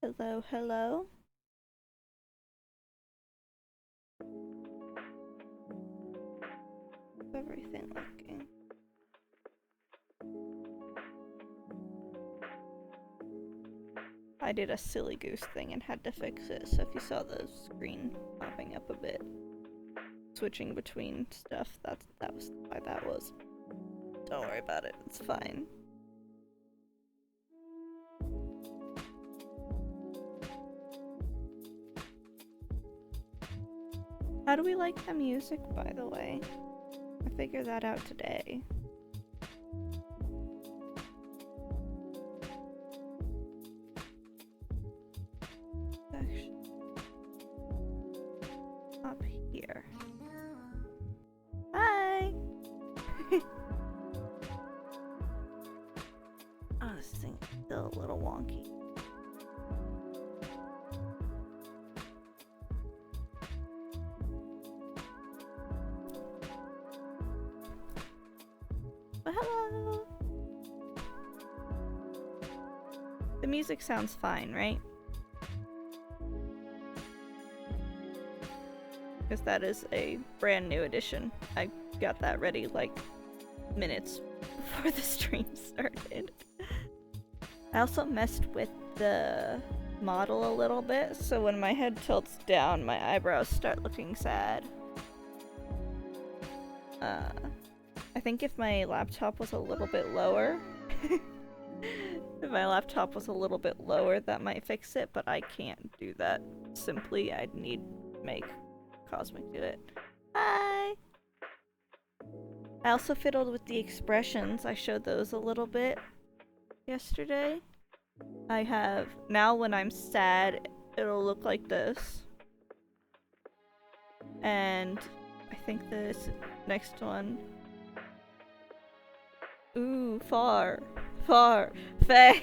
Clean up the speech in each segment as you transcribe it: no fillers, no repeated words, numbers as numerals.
Hello, hello. How's everything looking? I did a silly goose thing and had to fix it, so if you saw the screen popping up a bit, switching between stuff, that was why that was. Don't worry about it, it's fine. How do we like the music, by the way? I figured that out today. Actually, up here. Hi! Oh, this thing is still a little wonky. But hello! The music sounds fine, right? Because that is a brand new edition. I got that ready like minutes before the stream started. I also messed with the model a little bit, so when my head tilts down, my eyebrows start looking sad. I think if my laptop was a little bit lower, that might fix it, but I can't do that simply. I'd need to make Cosmic do it. Hi! I also fiddled with the expressions. I showed those a little bit yesterday. I have, now when I'm sad, it'll look like this. And I think this next one. Ooh, far. Faye!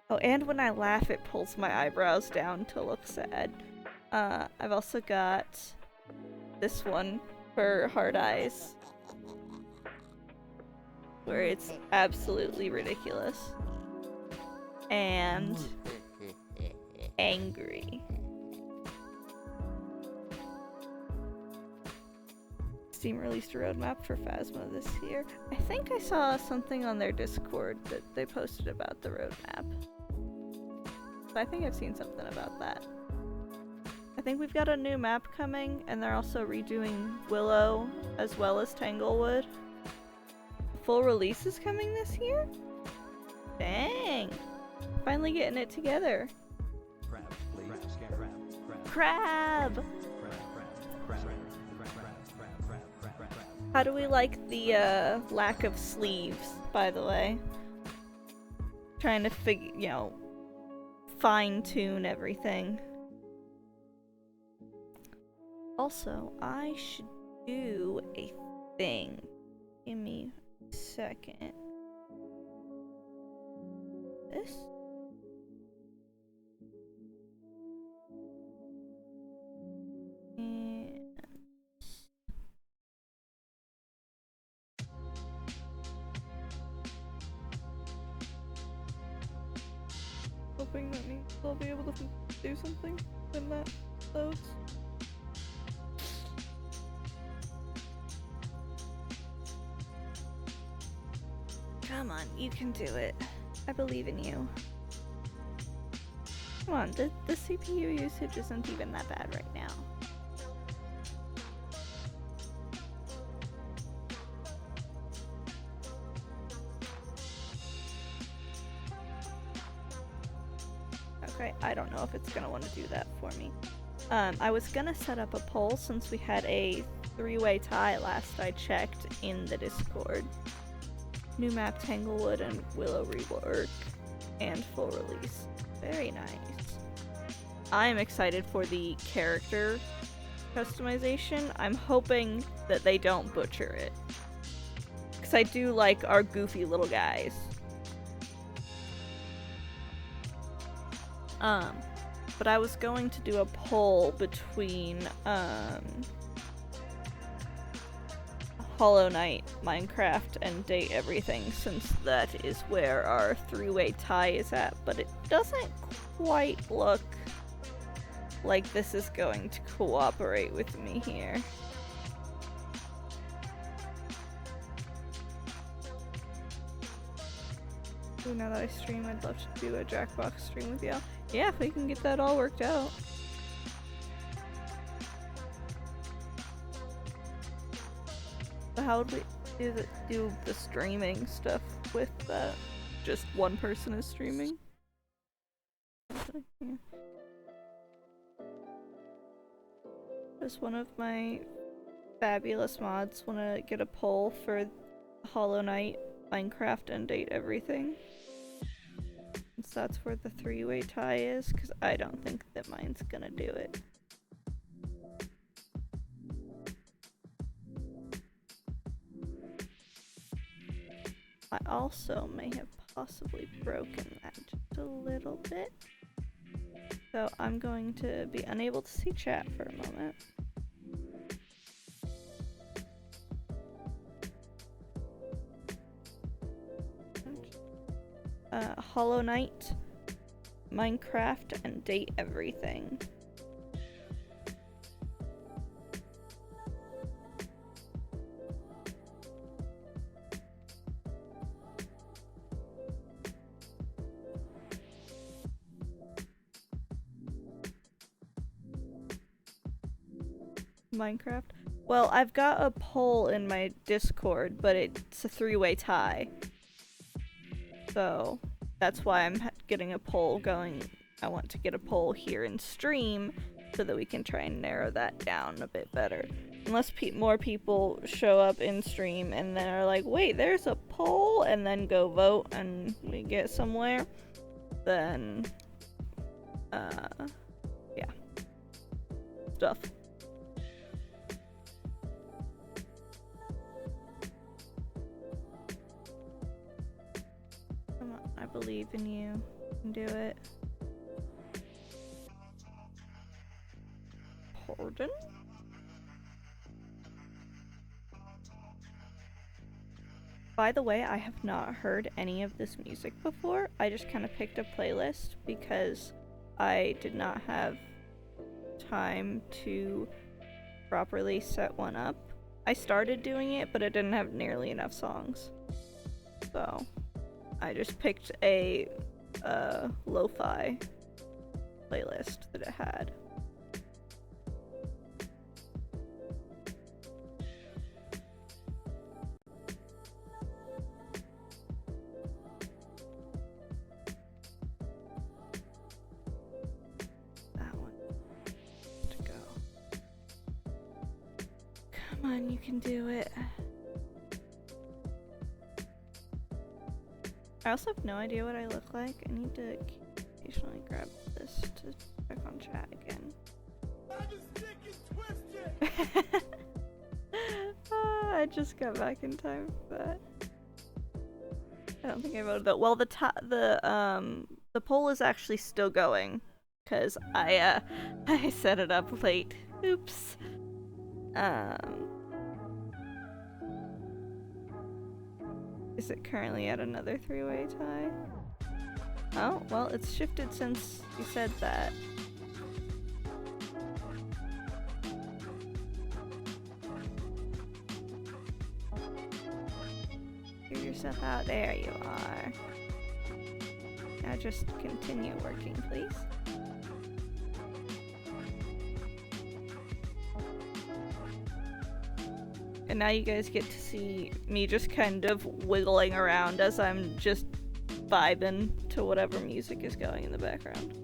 Oh, and when I laugh, it pulls my eyebrows down to look sad. I've also got this one for hard eyes, where it's absolutely ridiculous. And angry. Steam released a roadmap for Phasma this year. I think I saw something on their Discord that they posted about the roadmap. So I think I've seen something about that. I think we've got a new map coming, and they're also redoing Willow as well as Tanglewood. Full release is coming this year? Dang! Finally getting it together. Crab! How do we like the lack of sleeves, by the way? Trying to fine-tune everything. Also, I should do a thing. Give me a second. This? And hoping that means I'll be able to do something when that loads. Come on, you can do it. I believe in you. Come on, the CPU usage isn't even that bad right now. Okay, I don't know if it's gonna want to do that for me. I was gonna set up a poll since we had a 3-way tie last I checked in the Discord. New map Tanglewood and Willow rework and full release. Very nice. I'm excited for the character customization. I'm hoping that they don't butcher it, because I do like our goofy little guys. But I was going to do a poll between Hollow Knight, Minecraft, and date everything, since that is where our three-way tie is at, but it doesn't quite look like this is going to cooperate with me here. Ooh, now that I stream, I'd love to do a Jackbox stream with y'all. Yeah, if we can get that all worked out. So how would we do the streaming stuff with just one person is streaming? Yeah. Does one of my fabulous mods want to get a poll for Hollow Knight, Minecraft, and date everything? Since that's where the three-way tie is, because I don't think that mine's gonna do it. I also may have possibly broken that just a little bit. So I'm going to be unable to see chat for a moment. Hollow Knight, Minecraft, and date everything. Minecraft? Well, I've got a poll in my Discord, but it's a three-way tie. So that's why I'm getting a poll going. I want to get a poll here in stream so that we can try and narrow that down a bit better. Unless more people show up in stream and then are like, wait, there's a poll, and then go vote and we get somewhere, then, yeah. Stuff. Come on, I believe in you. You can do it. Pardon? By the way, I have not heard any of this music before. I just kind of picked a playlist because I did not have time to properly set one up. I started doing it, but it didn't have nearly enough songs. So I just picked a lo-fi playlist that it had. That one to go. Come on, you can do it. I also have no idea what I look like. I need to occasionally grab this to check on chat again. I just got back in time for that. I don't think I voted though. Well, the poll is actually still going because I set it up late. Oops. Is it currently at another three-way tie? Oh, well, it's shifted since you said that. Hear yourself out. There you are. Now just continue working, please. And now you guys get to see me just kind of wiggling around as I'm just vibing to whatever music is going in the background.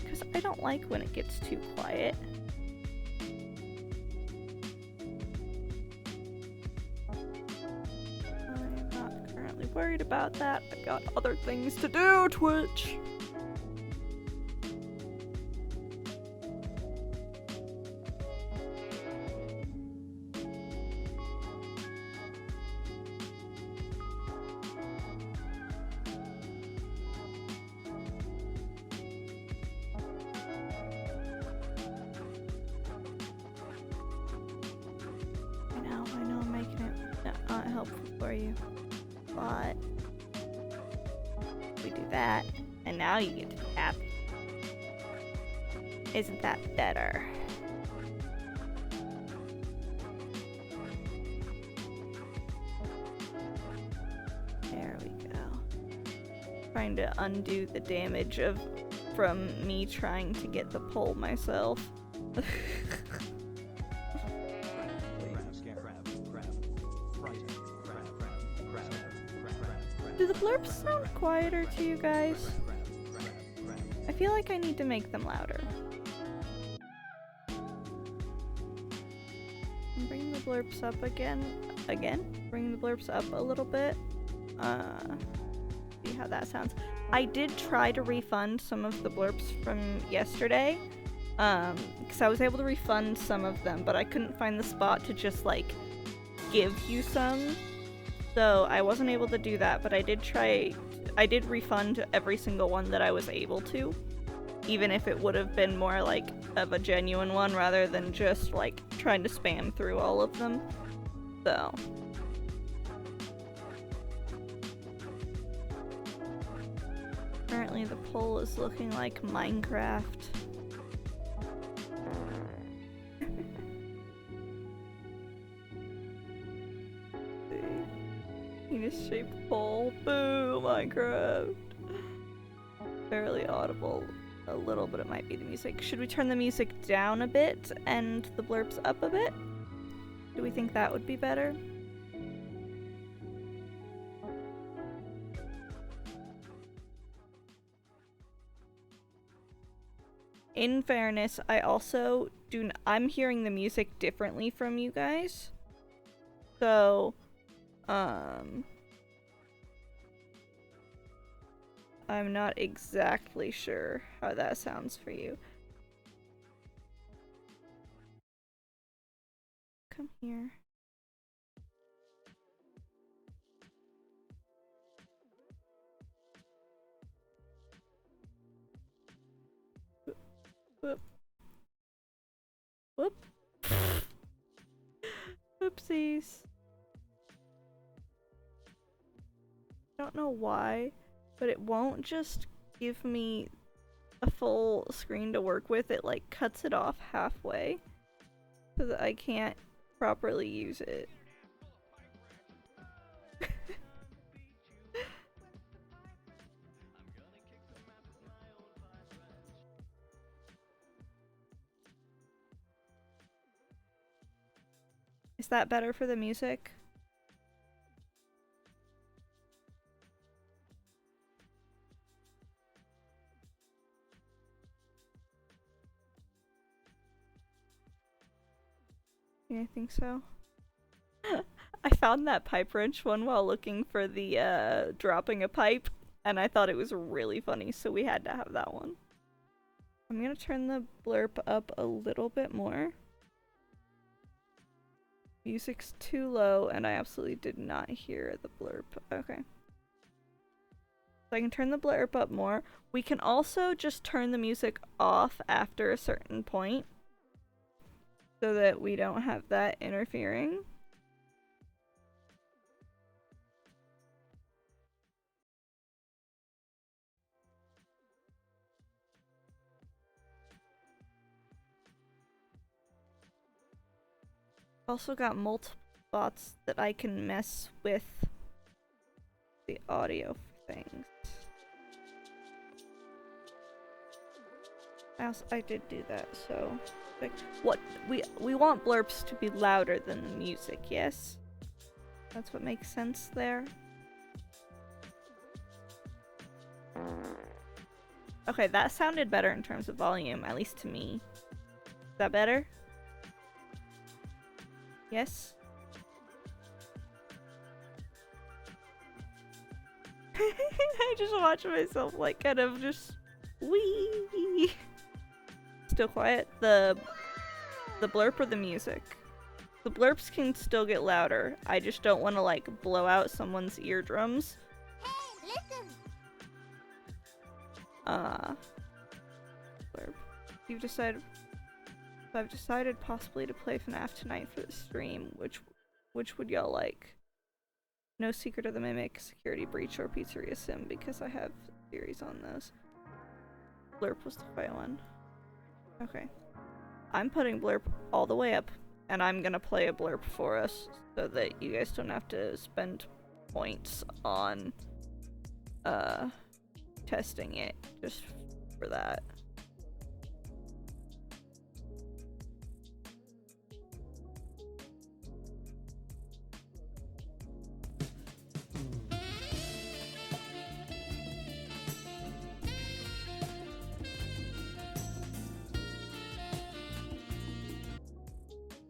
Because I don't like when it gets too quiet. I'm not currently worried about that. I got other things to do, Twitch! helpful for you. But we do that, and now you get to be happy. Isn't that better? There we go. Trying to undo the damage from me trying to get the pole myself. Do the blurps sound quieter to you guys? I feel like I need to make them louder. Bring the blurps up again. Bring the blurps up a little bit. See how that sounds. I did try to refund some of the blurps from yesterday. Because I was able to refund some of them, but I couldn't find the spot to just, like, give you some. So I wasn't able to do that, but I did refund every single one that I was able to. Even if it would have been more, like, of a genuine one rather than just, like, trying to spam through all of them. So. Apparently the poll is looking like Minecraft. Penis-shaped pole. Boo, Minecraft. Barely audible a little, but it might be the music. Should we turn the music down a bit and the blurps up a bit? Do we think that would be better? In fairness, I also I'm hearing the music differently from you guys. So, I'm not exactly sure how that sounds for you. Come here. Whoop. Whoop. Oopsies. I don't know why, but it won't just give me a full screen to work with. It like cuts it off halfway so that I can't properly use it. Is that better for the music? Yeah, I think so. I found that pipe wrench one while looking for the dropping a pipe, and I thought it was really funny, so we had to have that one. I'm gonna turn the blurb up a little bit more. Music's too low, and I absolutely did not hear the blurb. Okay. So I can turn the blurb up more. We can also just turn the music off after a certain point so that we don't have that interfering. Also got multiple spots that I can mess with the audio things. I did do that, so like, what we want blurps to be louder than the music, yes? That's what makes sense there. Okay, that sounded better in terms of volume, at least to me. Is that better? Yes? I just watch myself like kind of just wee. Still quiet. The blurp or the music? The blurps can still get louder. I just don't want to like blow out someone's eardrums. Hey, listen. Blurp. You've decided. I've decided possibly to play FNAF tonight for the stream. Which would y'all like? No Secret of the Mimic, Security Breach, or Pizzeria Sim because I have theories on those. Blurp was the right one. Okay. I'm putting Blurp all the way up, and I'm gonna play a Blurp for us so that you guys don't have to spend points on testing it just for that.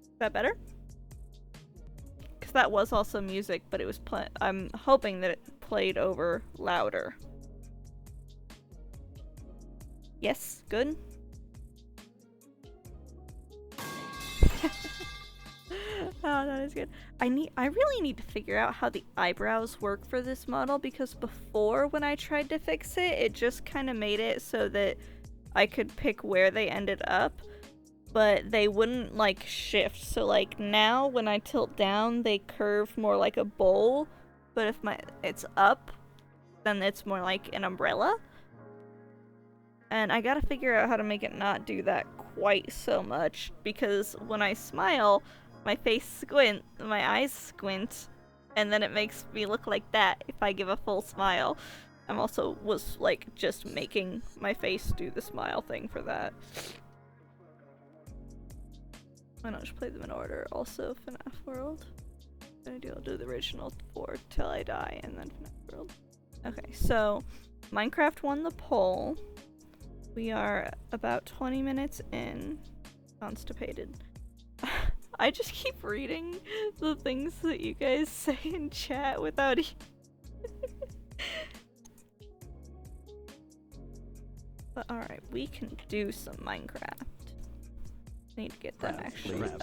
Is that better? Because that was also music, but it was I'm hoping that it played over louder. Yes, good. Oh, that is good. I really need to figure out how the eyebrows work for this model, because before when I tried to fix it, it just kind of made it so that I could pick where they ended up, but they wouldn't like shift. So like now when I tilt down, they curve more like a bowl, but if it's up, then it's more like an umbrella. And I gotta figure out how to make it not do that quite so much, because when I smile, my eyes squint, and then it makes me look like that if I give a full smile. I'm also was like just making my face do the smile thing for that. Why not just play them in order? Also, FNAF World. I'll do the original 4 till I die, and then FNAF World. Okay, so Minecraft won the poll. We are about 20 minutes in. Constipated. I just keep reading the things that you guys say in chat without But alright, we can do some Minecraft. Need to get that actually up.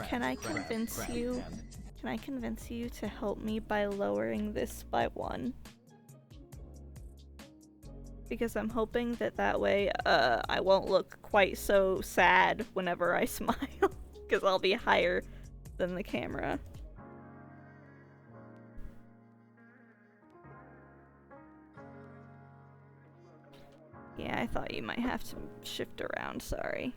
Can I convince you to help me by lowering this by 1? Because I'm hoping that way I won't look quite so sad whenever I smile, because I'll be higher than the camera. Yeah, I thought you might have to shift around, sorry.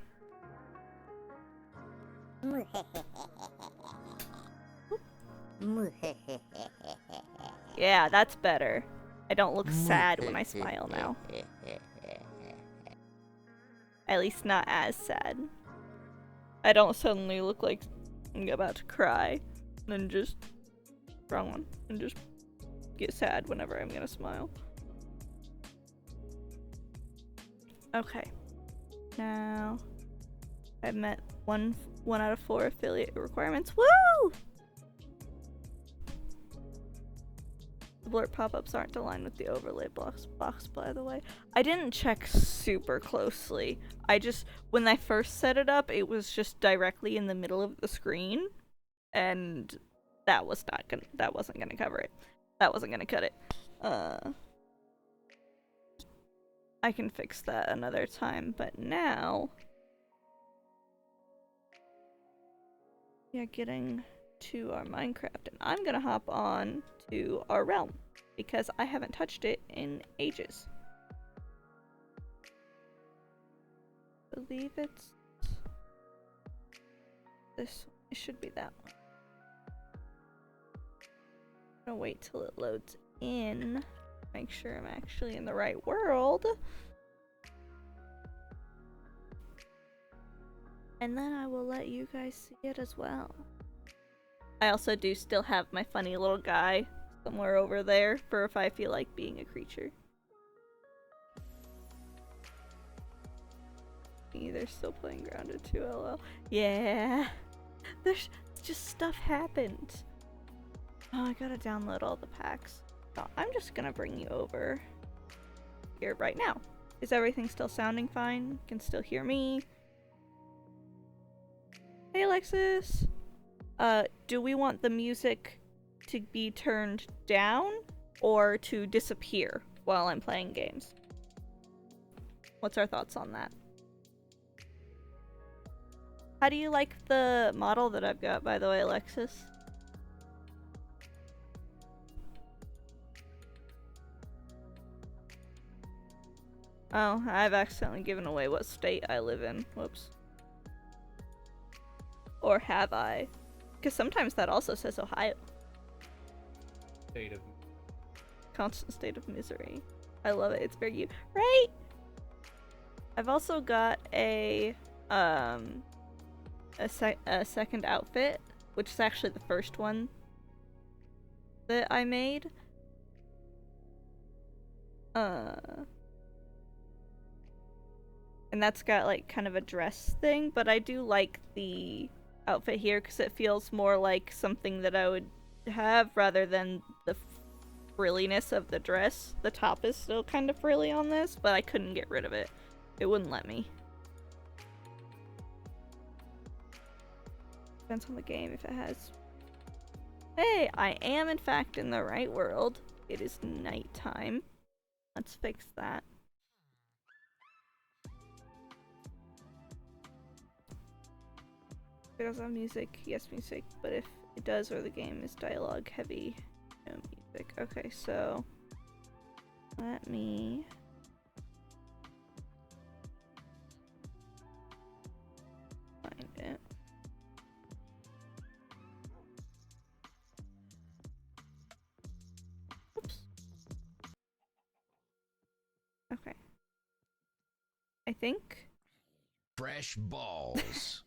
Yeah, that's better. I don't look sad when I smile now. At least not as sad. I don't suddenly look like I'm about to cry and just wrong one and just get sad whenever I'm gonna smile. Okay. Now I've met one out of 4 affiliate requirements. Woo! The blurb pop-ups aren't aligned with the overlay box, by the way. I didn't check super closely. When I first set it up, it was just directly in the middle of the screen, and that wasn't gonna cover it. That wasn't gonna cut it. I can fix that another time, but now, yeah, getting to our Minecraft, and I'm gonna hop on to our realm because I haven't touched it in ages. I believe it's this one. It should be that one. I'm gonna wait till it loads in, make sure I'm actually in the right world, and then I will let you guys see it as well. I also do still have my funny little guy somewhere over there for if I feel like being a creature. They're still playing Grounded 2, lol. Yeah, there's just stuff happened. Oh, I gotta download all the packs. So I'm just gonna bring you over here right now. Is everything still sounding fine? You can still hear me? Hey Alexis! Do we want the music to be turned down or to disappear while I'm playing games? What's our thoughts on that? How do you like the model that I've got, by the way, Alexis? Oh, I've accidentally given away what state I live in. Whoops. Or have I? Because sometimes that also says Ohio. State of Constant state of misery. I love it. It's very you, right? I've also got a second outfit, which is actually the first one that I made. And that's got like kind of a dress thing, but I do like the outfit here because it feels more like something that I would have rather than the frilliness of the dress. The top is still kind of frilly on this, but I couldn't get rid of it. It wouldn't let me. Depends on the game if it has. Hey, I am in fact in the right world. It is nighttime. Let's fix that. If it doesn't have music, yes music, but if it does or the game is dialogue heavy, no music. Okay, so let me find it. Oops. Okay. I think fresh balls.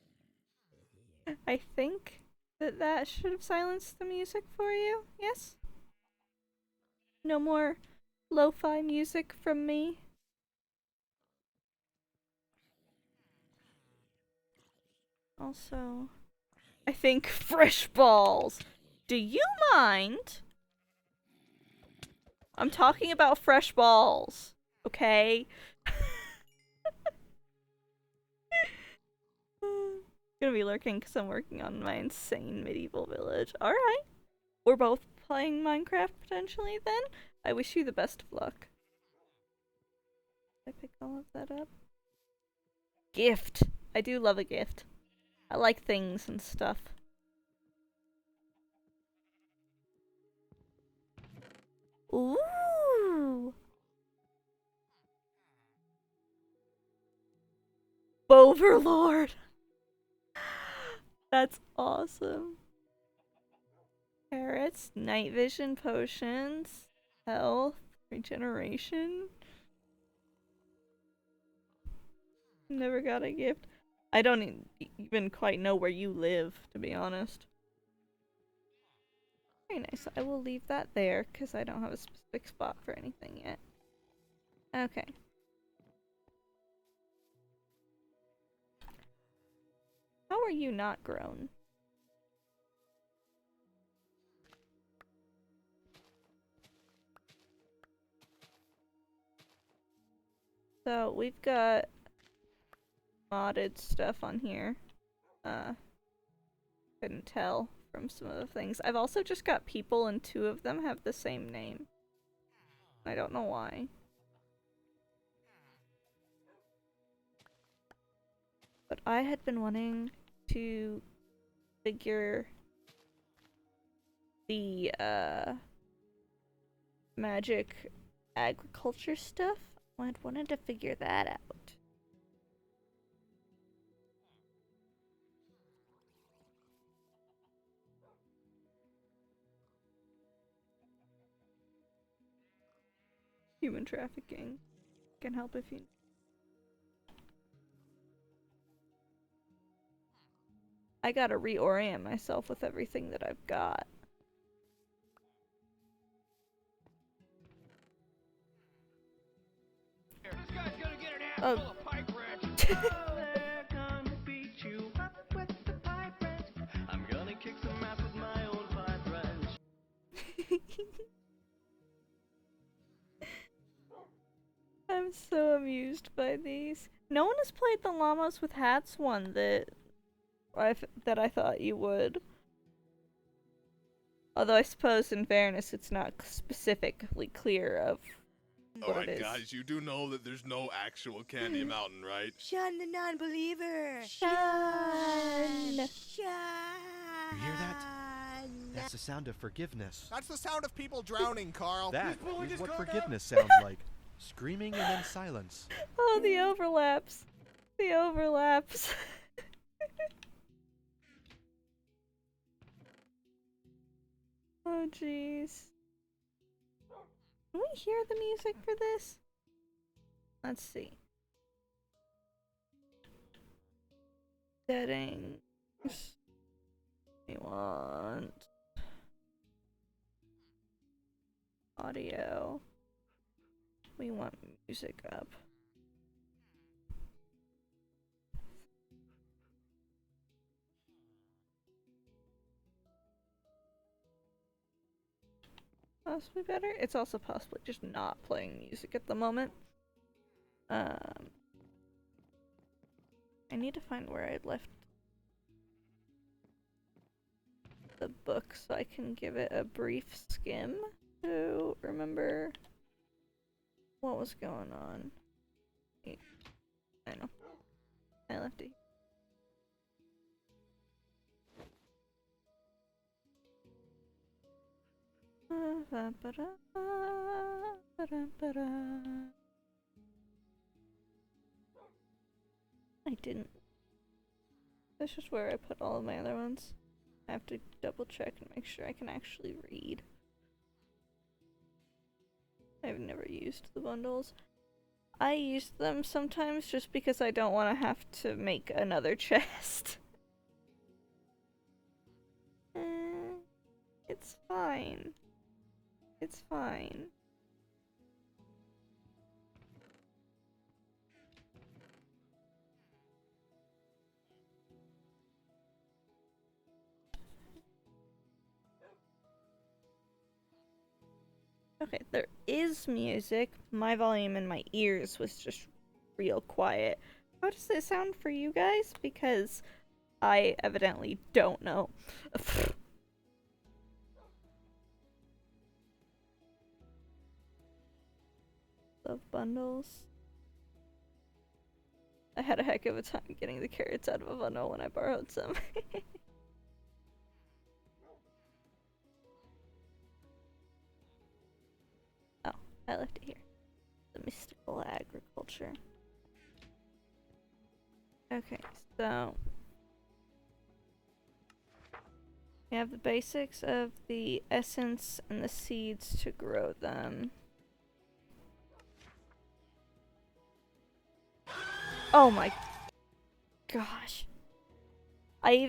I think that should have silenced the music for you. Yes? No more lo-fi music from me. Also, I think fresh balls. Do you mind? I'm talking about fresh balls, okay? Gonna be lurking because I'm working on my insane medieval village. Alright. We're both playing Minecraft potentially then? I wish you the best of luck. Did I pick all of that up? Gift! I do love a gift. I like things and stuff. Ooh! Overlord! That's awesome. Carrots, night vision potions, health, regeneration. Never got a gift. I don't even quite know where you live, to be honest. Very nice. I will leave that there because I don't have a specific spot for anything yet. Okay. How are you not grown? So we've got modded stuff on here. Couldn't tell from some of the things. I've also just got people and two of them have the same name. I don't know why. But I had been wanting to figure the magic agriculture stuff. I'd wanted to figure that out. Human trafficking. Can help if you. I gotta reorient myself with everything that I've got. This guy's gonna get an ass Oh. full of pipe wrench. They're gonna beat you up with the pipe wrench. I'm gonna kick some ass with my own pipe wrench. I'm so amused by these. No one has played the llamas with hats one that I thought you would. Although I suppose in fairness it's not specifically clear of what Alright, it is. guys, you do know that there's no actual Candy Mountain, right? Shun the non-believer. Shun. Shun. You hear that? That's the sound of forgiveness. That's the sound of people drowning, Carl. That boy is just what got up. forgiveness sounds like. Screaming and then silence. Oh, the overlaps. The overlaps. Oh, jeez. Can we hear the music for this? Let's see. Settings. We want audio. We want music up. Possibly better. It's also possibly just not playing music at the moment. I need to find where I'd left the book so I can give it a brief skim to remember what was going on. I know. I left it. I didn't. That's just where I put all of my other ones. I have to double check and make sure I can actually read. I've never used the bundles. I use them sometimes just because I don't want to have to make another chest. It's fine. It's fine. Okay, there is music. My volume in my ears was just real quiet. How does it sound for you guys? Because I evidently don't know. Love bundles. I had a heck of a time getting the carrots out of a bundle when I borrowed some. Oh, I left it here. The mystical agriculture. Okay, so we have the basics of the essence and the seeds to grow them. Oh my gosh. I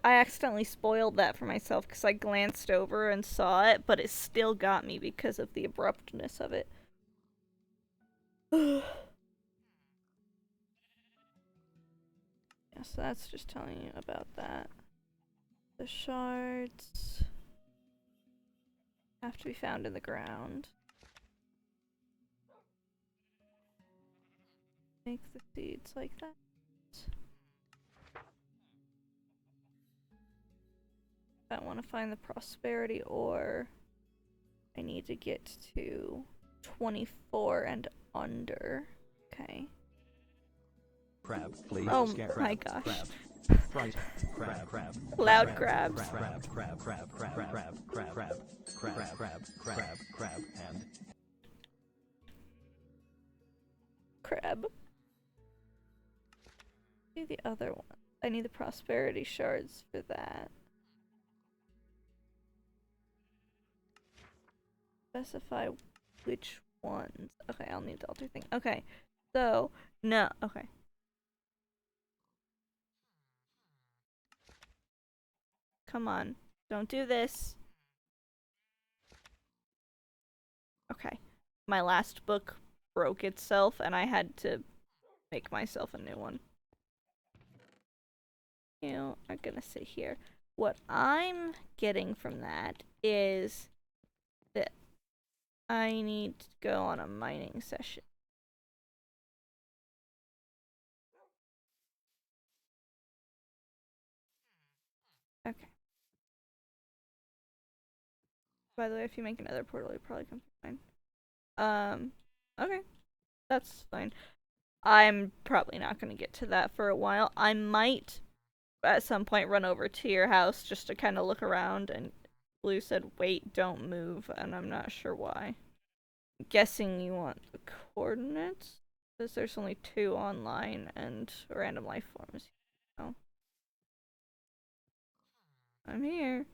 accidentally spoiled that for myself because I glanced over and saw it, but it still got me because of the abruptness of it. Yeah, so that's just telling you about that. The shards have to be found in the ground. Make the seeds like that. I want to find the prosperity ore. I need to get to 24 and under. Okay. Crab, please. Oh Crab, my gosh. Crab. Fright. Crab. Loud crabs. Crab, and Crab. Do the other one. I need the prosperity shards for that. Specify which ones. Okay, I'll need the alter thing. Okay, so no. Okay. Come on, don't do this. Okay, my last book broke itself, and I had to make myself a new one. You are gonna sit here. What I'm getting from that is that I need to go on a mining session. Okay. By the way, if you make another portal, you probably come through mine. Okay, that's fine. I'm probably not gonna get to that for a while. I might at some point run over to your house just to kind of look around, and Blue said, wait, don't move, and I'm not sure why. I'm guessing you want the coordinates? Because there's only 2 online and random life forms. So. I'm here.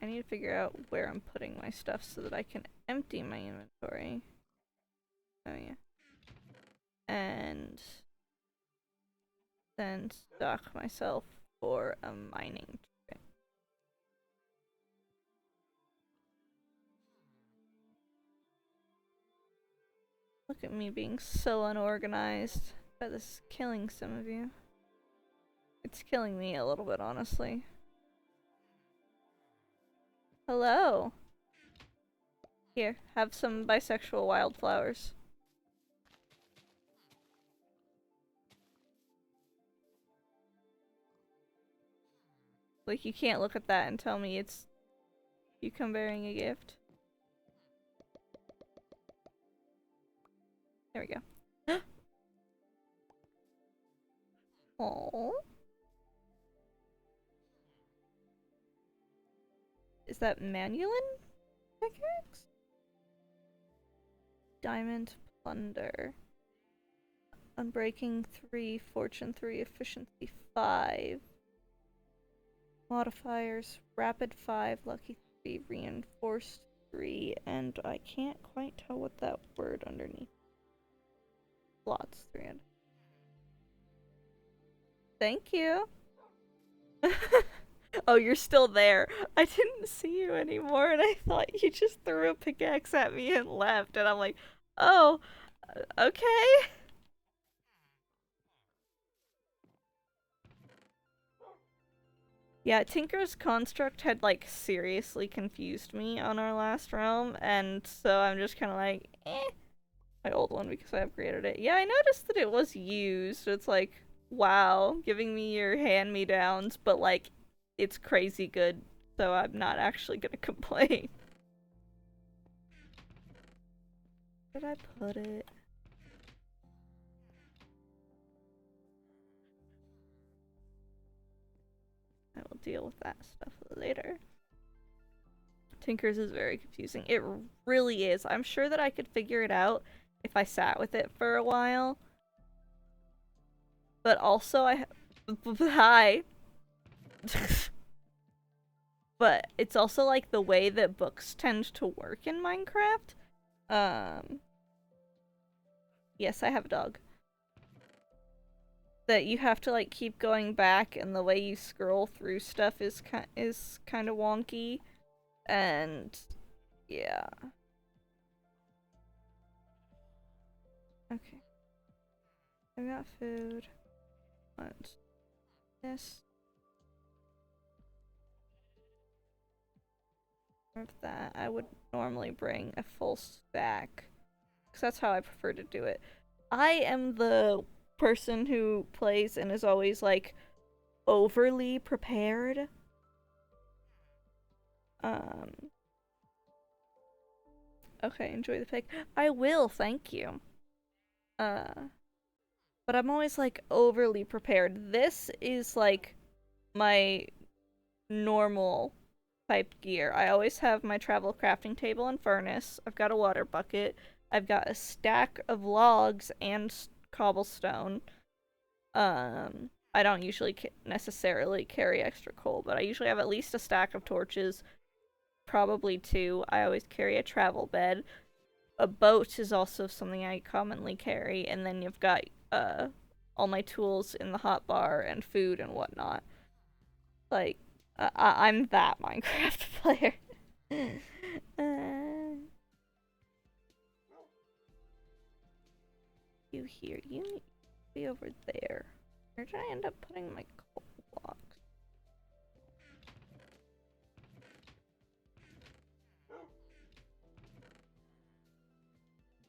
I need to figure out where I'm putting my stuff so that I can empty my inventory. Oh yeah. And then stock myself for a mining trip. Look at me being so unorganized. But this is killing some of you. It's killing me a little bit, honestly. Hello. Here, have some bisexual wildflowers. Like, you can't look at that and tell me it's you come bearing a gift. There we go. Oh. Is that Manulin pickaxe? Diamond plunder. Unbreaking 3, fortune 3, efficiency 5. Modifiers, rapid 5, lucky 3, reinforced 3, and I can't quite tell what that word underneath. Slots 3. Thank you. Oh, you're still there. I didn't see you anymore, and I thought you just threw a pickaxe at me and left, and I'm like, oh, okay. Yeah, Tinker's construct had, like, seriously confused me on our last realm, and so I'm just kind of like, eh. My old one, because I upgraded it. Yeah, I noticed that it was used. It's like, wow, giving me your hand-me-downs, but, like, it's crazy good, so I'm not actually gonna complain. Where did I put it? I will deal with that stuff later. Tinker's is very confusing. It really is. I'm sure that I could figure it out if I sat with it for a while. But also hi. But it's also like the way that books tend to work in Minecraft. Yes, I have a dog. That you have to like keep going back, and the way you scroll through stuff is kind of wonky. And yeah. Okay. I got food. Want this. Of that. I would normally bring a full stack, because that's how I prefer to do it. I am the person who plays and is always like overly prepared. Okay, enjoy the pic. I will, thank you. But I'm always like overly prepared. This is like my normal type gear. I always have my travel crafting table and furnace. I've got a water bucket. I've got a stack of logs and cobblestone. I don't usually necessarily carry extra coal, but I usually have at least a stack of torches, probably 2. I always carry a travel bed. A boat is also something I commonly carry, and then you've got all my tools in the hotbar and food and whatnot. Like, I'm that Minecraft player. You here? You need to be over there. Where did I end up putting my coal blocks?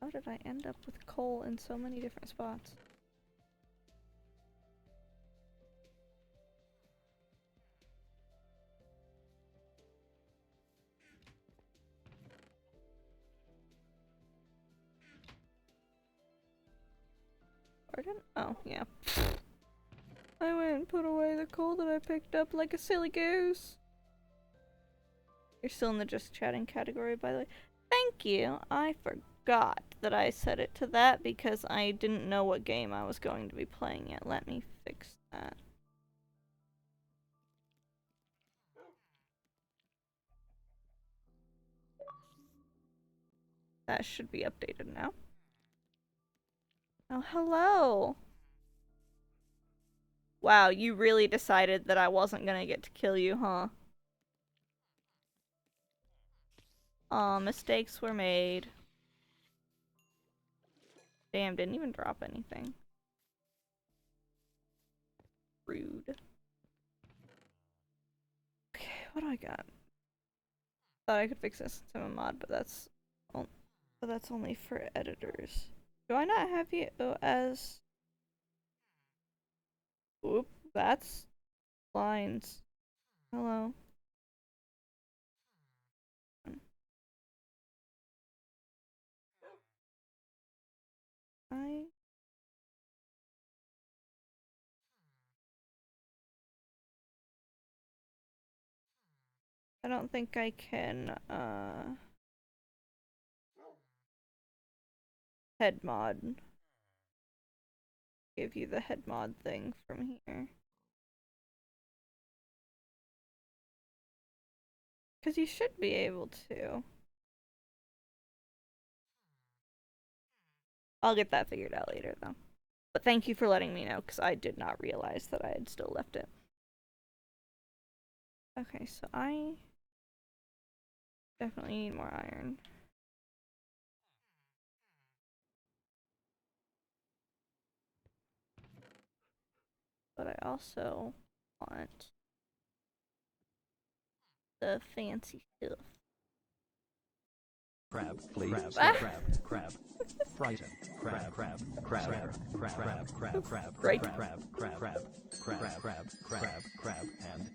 How did I end up with coal in so many different spots? Pardon? Oh, yeah. I went and put away the coal that I picked up like a silly goose. You're still in the just chatting category, by the way. Thank you. I forgot that I set it to that because I didn't know what game I was going to be playing yet. Let me fix that. That should be updated now. Oh, hello. Wow, you really decided that I wasn't gonna get to kill you, huh? Aw, mistakes were made. Damn, didn't even drop anything. Rude. Okay, what do I got? Thought I could fix this to a mod, but that's only for editors. Do I not have you as? Oop, that's lines. Hello. I don't think I can head mod. Give you the head mod thing from here. Because you should be able to. I'll get that figured out later, though. But thank you for letting me know, because I did not realize that I had still left it. Okay, so I definitely need more iron. But I also want the fancy stuff. Crab, please. Crab, Ah! crab. Frighten. Crab, crab. Right. Crab, and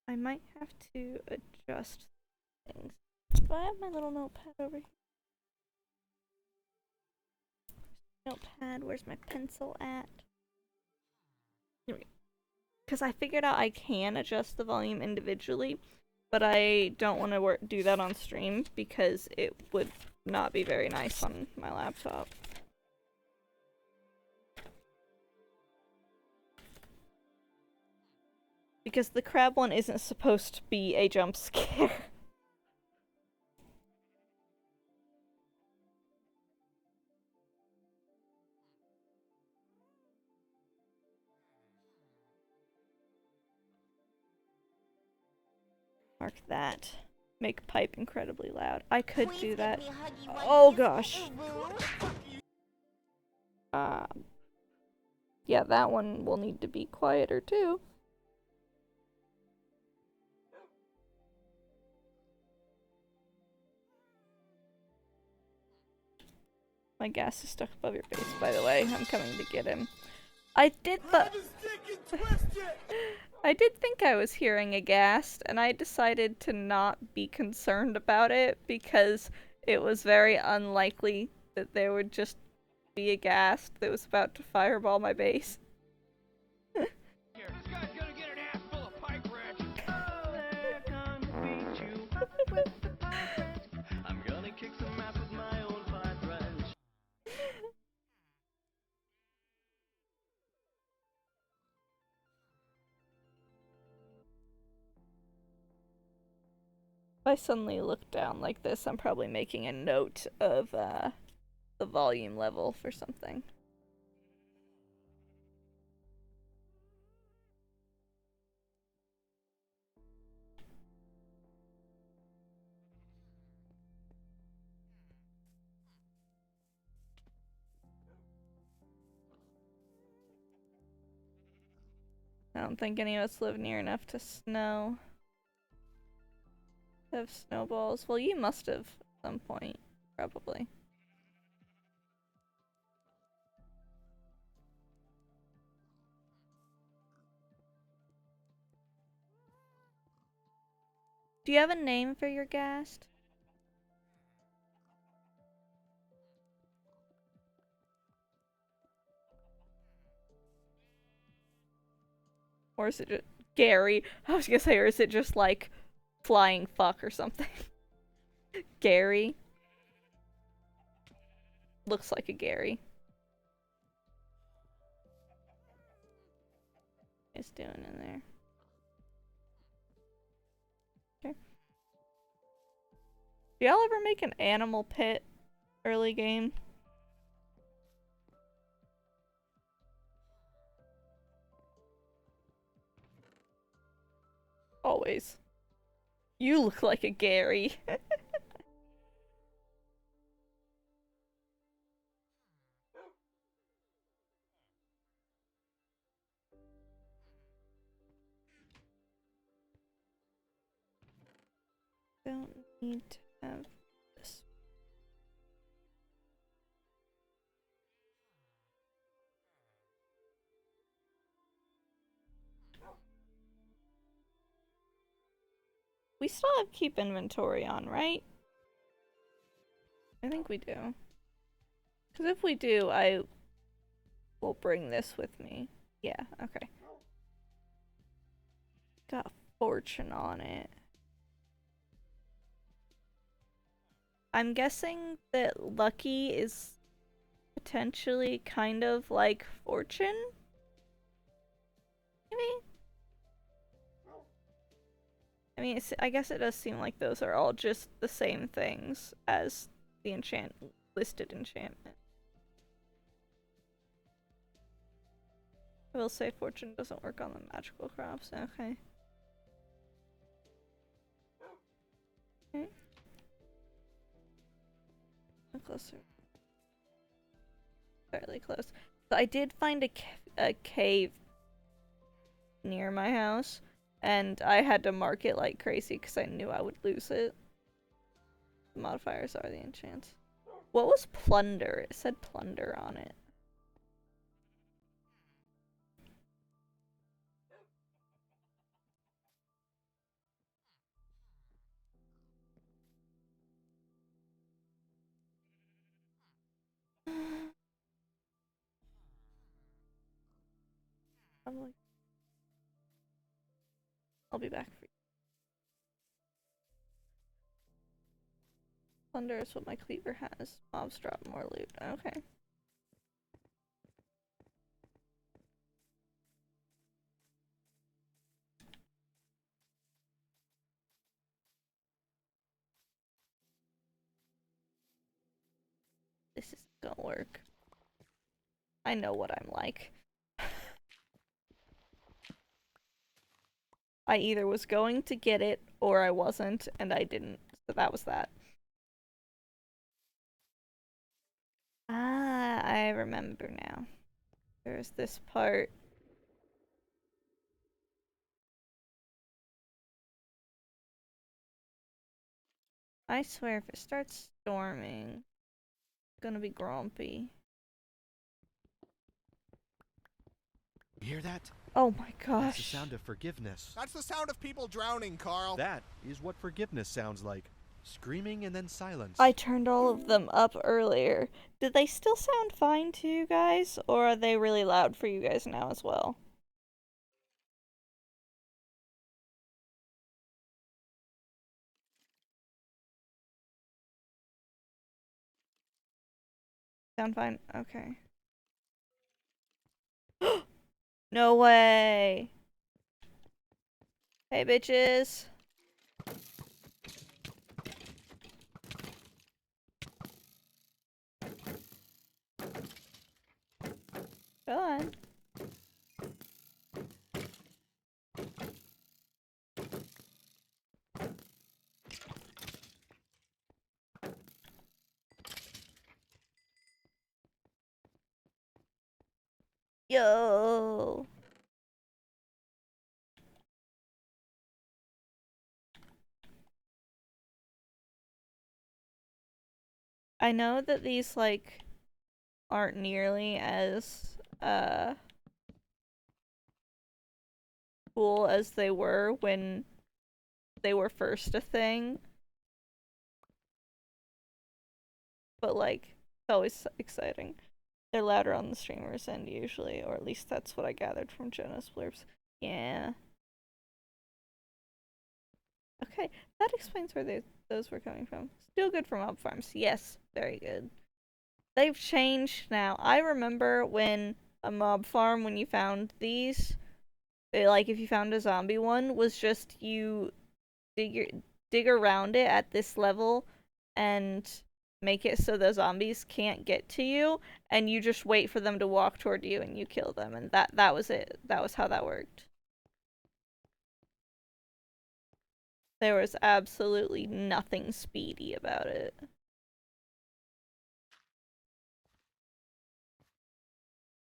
I might have to adjust things. Do I have my little notepad over here? Notepad, where's my pencil at? Here we go. Because I figured out I can adjust the volume individually, but I don't want to do that on stream because it would not be very nice on my laptop. Because the crab one isn't supposed to be a jump scare. Mark that. Make pipe incredibly loud. I could do that. Oh gosh. Yeah, that one will need to be quieter too. My gas is stuck above your face, by the way. I'm coming to get him. I did think I was hearing a ghast, and I decided to not be concerned about it because it was very unlikely that there would just be a ghast that was about to fireball my base. This guy's gonna get an ass full of pipe wrench. Oh, they're gonna beat you up with the pipe wrench. I'm gonna kick some ass with my own pipe wrench. If I suddenly look down like this, I'm probably making a note of the volume level for something. I don't think any of us live near enough to have snowballs. Well, you must have at some point, probably. Do you have a name for your ghast? Or is it just Gary? I was gonna say, or is it just like flying fuck or something? Gary. Looks like a Gary. It's doing in there. Okay. Do y'all ever make an animal pit early game? Always. You look like a Gary. Don't need to have this. We still have keep inventory on, right? I think we do. Because if we do, I will bring this with me. Yeah, okay. Got a fortune on it. I'm guessing that lucky is potentially kind of like fortune? Maybe? I mean, I guess it does seem like those are all just the same things as the listed enchantment. I will say fortune doesn't work on the magical crops. Okay. Okay. Closer. Fairly close. So I did find a cave near my house, and I had to mark it like crazy because I knew I would lose it. The modifiers are the enchants. What was plunder? It said plunder on it. Probably. I'll be back for you. Plunder is what my cleaver has. Mobs drop more loot. Okay. This isn't gonna work. I know what I'm like. I either was going to get it or I wasn't, and I didn't. So that was that. Ah, I remember now. There's this part. I swear, if it starts storming, I'm gonna be grumpy. You hear that? Oh my That's the gosh. sound of forgiveness. That's the sound of people drowning, Carl. That is what forgiveness sounds like. Screaming and then silence. I turned all of them up earlier. Did they still sound fine to you guys, or are they really loud for you guys now as well? Sound fine? Okay. No way! Hey, bitches! Go on. Yo! I know that these, like, aren't nearly as, cool as they were when they were first a thing. But, like, it's always exciting. They're louder on the streamer's end usually, or at least that's what I gathered from Jenna's blurbs. Yeah. Okay, that explains where those were coming from. Still good for mob farms. Yes, very good. They've changed now. I remember when a mob farm, when you found these, like if you found a zombie one, was just you dig around it at this level and make it so the zombies can't get to you, and you just wait for them to walk toward you and you kill them, and that was it. That was how that worked. There was absolutely nothing speedy about it.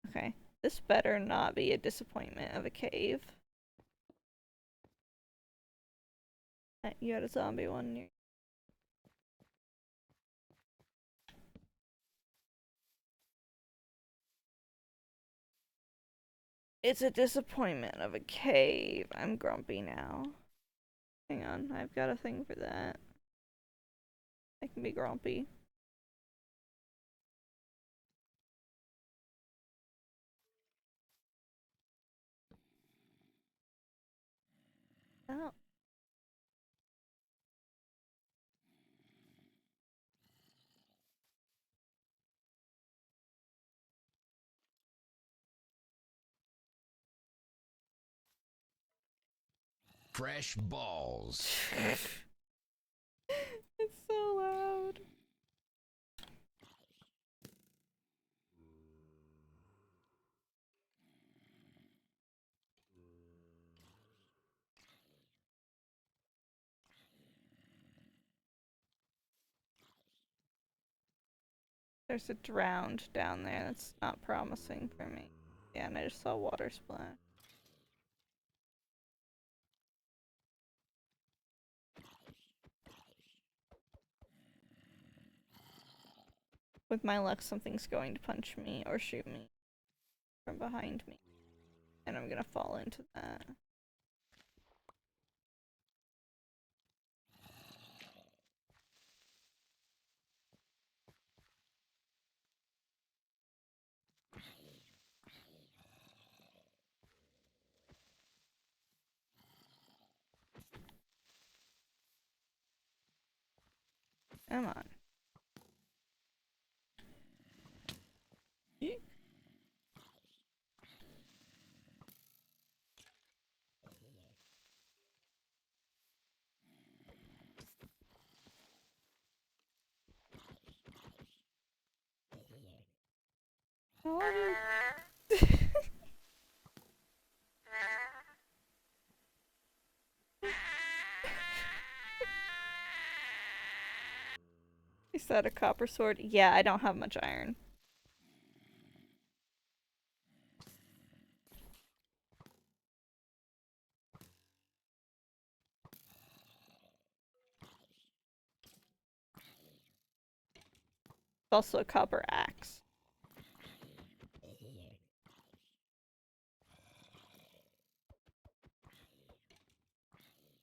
Okay, this better not be a disappointment of a cave. You had a zombie one near. It's a disappointment of a cave. I'm grumpy now. Hang on, I've got a thing for that. I can be grumpy. Oh. Fresh balls. It's so loud. There's a drowned down there. That's not promising for me. Yeah, and I just saw water splash. With my luck, something's going to punch me or shoot me from behind me. And I'm gonna fall into that. Come on. Is that a copper sword? Yeah, I don't have much iron. It's also a copper axe.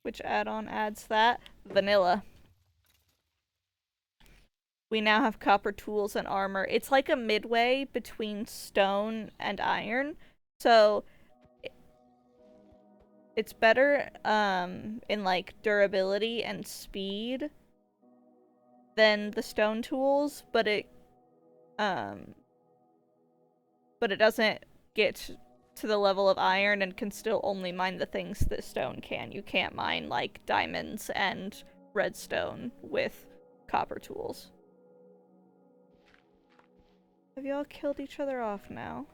Which add-on adds that? Vanilla. We now have copper tools and armor. It's like a midway between stone and iron. So it's better in like durability and speed than the stone tools, but it doesn't get to the level of iron and can still only mine the things that stone can. You can't mine like diamonds and redstone with copper tools. Have y'all killed each other off now?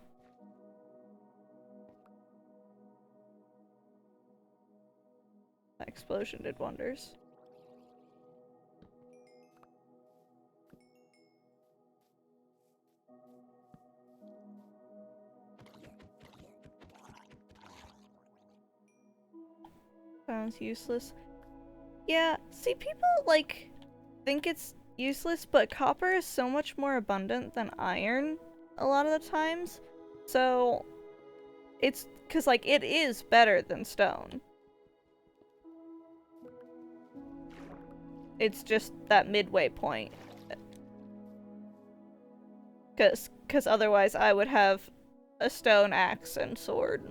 That explosion did wonders. Sounds useless. Yeah, see, people, like, think it's useless, but copper is so much more abundant than iron a lot of the times. So, it's, cause, like, it is better than stone. It's just that midway point. Cause otherwise I would have a stone axe and sword.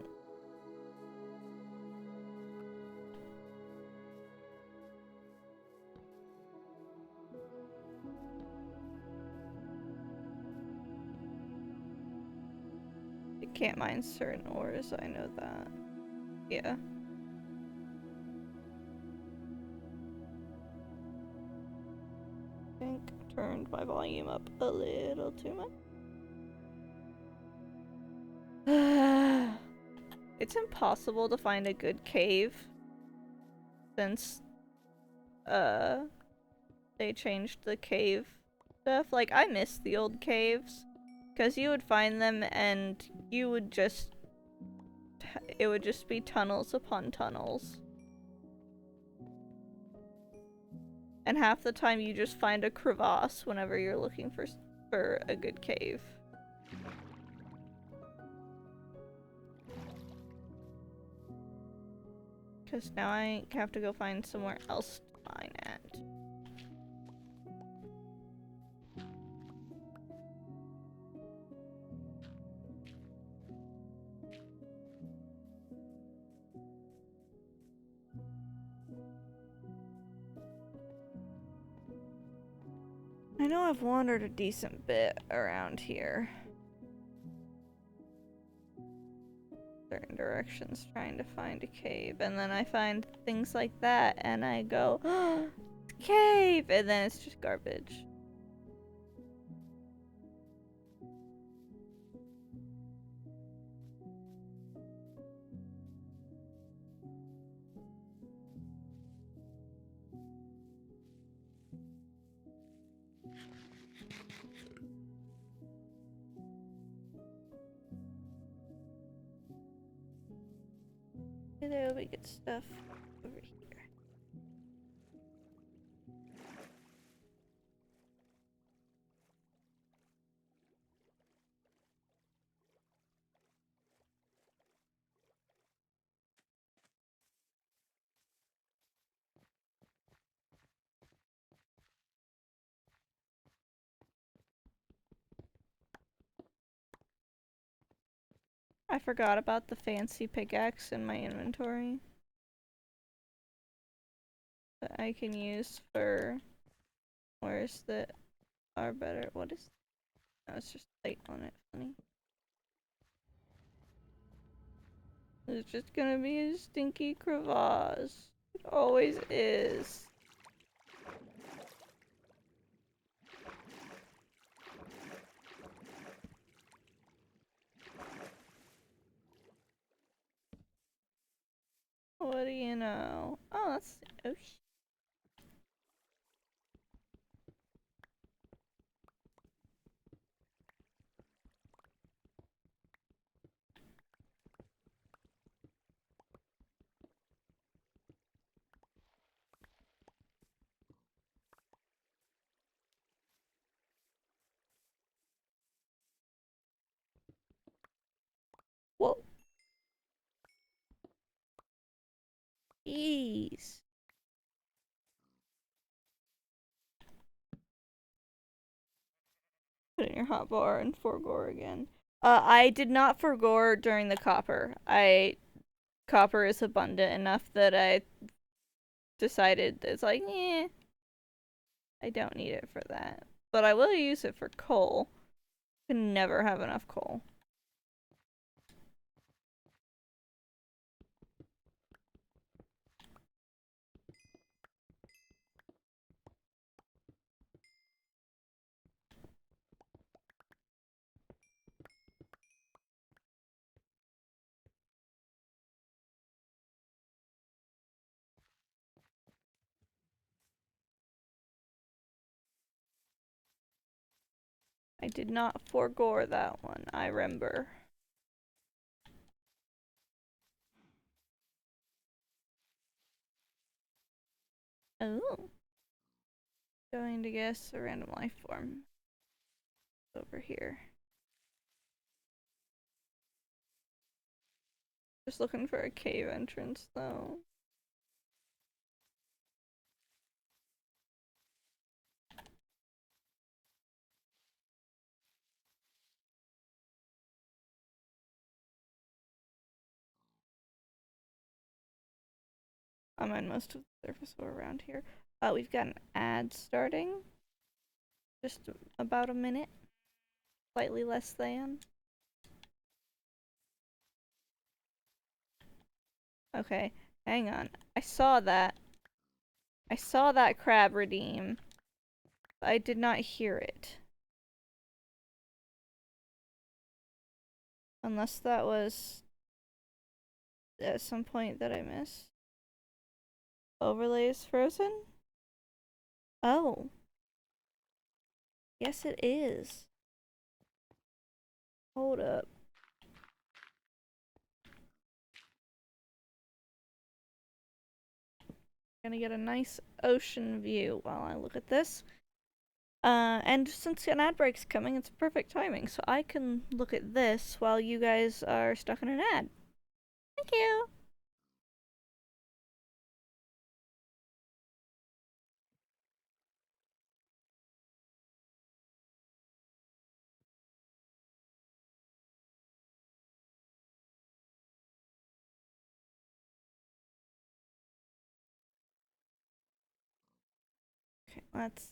can't mine certain ores, I know that. Yeah. I think I turned my volume up a little too much. It's impossible to find a good cave since they changed the cave stuff. Like, I miss the old caves because you would find them and you would just it would just be tunnels upon tunnels. And half the time you just find a crevasse whenever you're looking for a good cave. Because now I have to go find somewhere else to mine at. I know I've wandered a decent bit around here. Certain directions trying to find a cave, and then I find things like that and I go, oh, cave, and then it's just garbage. There we get stuff over here. I forgot about the fancy pickaxe in my inventory that I can use for ores that are better. What is? No, it's just light on it. Funny. It's just gonna be a stinky crevasse. It always is. What do you know? Oh, that's oh. Whoa. Jeez. Put in your hotbar and forgore again. I did not forgore during the copper. Copper is abundant enough that I decided it's like, eh, I don't need it for that. But I will use it for coal. Can never have enough coal. I did not forgore that one, I remember. Oh. Going to guess a random life form. Over here. Just looking for a cave entrance though. I mine most of the surface around here. We've got an ad starting. Just about a minute. Slightly less than. Okay, hang on. I saw that. I saw that crab redeem. But I did not hear it. Unless that was at some point that I missed. Overlay is frozen? Oh. Yes, it is. Hold up. Gonna get a nice ocean view while I look at this. And since an ad break's coming, it's perfect timing, so I can look at this while you guys are stuck in an ad. Thank you! Okay, let's...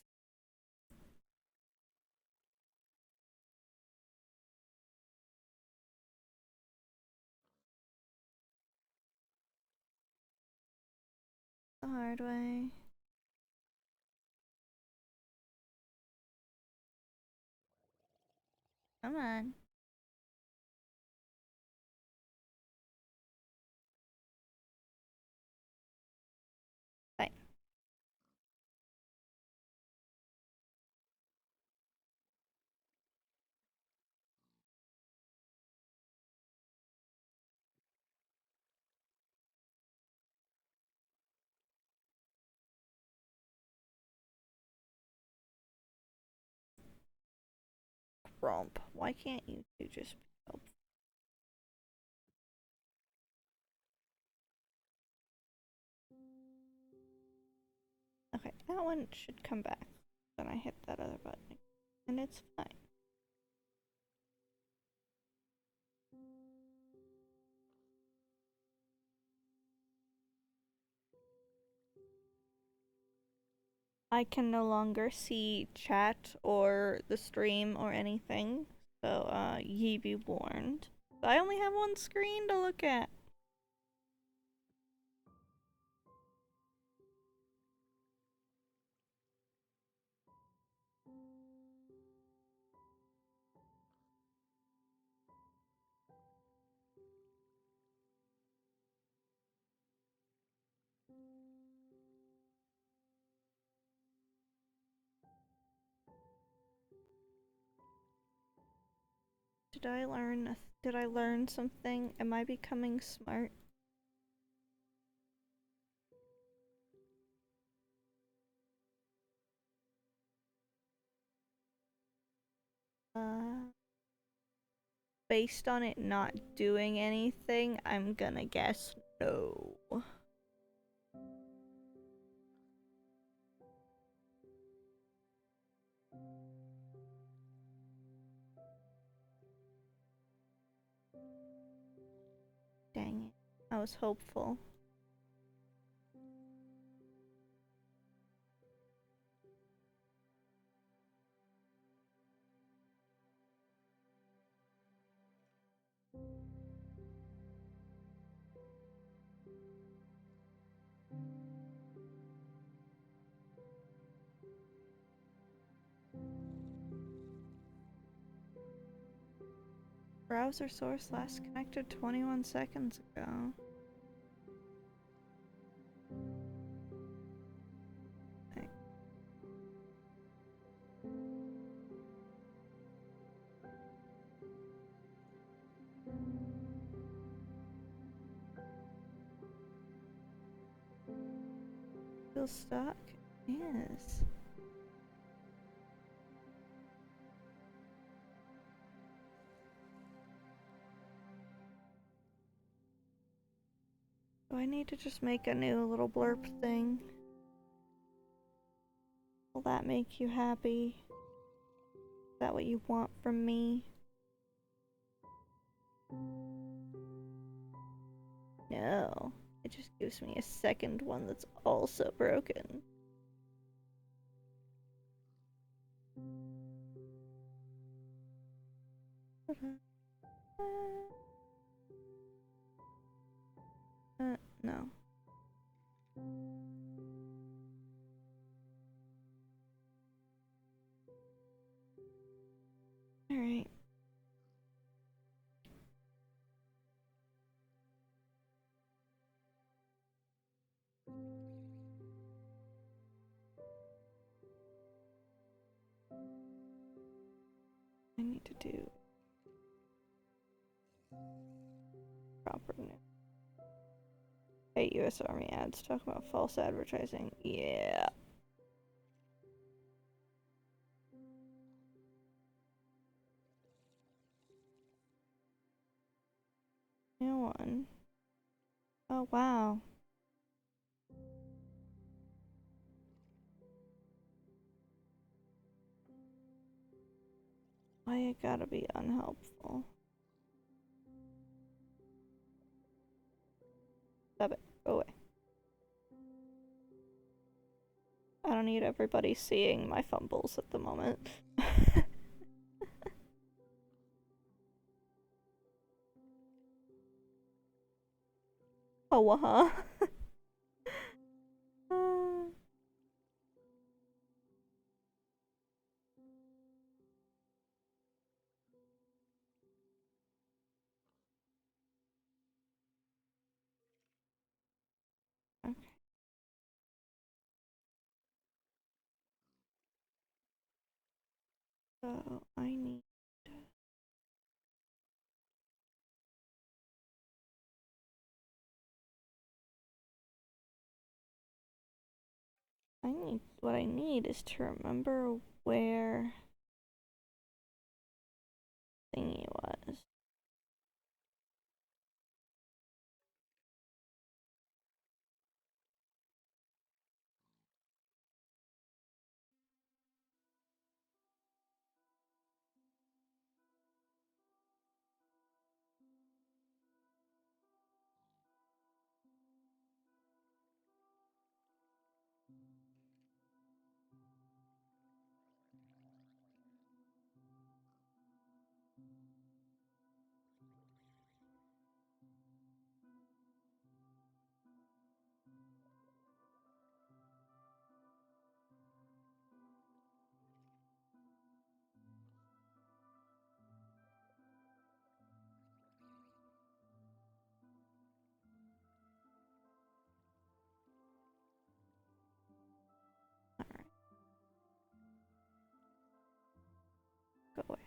the hard way. Come on. Fine. Grump. Why can't you two just be helpful? Okay, that one should come back. Then I hit that other button. And it's fine. I can no longer see chat or the stream or anything. So, ye be warned. I only have one screen to look at. Did I learn something? Am I becoming smart? Based on it not doing anything, I'm gonna guess no. Dang it. I was hopeful. Browser source last connected 21 seconds ago. Still stuck? Yes. Do I need to just make a new little blurb thing? Will that make you happy? Is that what you want from me? No. It just gives me a second one that's also broken. No. Alright. I need to do proper news. Hey, US Army ads talk about false advertising. Yeah. New one. Oh, wow. Why it gotta be unhelpful? Stop it. Go away. I don't need everybody seeing my fumbles at the moment. Oh, huh? Okay. So what I need is to remember where thingy was. Alright. Go away.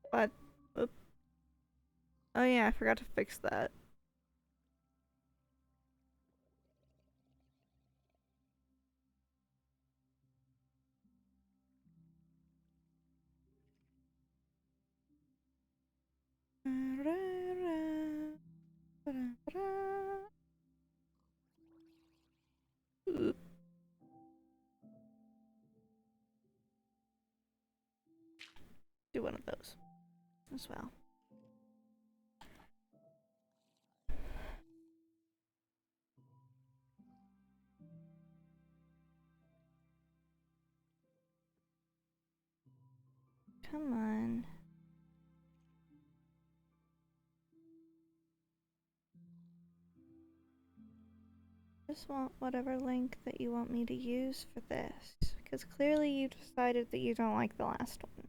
What? Oop. Oh yeah, I forgot to fix that. Oop. Do one of those as well. Come on. Just want whatever link that you want me to use for this, because clearly you decided that you don't like the last one.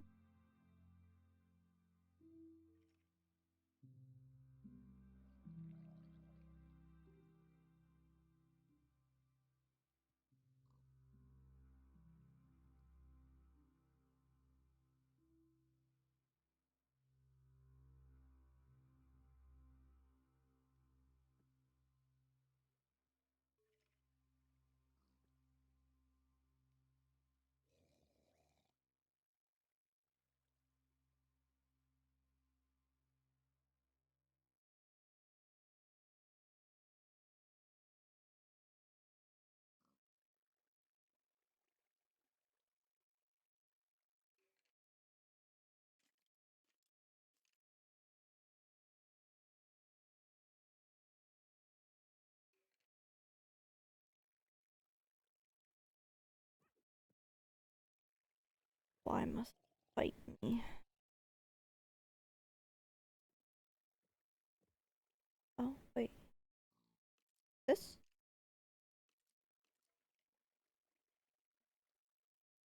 Why must it fight me? Oh, wait. This?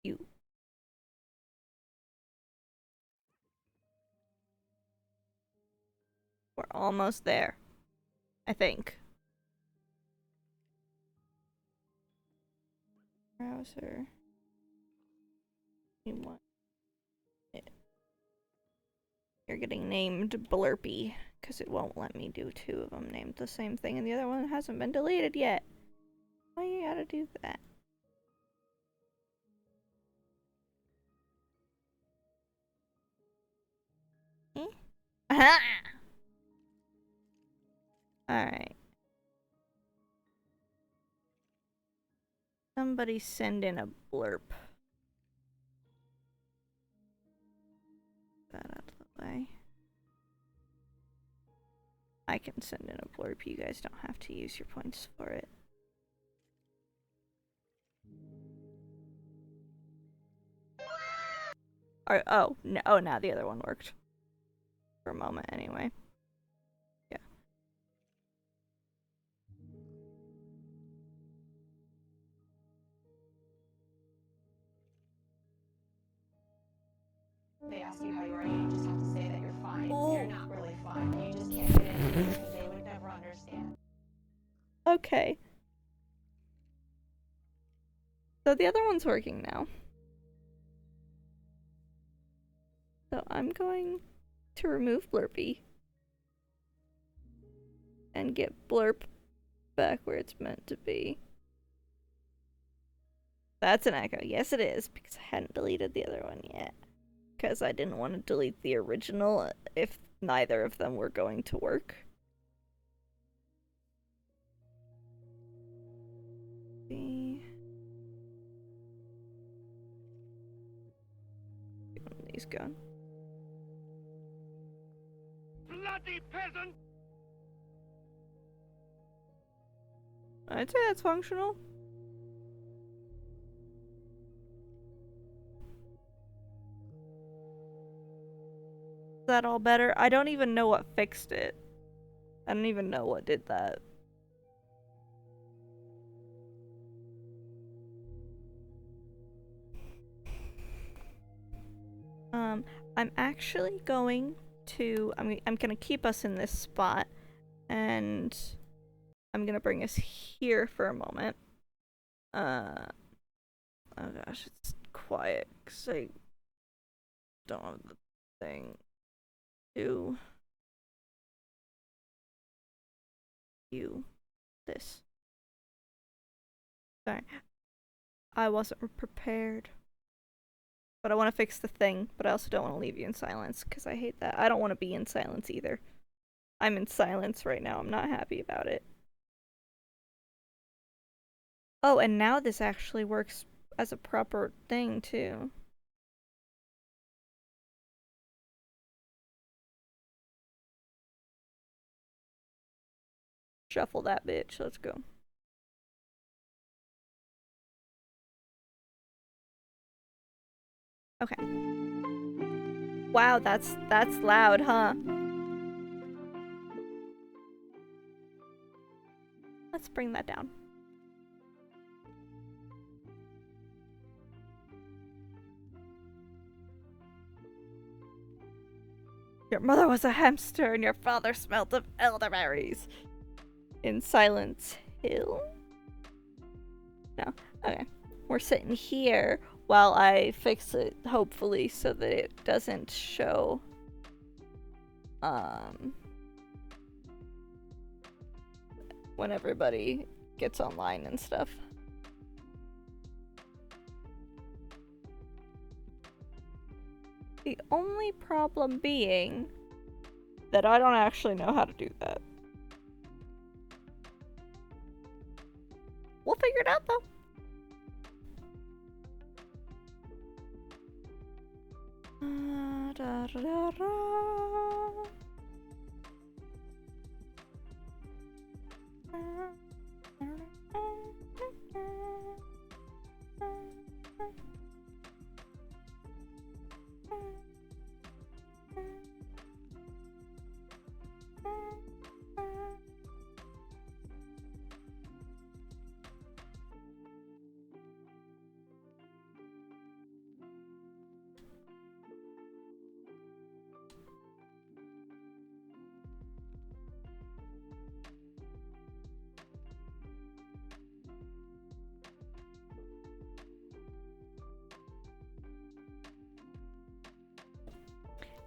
You. We're almost there. I think. Browser. You want it. You're getting named Blurpy, because it won't let me do two of them named the same thing, and the other one hasn't been deleted yet. Why you gotta do that? Eh? Aha! Alright. Somebody send in a blurp. That out of the way. I can send in a blurb. You guys don't have to use your points for it. Or, oh, no, oh, now the other one worked. For a moment, anyway. Yeah. They ask you how you are, you just have to say that you're fine. You're not really fine. You just can't get in because they would never understand. Okay. So the other one's working now. So I'm going to remove Blurpy. And get Blurp back where it's meant to be. That's an echo. Yes, it is, because I hadn't deleted the other one yet. Because I didn't want to delete the original if neither of them were going to work. See. One of these gone. Bloody peasant! I'd say that's functional. Is that all better? I don't even know what fixed it. I don't even know what did that. I'm actually going to I'm gonna keep us in this spot, and I'm gonna bring us here for a moment. Oh gosh, it's quiet because I don't have the thing to do this. Sorry, I wasn't prepared. But I want to fix the thing, but I also don't want to leave you in silence, because I hate that. I don't want to be in silence either. I'm in silence right now. I'm not happy about it. Oh, and now this actually works as a proper thing, too. Shuffle that bitch. Let's go. Okay. Wow, that's loud, huh? Let's bring that down. Your mother was a hamster and your father smelled of elderberries. In Silence Hill? No. Okay. We're sitting here while I fix it, hopefully, so that it doesn't show when everybody gets online and stuff. The only problem being that I don't actually know how to do that. We'll figure it out though. Da, da, da, da.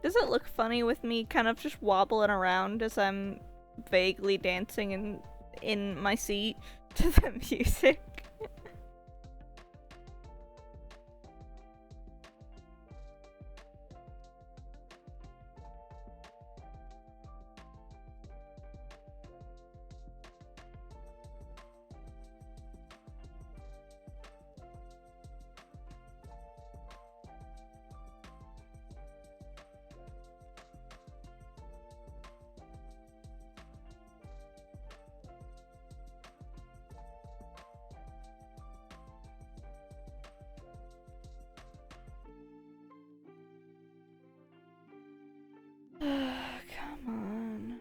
Does it look funny with me kind of just wobbling around as I'm vaguely dancing in my seat to the music? Come on.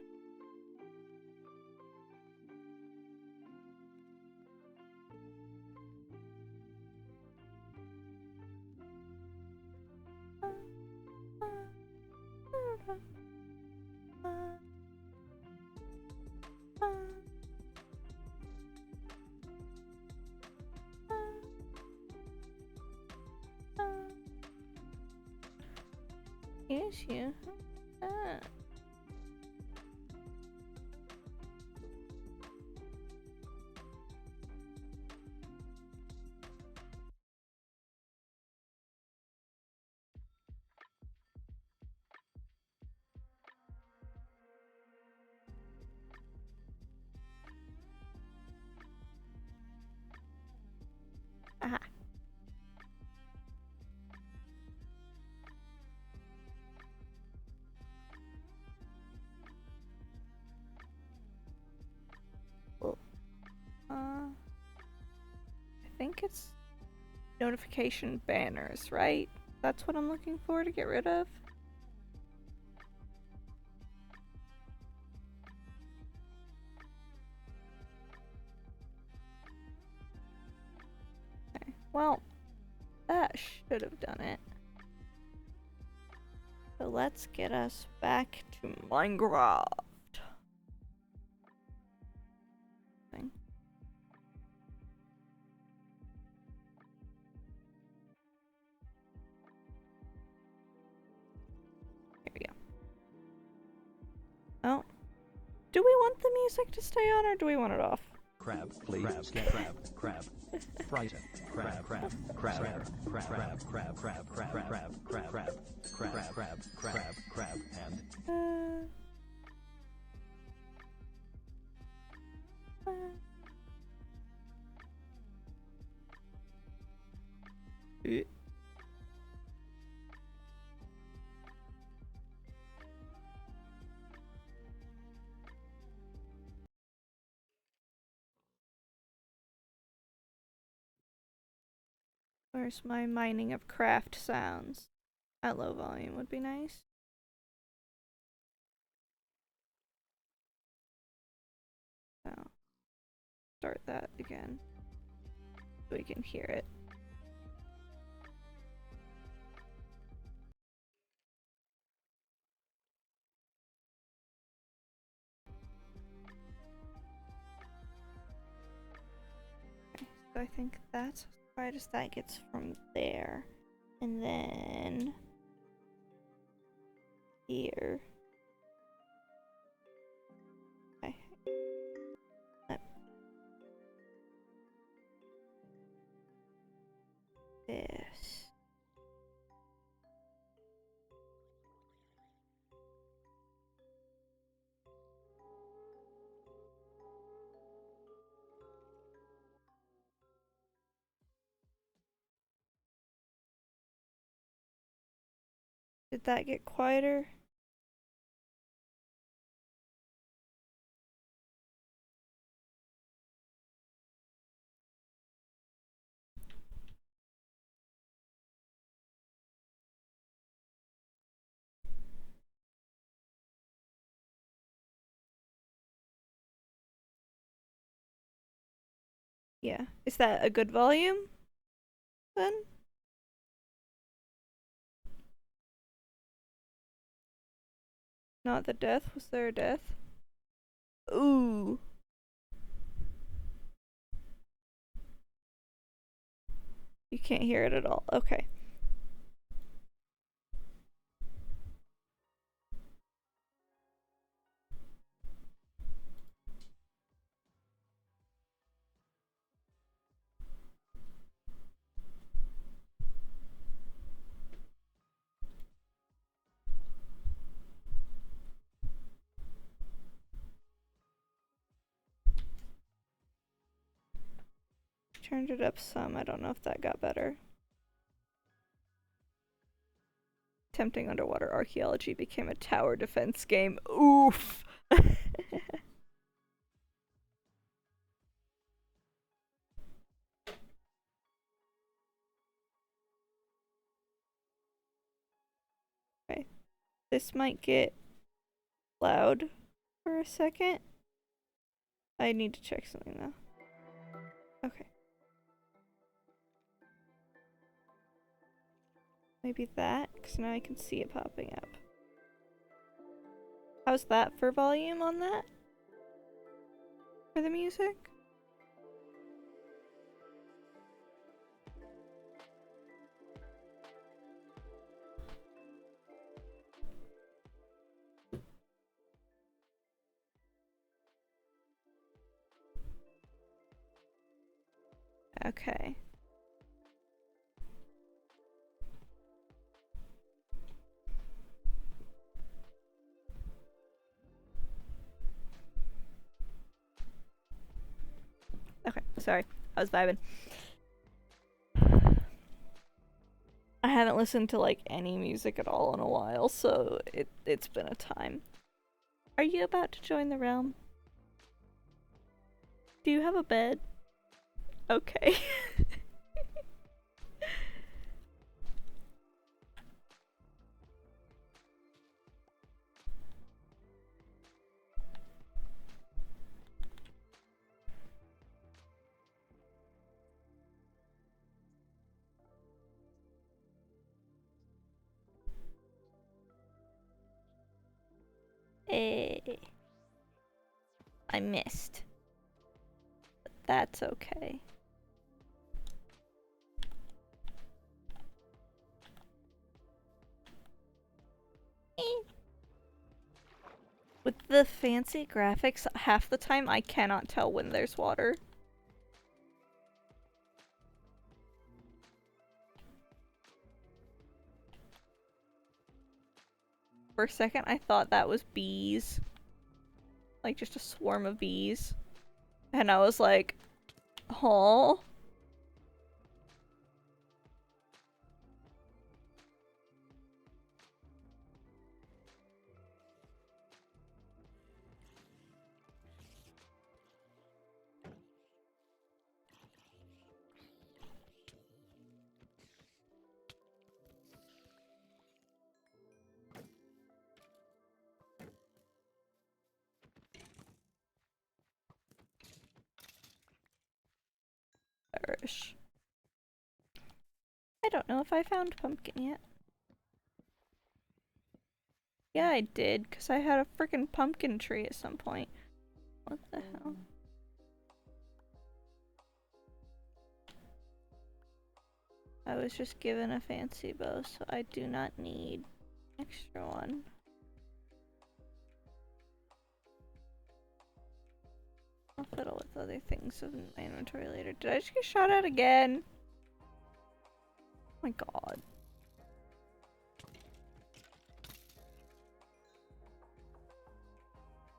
Yes, you. Aha. Well, I think it's notification banners, right? That's what I'm looking for to get rid of. Okay, well, that should have done it. So let's get us back to Minecraft. Thing. Here we go. Oh. Do we want the music to stay on or do we want it off? Crab, please. Crab. Frighten. Crab. And Where's my mining of craft sounds? At low volume would be nice. So, start that again. So we can hear it. Okay, so I think that's as quiet as that gets from there. And then here. Okay. This. Did that get quieter? Yeah. Is that a good volume? Then? Not the death? Was there a death? Ooh. You can't hear it at all. Okay. turned it up some. I don't know if that got better. Tempting underwater archaeology became a tower defense game. Oof! Okay. This might get loud for a second. I need to check something though. Okay. Maybe that, because now I can see it popping up. How's that for volume on that? For the music? Okay. Okay, sorry. I was vibing. I haven't listened to like any music at all in a while, so it's been a time. Are you about to join the realm? Do you have a bed? Okay. I missed. But that's okay. With the fancy graphics, half the time I cannot tell when there's water. For a second, I thought that was bees. Like, just a swarm of bees. And I was like, huh? Perish. I don't know if I found pumpkin yet. Yeah, I did, because I had a freaking pumpkin tree at some point. What the hell? I was just given a fancy bow, so I do not need extra one. I'll fiddle with other things in my inventory later. Did I just get shot at again? Oh my god.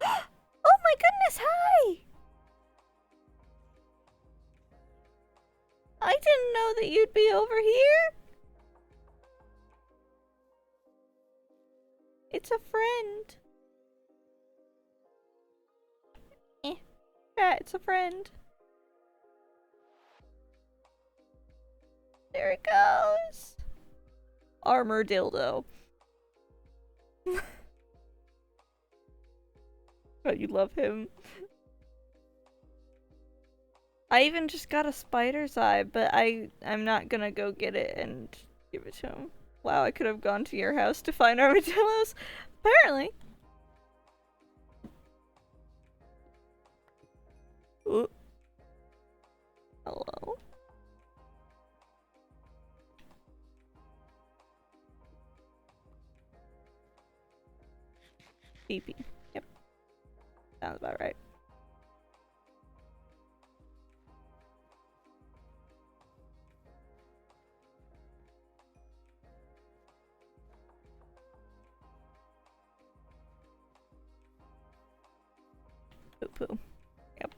Oh my goodness, hi! I didn't know that you'd be over here. It's a friend. Yeah, it's a friend. There it goes. Armor dildo. Oh, you love him. I even just got a spider's eye, but I'm not gonna go get it and give it to him. Wow, I could have gone to your house to find armadillos. Apparently. Ooh. Hello? PP. Yep. Sounds about right. Poo poo. Yep.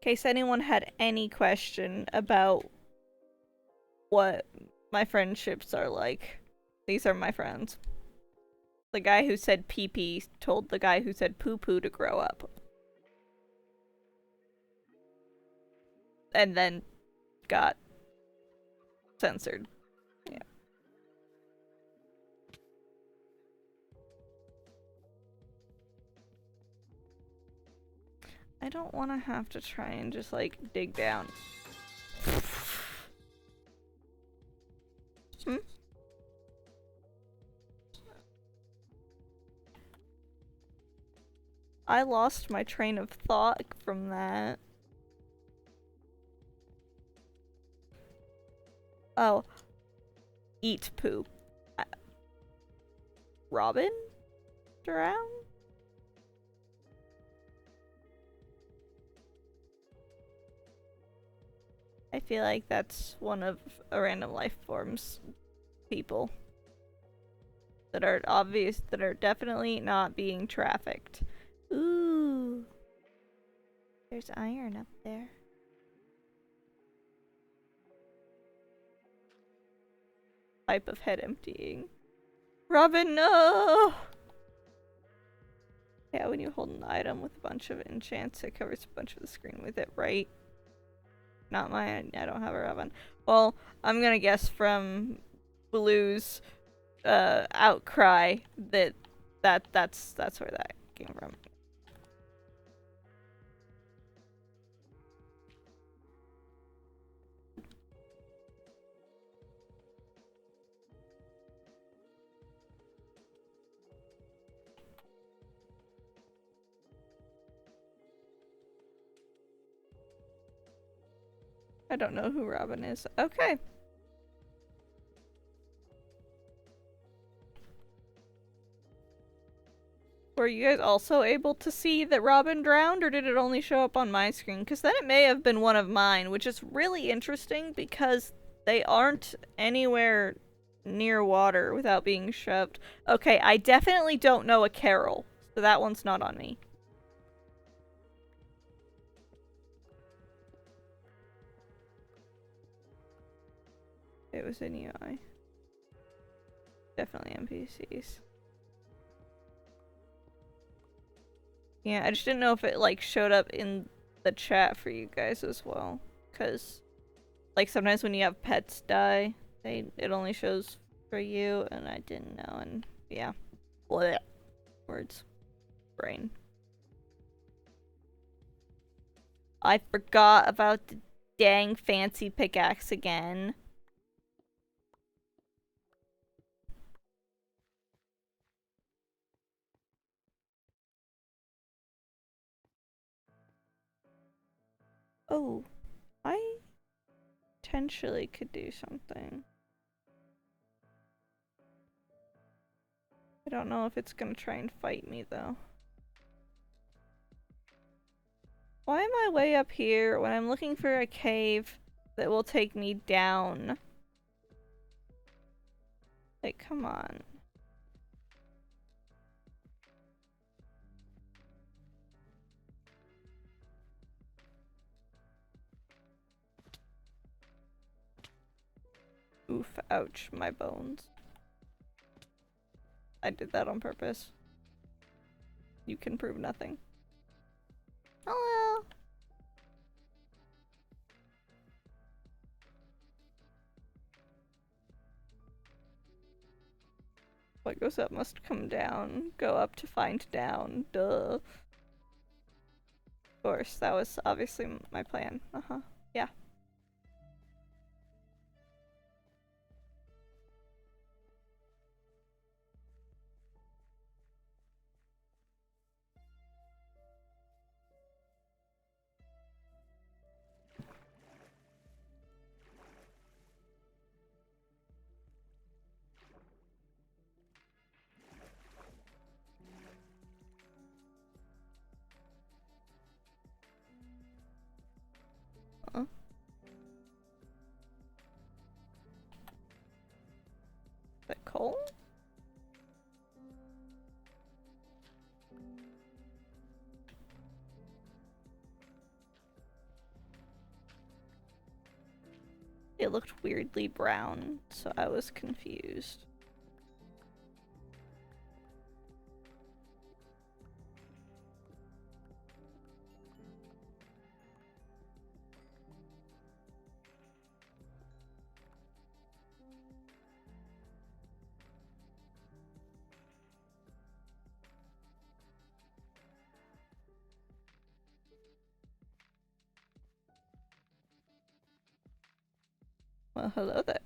case anyone had any question about what my friendships are like, these are my friends. The guy who said pee-pee told the guy who said poo-poo to grow up. And then got censored. Yeah. I don't want to have to try and just, like, dig down. Hmm? I lost my train of thought from that. Oh. Eat poo. Robin? Drown? I feel like that's one of a random life form's people. That are obvious, that are definitely not being trafficked. Ooh. There's iron up there. Type of head emptying. Robin, no! Yeah, when you hold an item with a bunch of enchants, it covers a bunch of the screen with it, right? Not mine. I don't have a Robin. Well, I'm gonna guess from Blue's outcry that's where that came from. I don't know who Robin is. Okay. Were you guys also able to see that Robin drowned, or did it only show up on my screen? Because then it may have been one of mine, which is really interesting because they aren't anywhere near water without being shoved. Okay, I definitely don't know a Carol, so that one's not on me. It was in UI. Definitely NPCs. Yeah, I just didn't know if it, like, showed up in the chat for you guys as well. Because, like, sometimes when you have pets die, it only shows for you, and I didn't know, and yeah. Blech. Words. Brain. I forgot about the dang fancy pickaxe again. Oh, I potentially could do something. I don't know if it's gonna try and fight me though. Why am I way up here when I'm looking for a cave that will take me down? Like, come on. Oof, ouch, my bones. I did that on purpose. You can prove nothing. Hello! What goes up must come down. Go up to find down. Duh. Of course, that was obviously my plan. Uh-huh. Yeah. it looked weirdly brown, so I was confused. Well, hello there.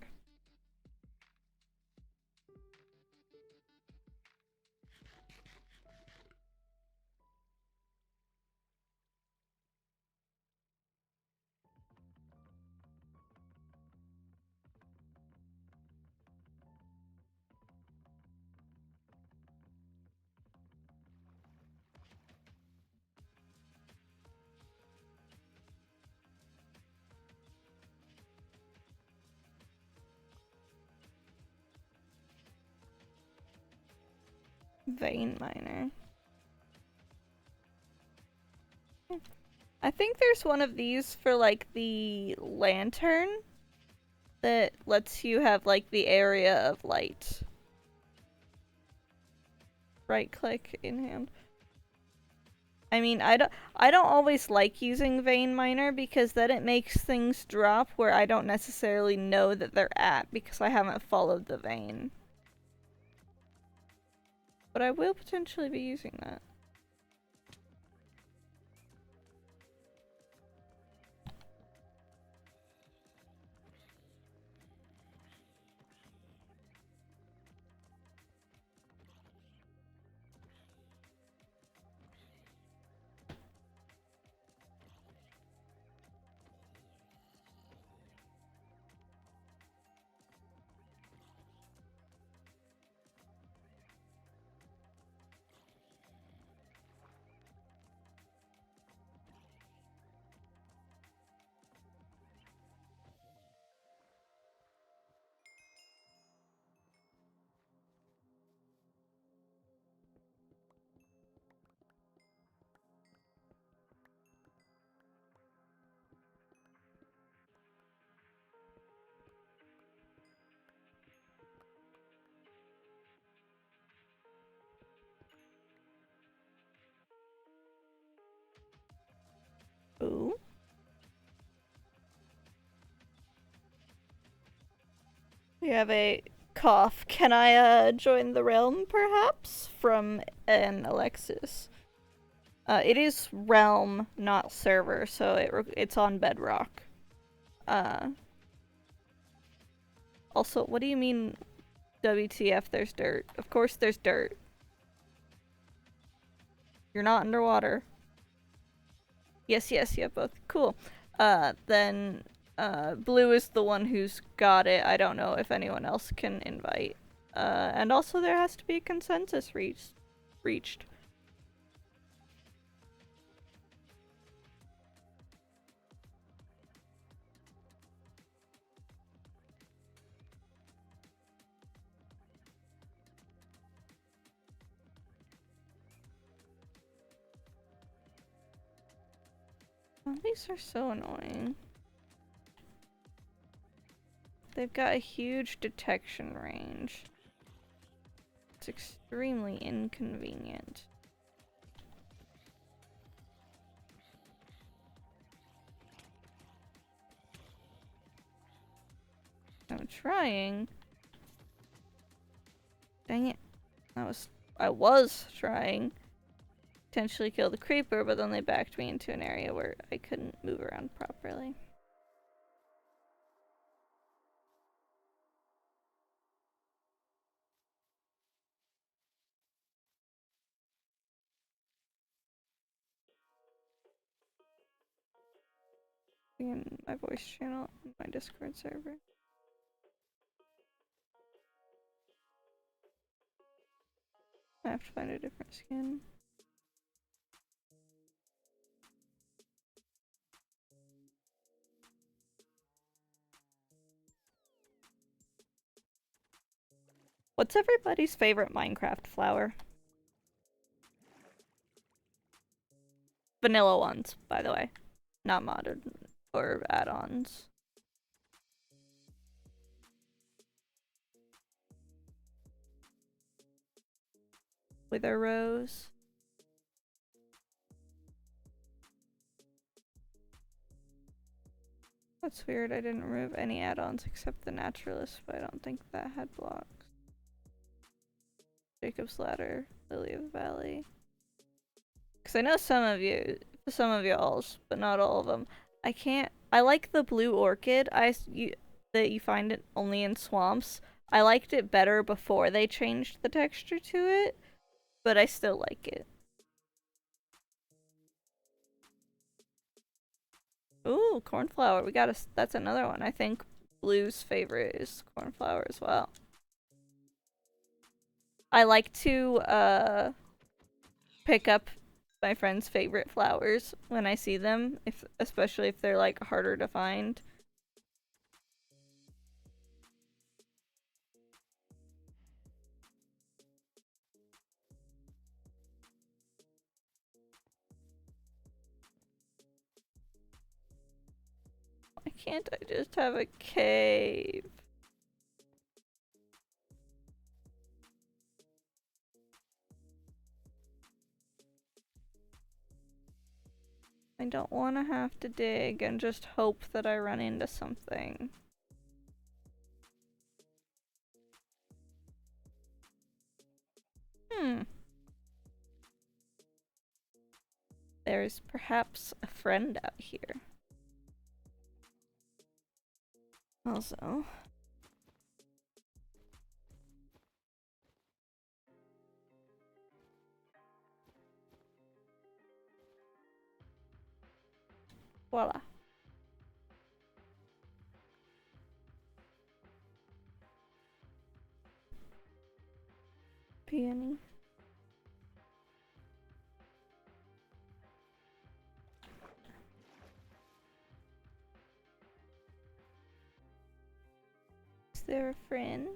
Vein miner. I think there's one of these for like the lantern that lets you have like the area of light. Right click in hand. I mean, I don't always like using vein miner because then it makes things drop where I don't necessarily know that they're at because I haven't followed the vein. But I will potentially be using that. Ooh. We have a cough. Can I join the realm perhaps? From an Alexis. It is realm, not server, so it's on Bedrock. Also, what do you mean WTF there's dirt? Of course there's dirt. You're not underwater. Yes, yes, you have both. Cool. Then Blue is the one who's got it. I don't know if anyone else can invite. And also there has to be a consensus reached. Oh, these are so annoying. They've got a huge detection range. It's extremely inconvenient. I'm trying. Dang it. I was trying to potentially kill the creeper, but then they backed me into an area where I couldn't move around properly. In my voice channel, my Discord server. I have to find a different skin. What's everybody's favorite Minecraft flower? Vanilla ones, by the way. Not modded or add-ons. Wither Rose. That's weird, I didn't remove any add-ons except the Naturalist, but I don't think that had blocks. Jacob's Ladder, Lily of the Valley. Because I know some of y'all's, but not all of them. I like the blue orchid that you find it only in swamps. I liked it better before they changed the texture to it, but I still like it. Ooh, cornflower. That's another one. I think Blue's favorite is cornflower as well. I like to pick up my friend's favorite flowers when I see them, especially if they're like harder to find. Why can't I just have a cave? I don't want to have to dig and just hope that I run into something. There's perhaps a friend out here. Also, voila. Peony. Is there a friend?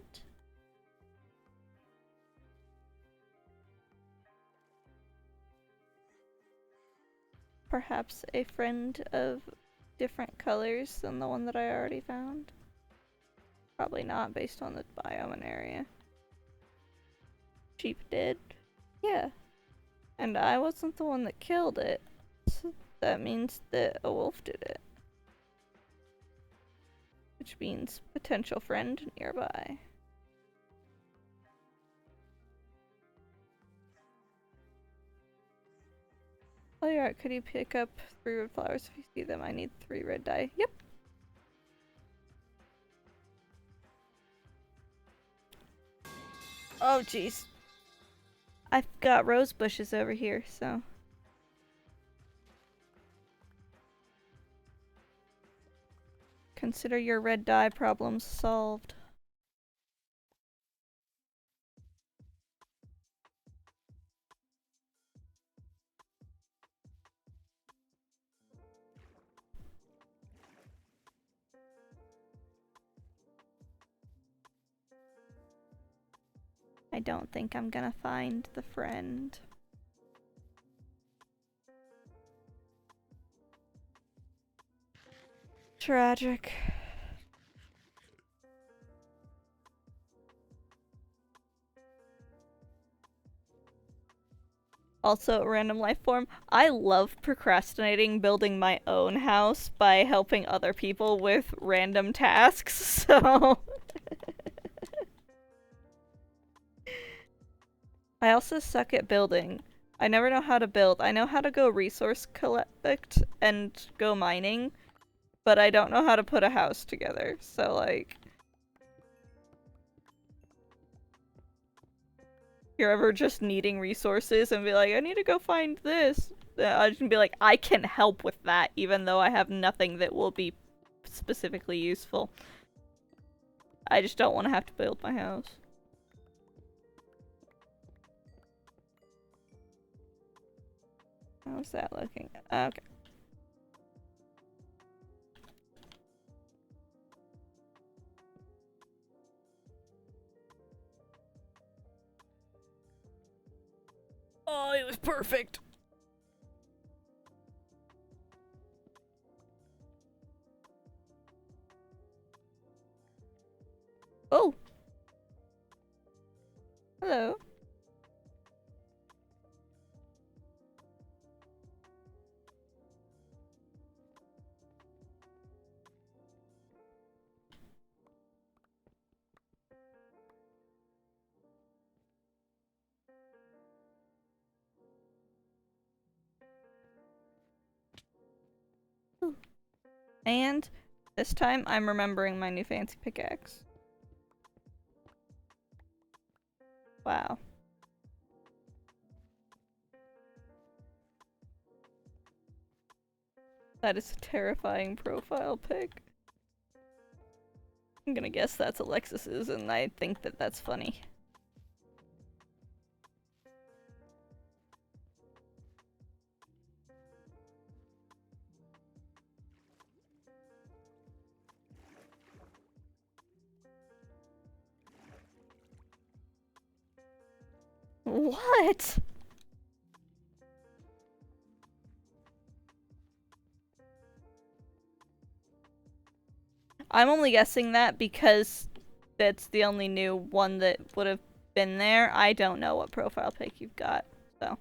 Perhaps a friend of different colors than the one that I already found? Probably not based on the biome and area. Sheep did? Yeah. And I wasn't the one that killed it. So that means that a wolf did it. Which means potential friend nearby. Oh, you're right. Could you pick up 3 red flowers if you see them? I need 3 red dye. Yep. Oh, jeez. I've got rose bushes over here, so. Consider your red dye problems solved. I don't think I'm gonna find the friend. Tragic. Also, random life form. I love procrastinating building my own house by helping other people with random tasks, so. I also suck at building. I never know how to build. I know how to go resource collect and go mining, but I don't know how to put a house together, so like. You're ever just needing resources and be like, I need to go find this. I just be like, I can help with that, even though I have nothing that will be specifically useful. I just don't want to have to build my house. How's that looking? Okay. Oh, it was perfect. Oh. Hello. And this time I'm remembering my new fancy pickaxe. Wow. That is a terrifying profile pic. I'm gonna guess that's Alexis's, and I think that that's funny. What? I'm only guessing that because that's the only new one that would have been there. I don't know what profile pic you've got, so.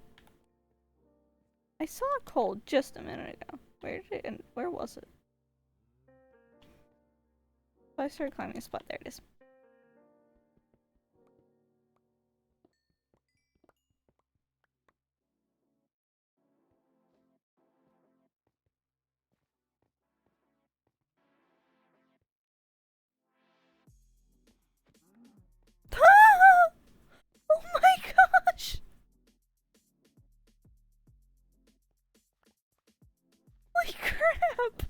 I saw a coal just a minute ago. Where did it, where was it? Oh, I started climbing a spot. There it is. Oh my gosh! Holy crap!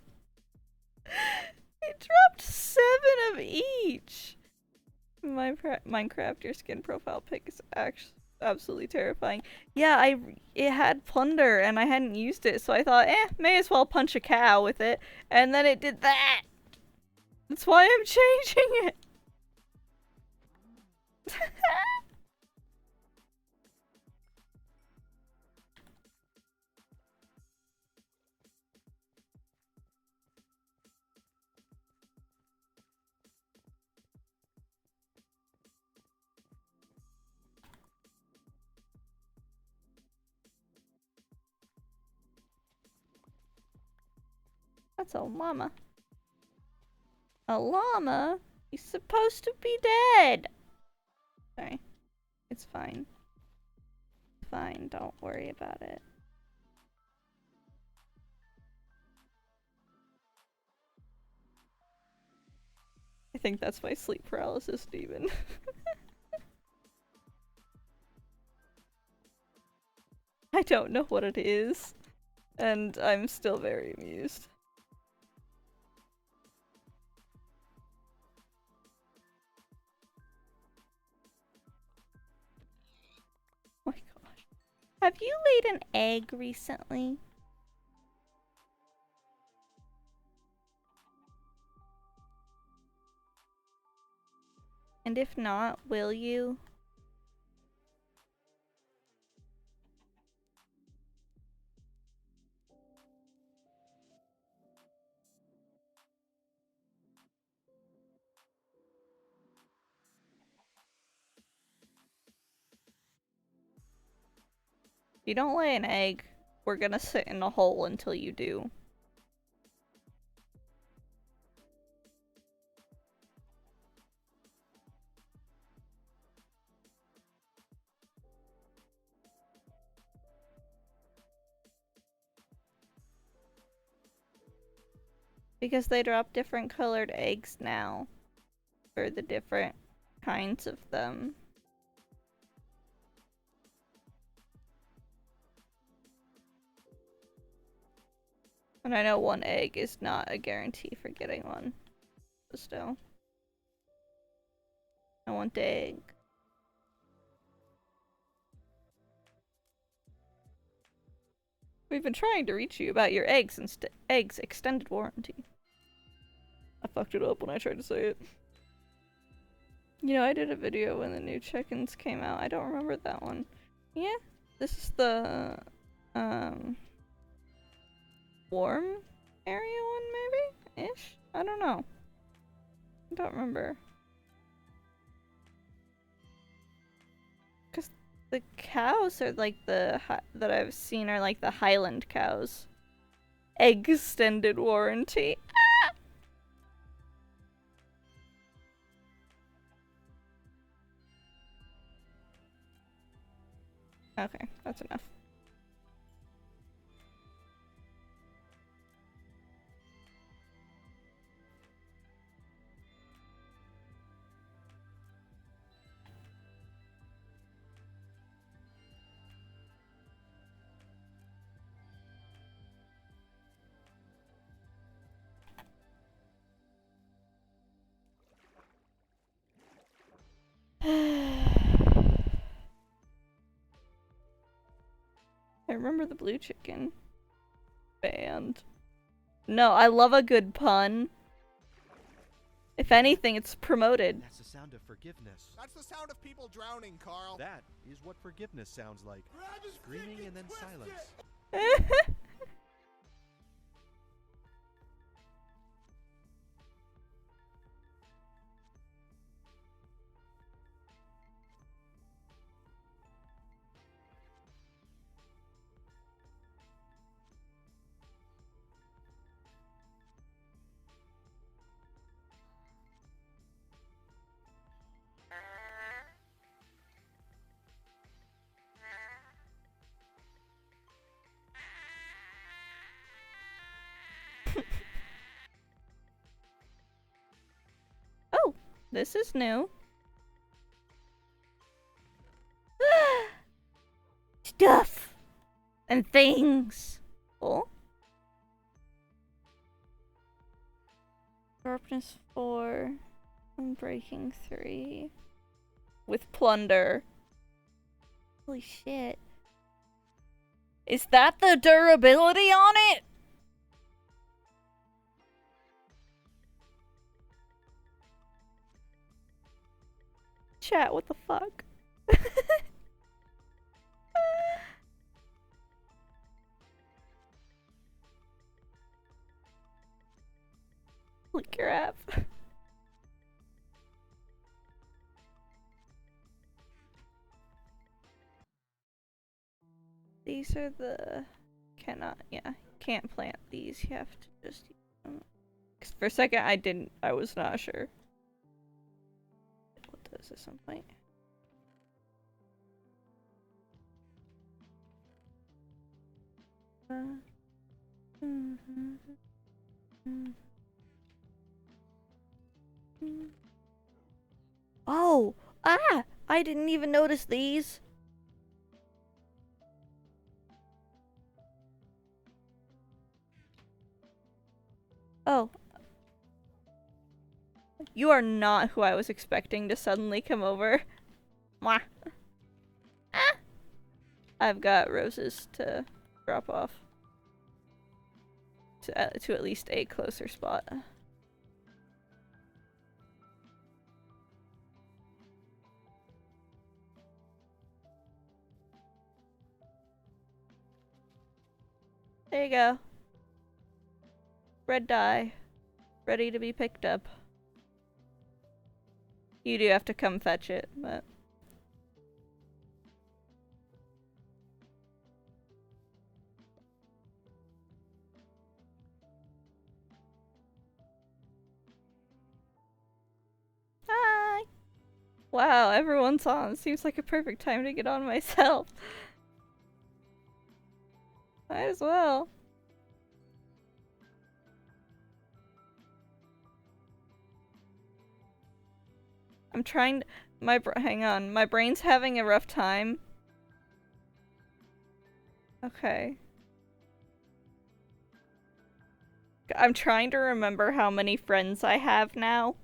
It dropped 7 of each! My Minecraft your skin profile pic is actually absolutely terrifying. Yeah, it had plunder and I hadn't used it, so I thought, may as well punch a cow with it. And then it did that! That's why I'm changing it! That's a llama. A llama? He's supposed to be dead! Sorry. It's fine. It's fine, don't worry about it. I think that's my sleep paralysis demon. I don't know what it is, and I'm still very amused. Oh my gosh. Have you laid an egg recently? And if not, will you? If you don't lay an egg, we're gonna sit in a hole until you do. Because they drop different colored eggs now for the different kinds of them. And I know one egg is not a guarantee for getting one. But still. I want the egg. We've been trying to reach you about your eggs and eggs extended warranty. I fucked it up when I tried to say it. You know, I did a video when the new check-ins came out. I don't remember that one. Yeah, this is the warm area one, maybe? Ish? I don't know. I don't remember. Because the cows are like that I've seen are like the Highland cows. Extended warranty. Okay, that's enough. remember the blue chicken band. No, I love a good pun. If anything, it's promoted. That's the sound of forgiveness. That's the sound of people drowning, Carl. That is what forgiveness sounds like. Screaming and then silence. Oh, this is new. Stuff and things. Cool. Sharpness 4 and breaking 3 with plunder. Holy shit. Is that the durability on it? Chat, what the fuck? Holy crap. These are the... can't plant these. You have to just use them. 'Cause for a second I was not sure. What does at some point? Oh! Ah! I didn't even notice these! Oh. You are not who I was expecting to suddenly come over. Mwah. Ah! I've got roses to drop off. To at least a closer spot. There you go. Red dye. Ready to be picked up. You do have to come fetch it, but... Hi! Wow, everyone's on. Seems like a perfect time to get on myself. Might as well. I'm trying to, hang on, my brain's having a rough time. Okay. I'm trying to remember how many friends I have now.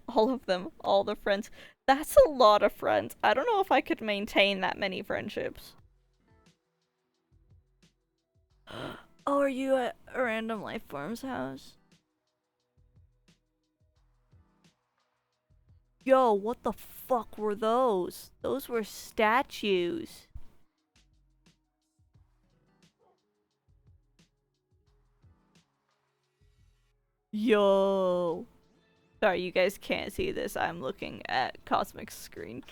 All of them, all the friends. That's a lot of friends. I don't know if I could maintain that many friendships. Oh, are you at a Random Life Forms house? Yo, what the fuck were those? Those were statues. Yo. Sorry, you guys can't see this. I'm looking at Cosmic's screen.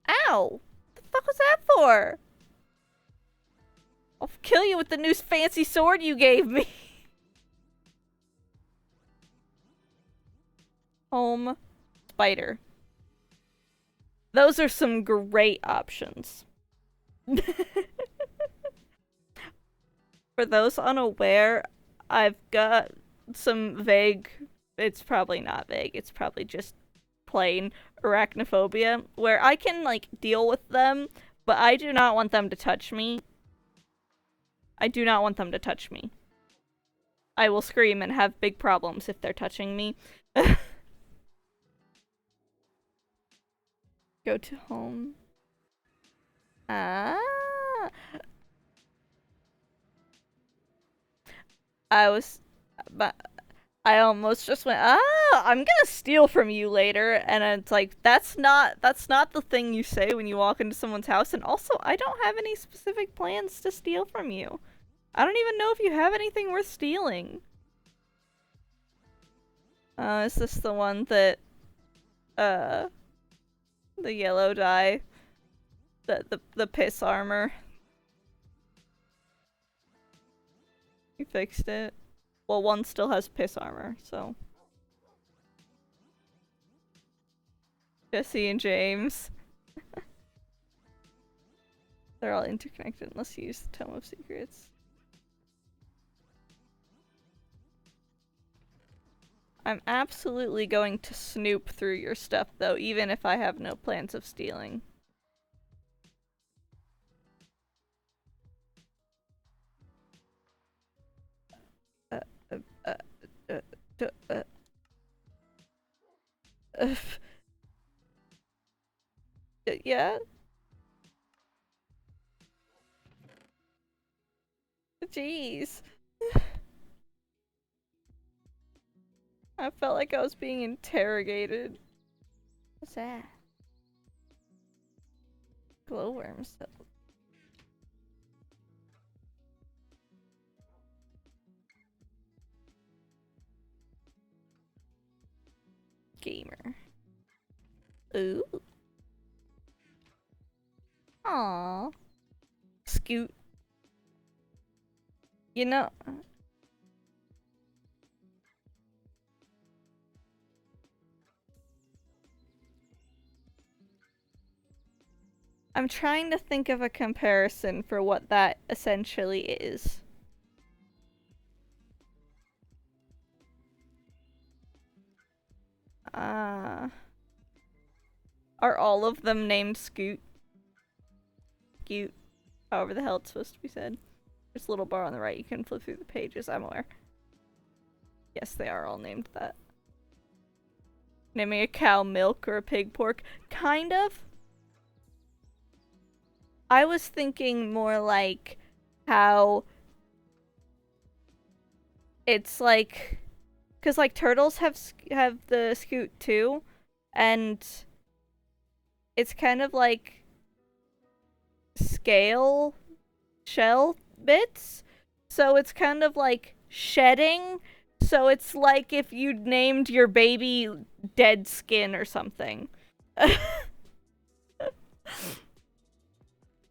Ow! What the fuck was that for? I'll kill you with the new fancy sword you gave me. Home. Spider. Those are some great options. For those unaware, I've got some vague, it's probably not vague, it's probably just plain arachnophobia, where I can, like, deal with them, but I do not want them to touch me. I do not want them to touch me. I will scream and have big problems if they're touching me. Go to home. Ah. But I almost just went, I'm gonna steal from you later, and it's like, that's not the thing you say when you walk into someone's house, and also, I don't have any specific plans to steal from you. I don't even know if you have anything worth stealing. Is this the one that, the yellow dye? The piss armor? You fixed it? Well, one still has piss armor, so. Jesse and James. They're all interconnected unless you use the Tome of Secrets. I'm absolutely going to snoop through your stuff, though, even if I have no plans of stealing. Yeah? Jeez. I felt like I was being interrogated. What's that? Glowworm cells. Gamer. Ooh. Aww. Scoot. You know... I'm trying to think of a comparison for what that essentially is. Are all of them named Scoot? Scoot. However the hell it's supposed to be said. There's a little bar on the right, you can flip through the pages, I'm aware. Yes, they are all named that. Naming a cow milk or a pig pork? Kind of. I was thinking more like how it's like, cause like turtles have the scoot too, and it's kind of like scale shell bits, so it's kind of like shedding, so it's like if you'd named your baby Dead Skin or something.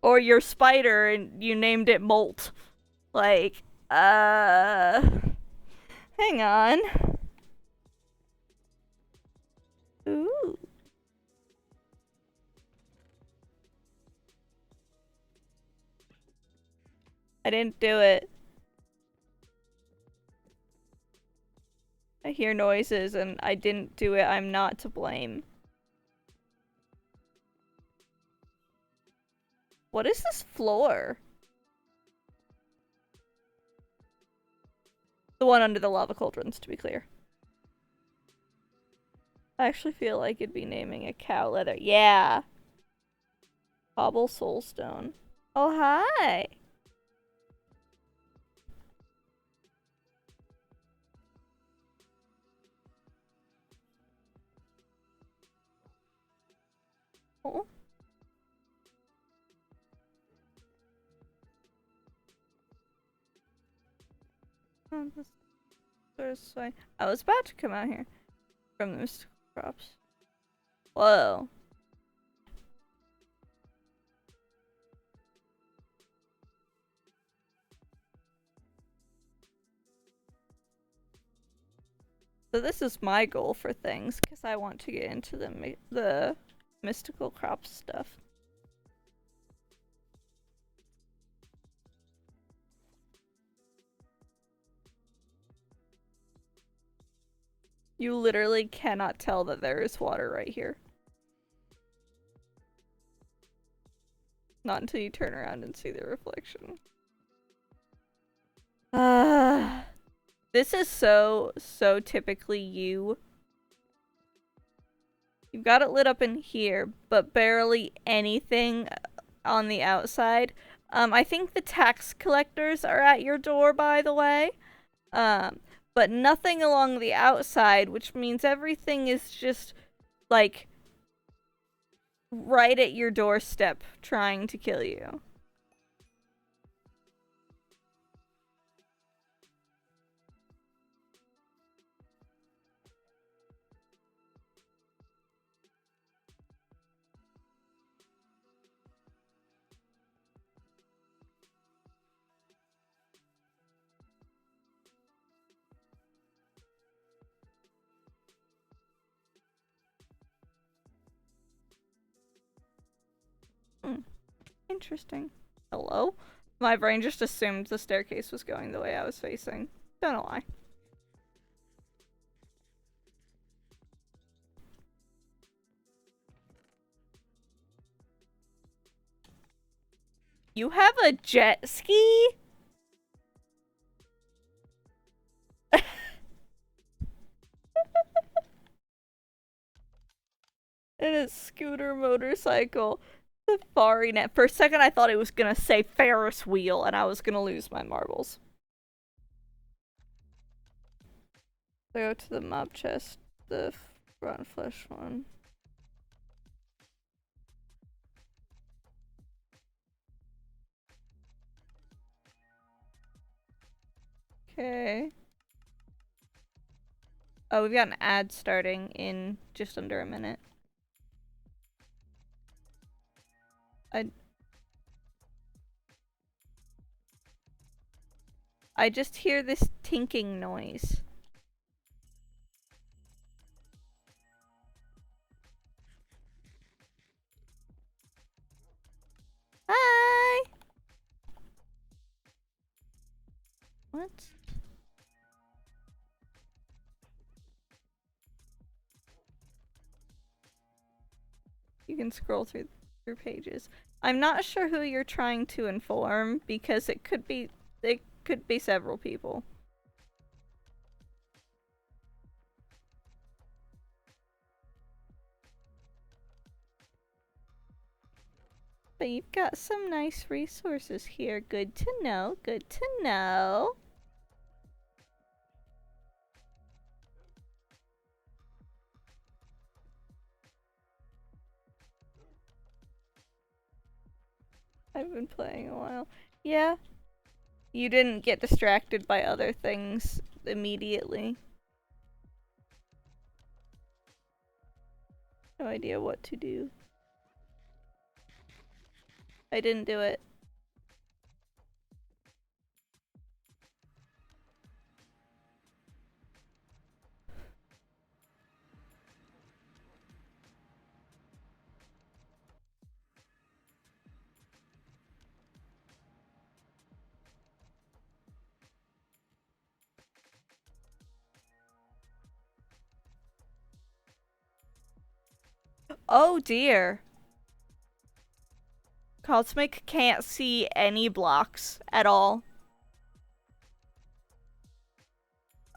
Or your spider and you named it Molt. Like, hang on. Ooh. I didn't do it. I hear noises and I didn't do it. I'm not to blame. What is this floor? The one under the lava cauldrons, to be clear. I actually feel like it'd be naming a cow leather. Yeah. Cobble soulstone. Oh, hi. Oh. I was about to come out here from the mystical crops. Whoa. So this is my goal for things, because I want to get into the mystical crops stuff. You literally cannot tell that there is water right here. Not until you turn around and see the reflection. This is so typically you. You've got it lit up in here, but barely anything on the outside. I think the tax collectors are at your door, by the way. But nothing along the outside, which means everything is just, like, right at your doorstep trying to kill you. Interesting. Hello? My brain just assumed the staircase was going the way I was facing. Don't know why. You have a jet ski? And a scooter motorcycle. Safari net. For a second I thought it was gonna say Ferris wheel and I was gonna lose my marbles. Go to the mob chest, the rotten flesh one. Okay. Oh, we've got an ad starting in just under a minute. I just hear this tinking noise. Hi! What? You can scroll through pages. I'm not sure who you're trying to inform because it could be several people. But you've got some nice resources here. Good to know. Good to know. I've been playing a while. Yeah. You didn't get distracted by other things immediately. No idea what to do. I didn't do it. Oh dear. Cosmic can't see any blocks at all.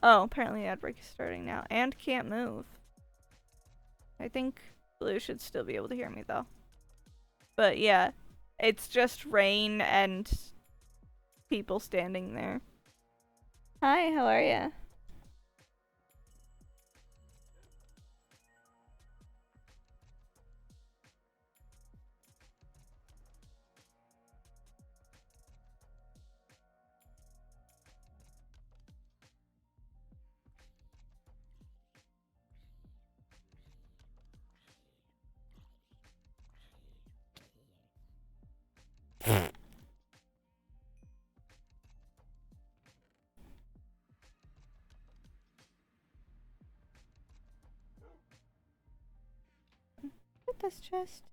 Oh, apparently the ad break is starting now. And can't move. I think Blue should still be able to hear me though. But yeah, it's just rain and people standing there. Hi, how are ya? Put this chest.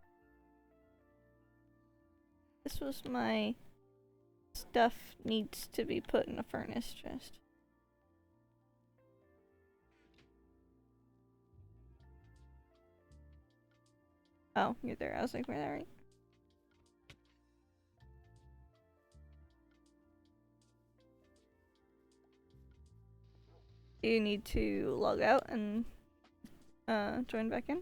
This was my stuff needs to be put in a furnace chest. Oh, you're there. I was like, where are you? Do you need to log out and join back in?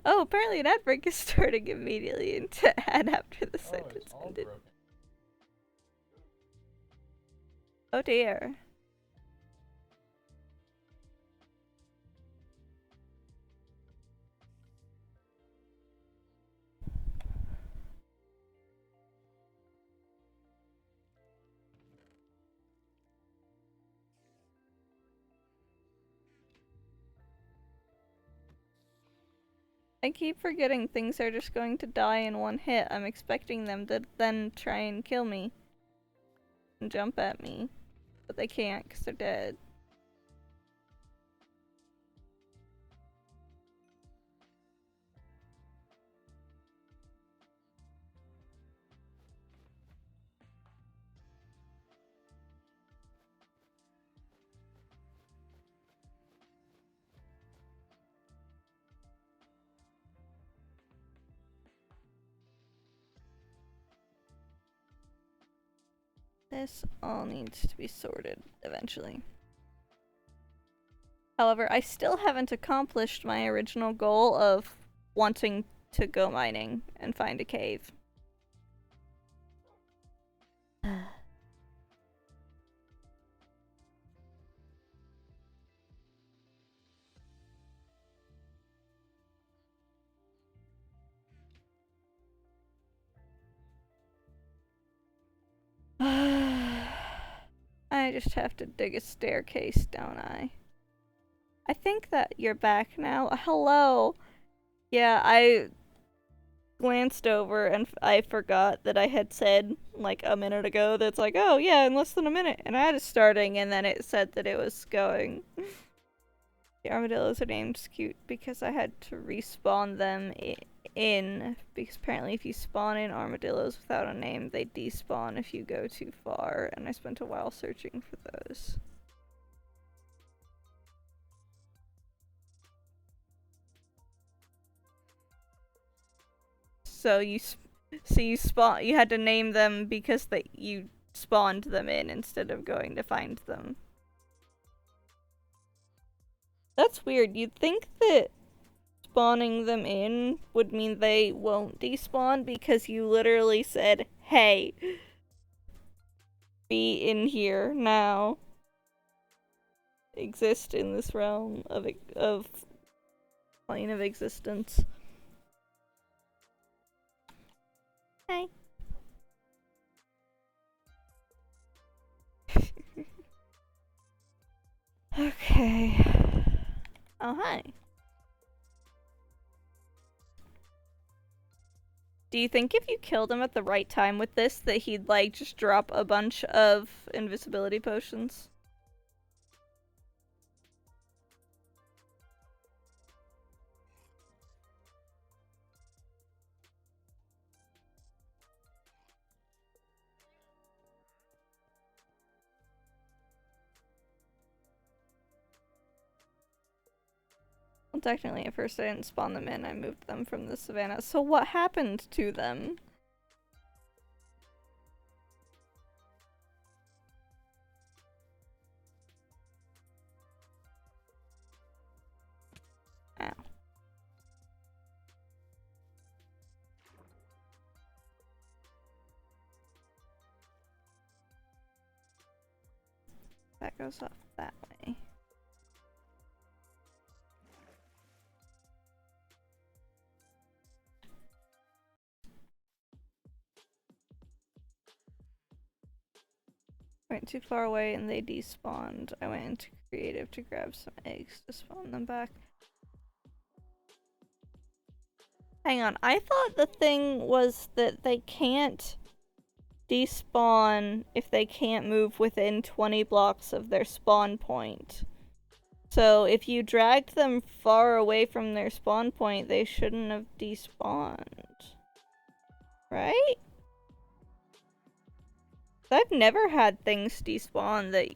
Oh, apparently an ad break is starting immediately into ad after the sentence ended. Broken. Oh dear. I keep forgetting things are just going to die in one hit. I'm expecting them to then try and kill me. And jump at me. But they can't because they're dead. This all needs to be sorted eventually. However, I still haven't accomplished my original goal of wanting to go mining and find a cave. I just have to dig a staircase, don't I? I think that you're back now. Hello! Yeah, I glanced over and I forgot that I had said, like, a minute ago that's like, oh yeah, in less than a minute. And I had it starting and then it said that it was going. The armadillos are named cute because I had to respawn them in, because apparently if you spawn in armadillos without a name, they despawn if you go too far, and I spent a while searching for those. So you had to name them because you spawned them in instead of going to find them. That's weird. You'd think that spawning them in would mean they won't despawn because you literally said, hey, be in here now. Exist in this realm of plane of existence. Hi. Okay. Oh, hi. Do you think if you killed him at the right time with this, that he'd, like, just drop a bunch of invisibility potions? Well, technically, at first I didn't spawn them in, I moved them from the savannah. So what happened to them? Ow. That goes off that way. Went too far away and they despawned. I went into creative to grab some eggs to spawn them back. Hang on, I thought the thing was that they can't despawn if they can't move within 20 blocks of their spawn point. So if you dragged them far away from their spawn point, they shouldn't have despawned. Right? I've never had things despawn that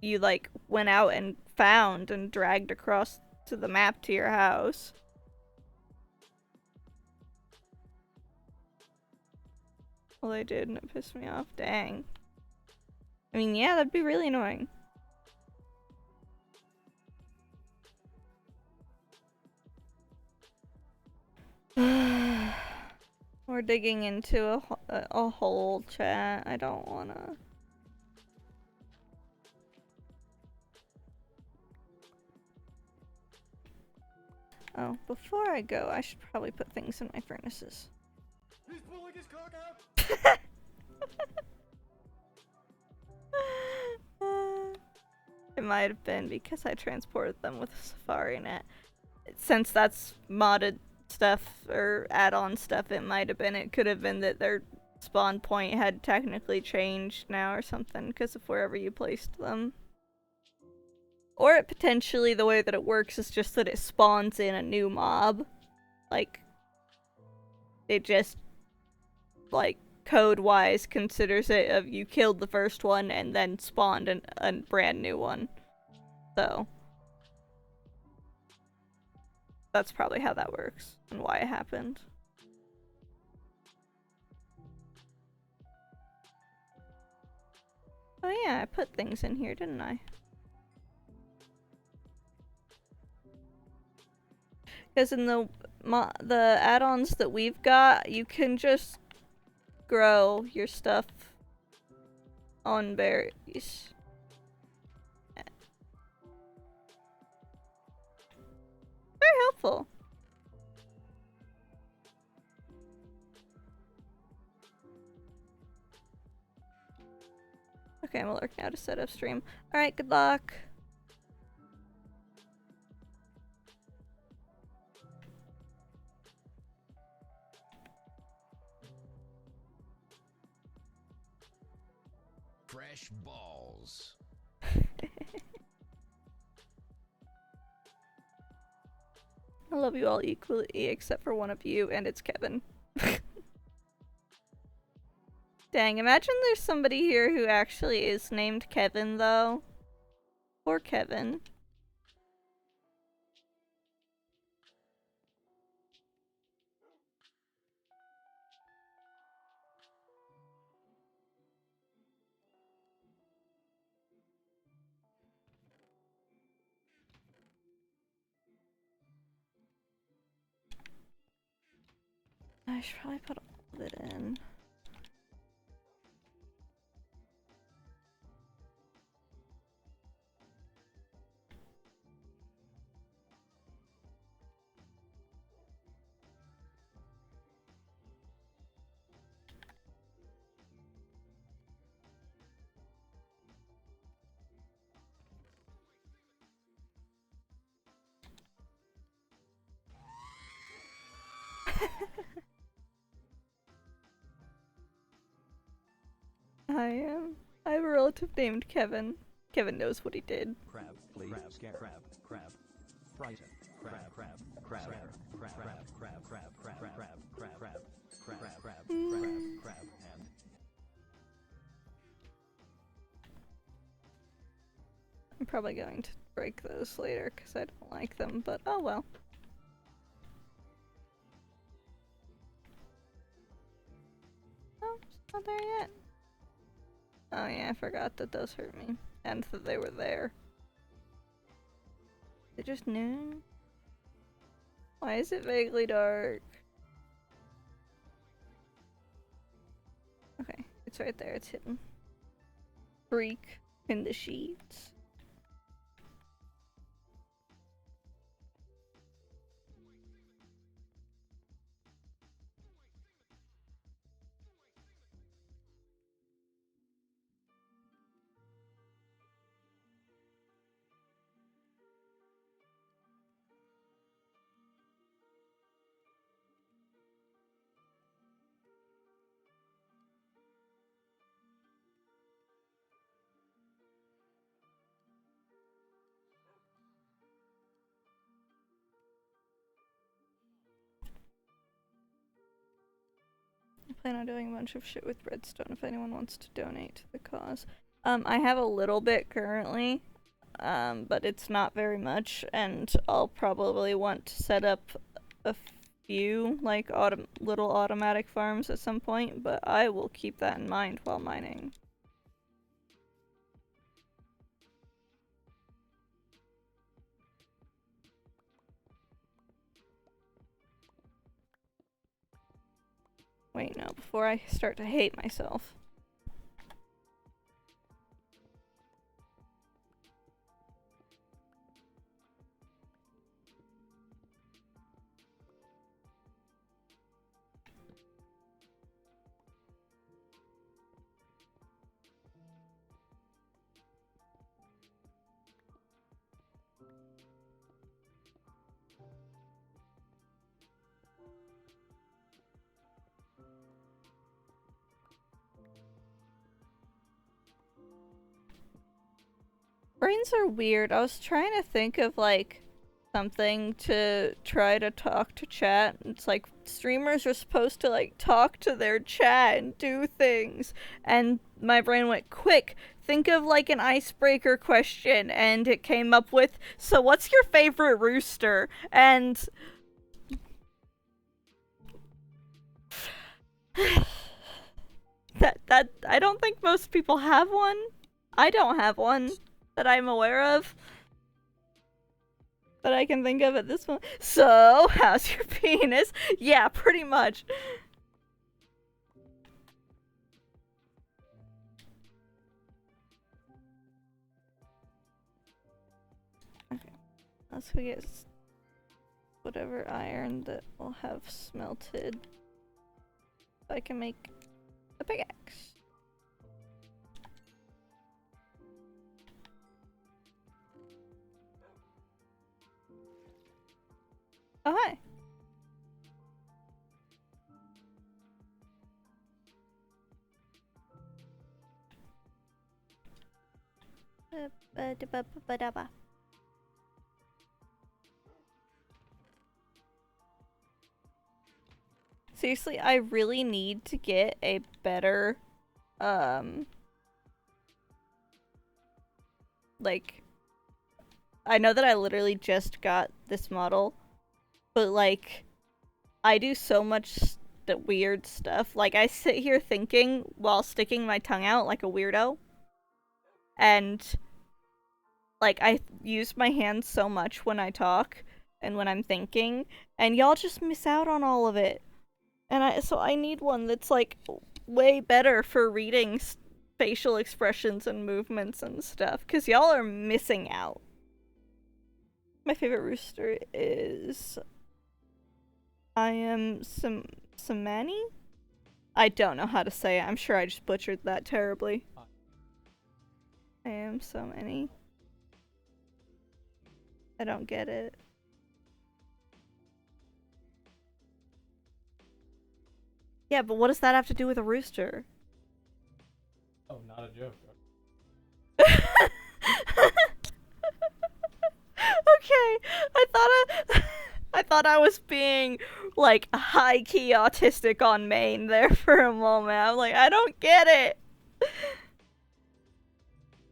you like went out and found and dragged across to the map to your house. Well, they did, and it pissed me off. Dang. I mean, yeah, that'd be really annoying. We're digging into a whole chat. I don't wanna. Oh, before I go, I should probably put things in my furnaces. He's pulling his cock out. It might have been because I transported them with a Safari net. Since that's modded stuff or add-on stuff, it might have been. It could have been that their spawn point had technically changed now or something because of wherever you placed them. Or it potentially, the way that it works is just that it spawns in a new mob. Like, it just, like, code-wise considers it of you killed the first one and then spawned a brand new one. So, that's probably how that works and why it happened. Oh yeah, I put things in here, didn't I? Because in the add-ons that we've got, you can just grow your stuff on berries. Very helpful. Okay, I'm lurking out to set up stream. Alright, good luck. Fresh balls. I love you all equally, except for one of you, and it's Kevin. Dang, imagine there's somebody here who actually is named Kevin, though. Poor Kevin. I should probably put all of it in. I have a relative named Kevin. Kevin knows what he did. Crab, please. Crab. Frighten. Crab. And I'm probably going to break those later because I don't like them, but oh well. Oh, it's not there yet. Oh yeah, I forgot that those hurt me. And that they were there. Is it just noon? Why is it vaguely dark? Okay, it's right there, it's hidden. Freak in the sheets. I plan on doing a bunch of shit with redstone if anyone wants to donate to the cause. I have a little bit currently, but it's not very much, and I'll probably want to set up a few, like, little automatic farms at some point, but I will keep that in mind while mining. Wait, no, before I start to hate myself. Brains are weird. I was trying to think of, like, something to try to talk to chat. It's like, streamers are supposed to, like, talk to their chat and do things. And my brain went, quick, think of, like, an icebreaker question. And it came up with, so what's your favorite rooster? And... that, I don't think most people have one. I don't have one that I'm aware of. That I can think of at this moment. So, how's your penis? Yeah, pretty much. Okay. Let's go get whatever iron that will have smelted. So I can make a pickaxe. Oh, hi. Seriously, I really need to get a better, like, I know that I literally just got this model, but, like, I do so much weird stuff. Like, I sit here thinking while sticking my tongue out like a weirdo. And, like, I use my hands so much when I talk and when I'm thinking, and y'all just miss out on all of it. And so I need one that's, like, way better for reading facial expressions and movements and stuff, because y'all are missing out. My favorite rooster is... I am Samani? I don't know how to say it. I'm sure I just butchered that terribly. I am so many. I don't get it. Yeah, but what does that have to do with a rooster? Oh, not a joke. Okay, I thought I was being, like, high-key autistic on main there for a moment. I'm like, I don't get it.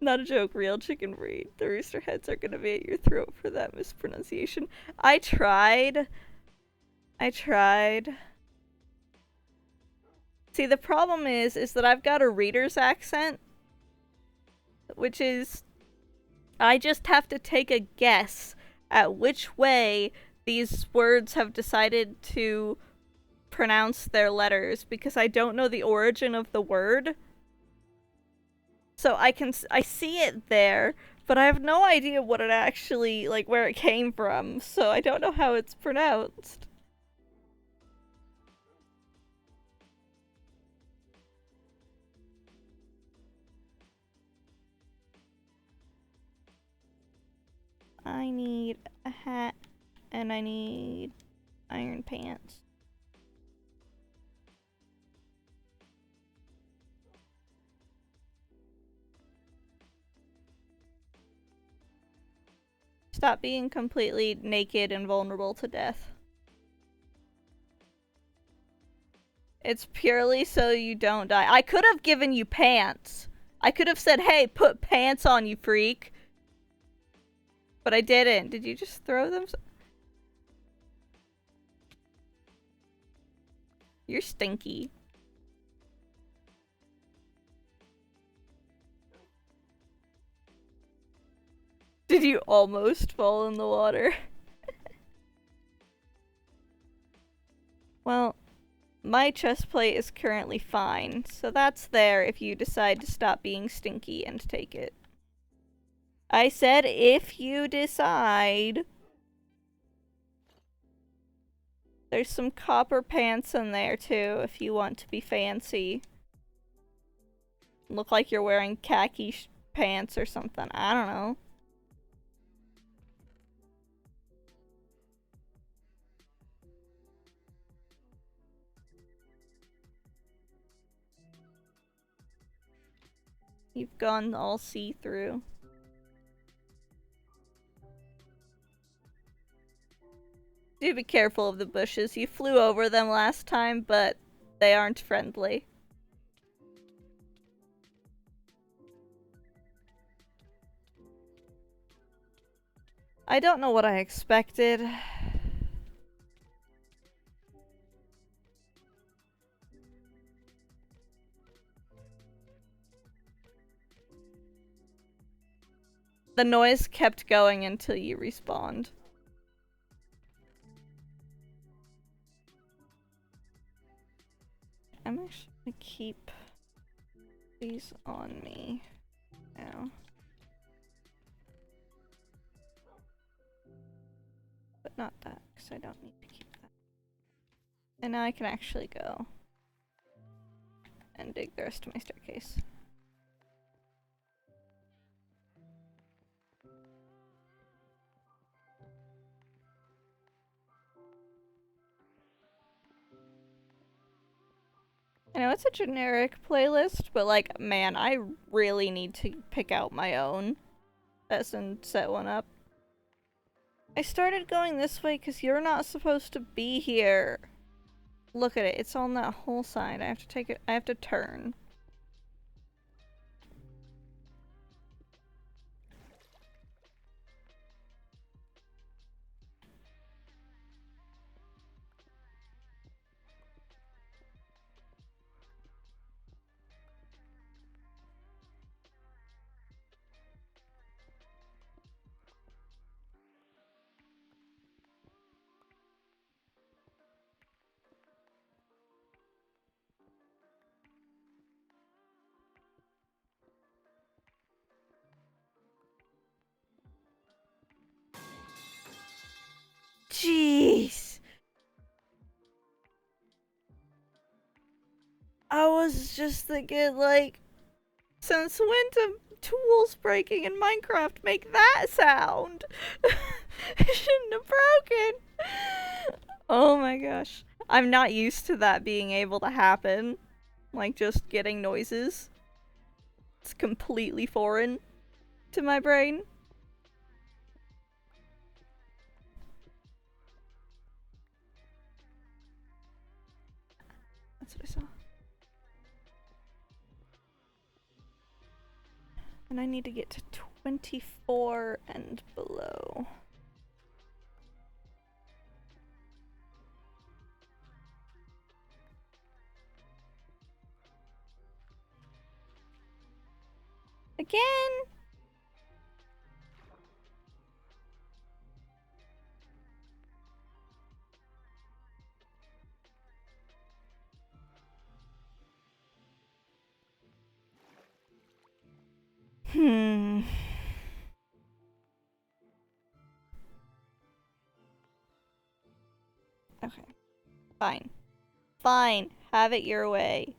Not a joke, real chicken breed. The rooster heads are gonna be at your throat for that mispronunciation. I tried. See, the problem is that I've got a reader's accent, which is, I just have to take a guess at which way these words have decided to pronounce their letters, because I don't know the origin of the word. So I see it there, but I have no idea what it actually, like, where it came from, so I don't know how it's pronounced. I need a hat, and I need iron pants. Stop being completely naked and vulnerable to death. It's purely so you don't die. I could have given you pants. I could have said, hey, put pants on, you freak. But I didn't. Did you just throw them? You're stinky. Did you almost fall in the water? Well, my chest plate is currently fine, so that's there if you decide to stop being stinky and take it. I said if you decide. There's some copper pants in there too if you want to be fancy. Look like you're wearing khaki pants or something. I don't know. You've gone all see-through. Do be careful of the bushes. You flew over them last time, but they aren't friendly. I don't know what I expected. The noise kept going until you respawned. I'm actually gonna keep these on me now. But not that, because I don't need to keep that. And now I can actually go and dig the rest of my staircase. I know it's a generic playlist, but like, man, I really need to pick out my own and set one up. I started going this way because you're not supposed to be here. Look at it, it's on that whole side. I have to take it, I have to turn. Jeez. I was just thinking, like, since when do tools breaking in Minecraft make that sound? It shouldn't have broken. Oh my gosh. I'm not used to that being able to happen. Like, just getting noises. It's completely foreign to my brain. That's what I saw. And I need to get to 24 and below. Again? Okay. Fine. Fine. Have it your way.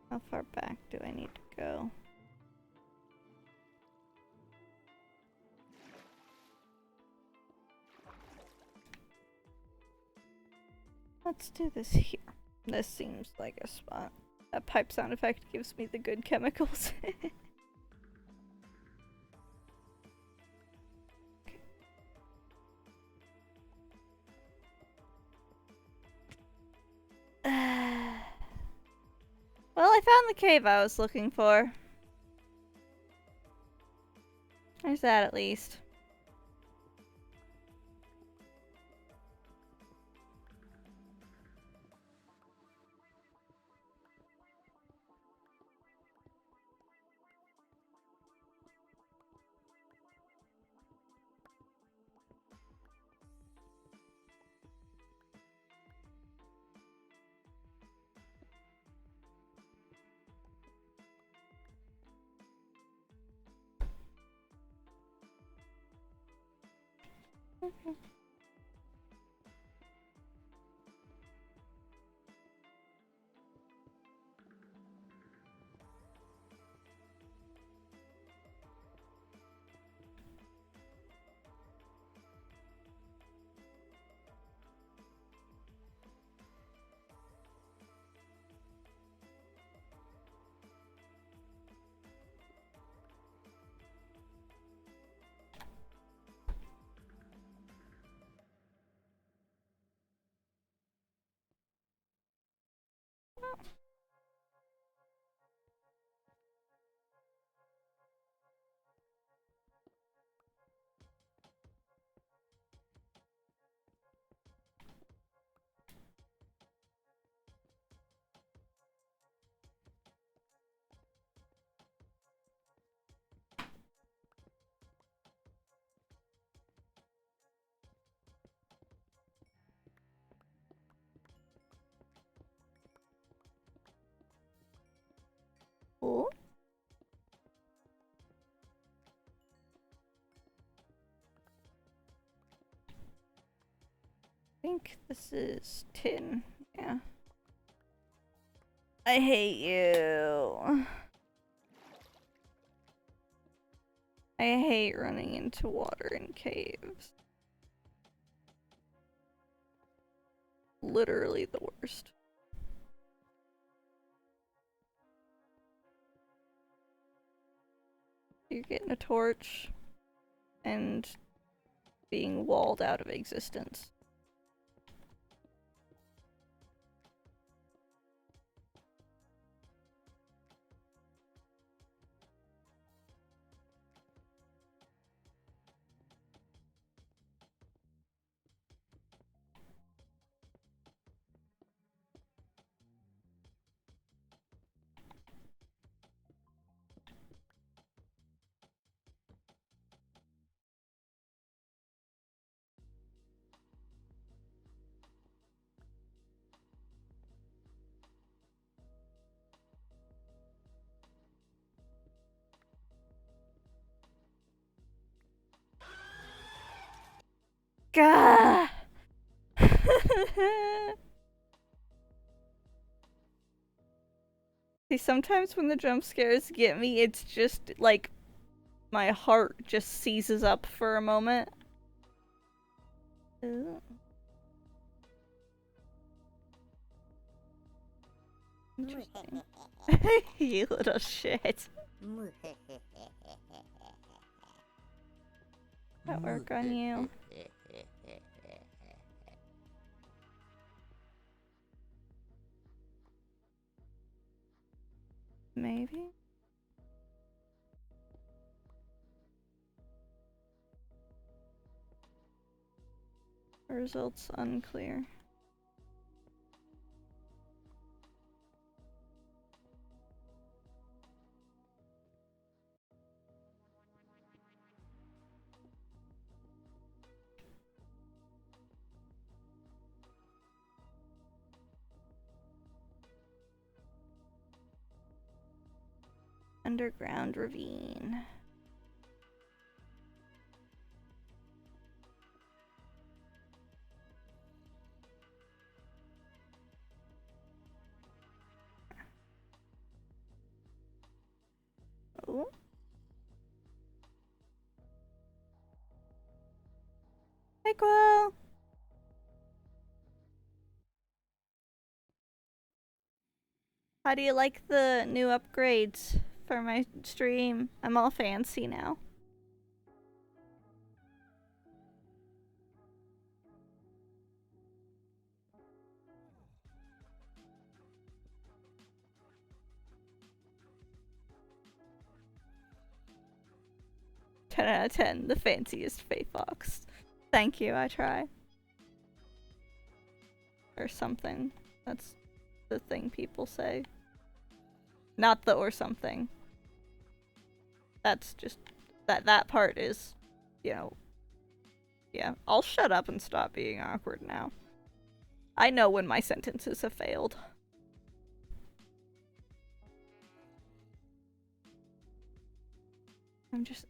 How far back do I need to go? Let's do this here. This seems like a spot. That pipe sound effect gives me the good chemicals. found the cave I was looking for. There's that at least. Okay. Cool. I think this is tin. Yeah. I hate you. I hate running into water in caves. Literally the worst. You're getting a torch and being walled out of existence. Gah! See, sometimes when the jump scares get me, it's just like my heart just seizes up for a moment. Ooh. Interesting. You little shit. That work on you. Maybe? Results unclear. Underground ravine. Oh. Hey, Quill! How do you like the new upgrades for my stream? I'm all fancy now. 10 out of 10, the fanciest Fae Fox. Thank you, I try. Or something. That's the thing people say. Not the or something. That's just, that part is, you know, yeah. I'll shut up and stop being awkward now. I know when my sentences have failed.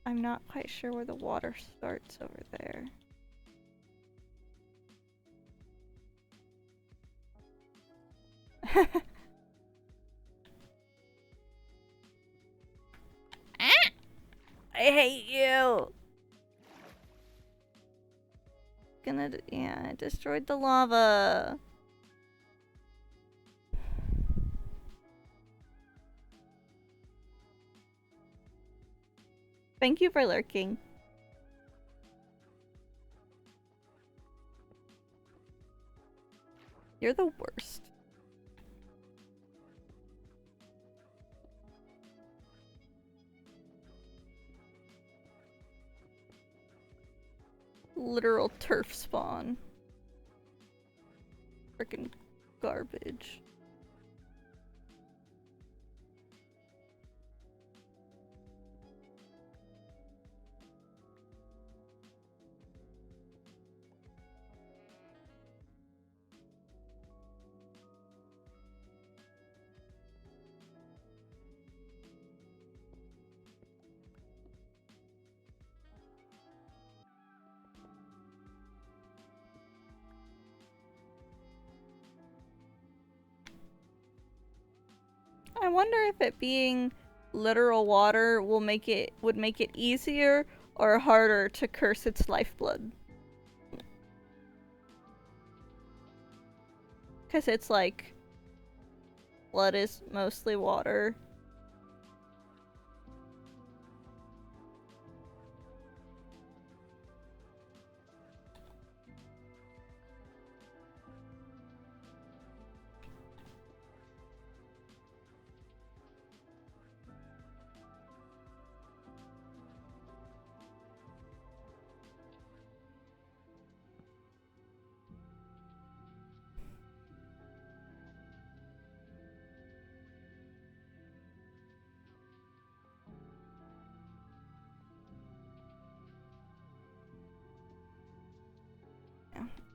I'm not quite sure where the water starts over there. I hate you! Yeah, it destroyed the lava. Thank you for lurking. You're the worst. Literal turf spawn. Frickin' garbage. I wonder if it being literal water would make it easier or harder to curse its lifeblood. Cause it's like blood is mostly water.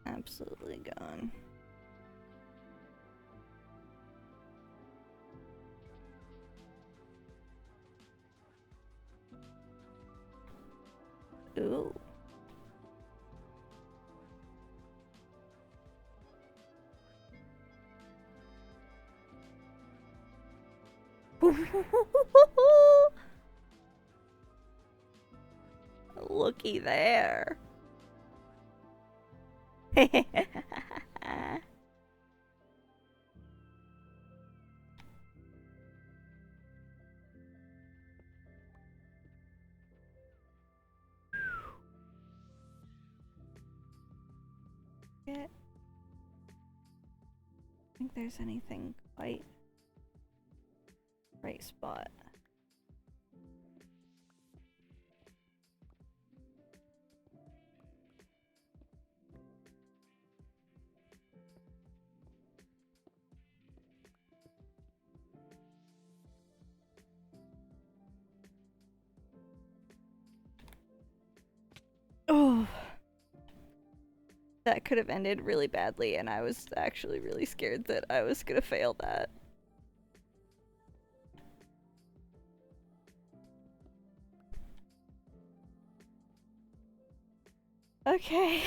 Absolutely gone. Ooh. Looky there. I don't think there's anything quite right spot. Oh, that could have ended really badly, and I was actually really scared that I was gonna fail that. Okay.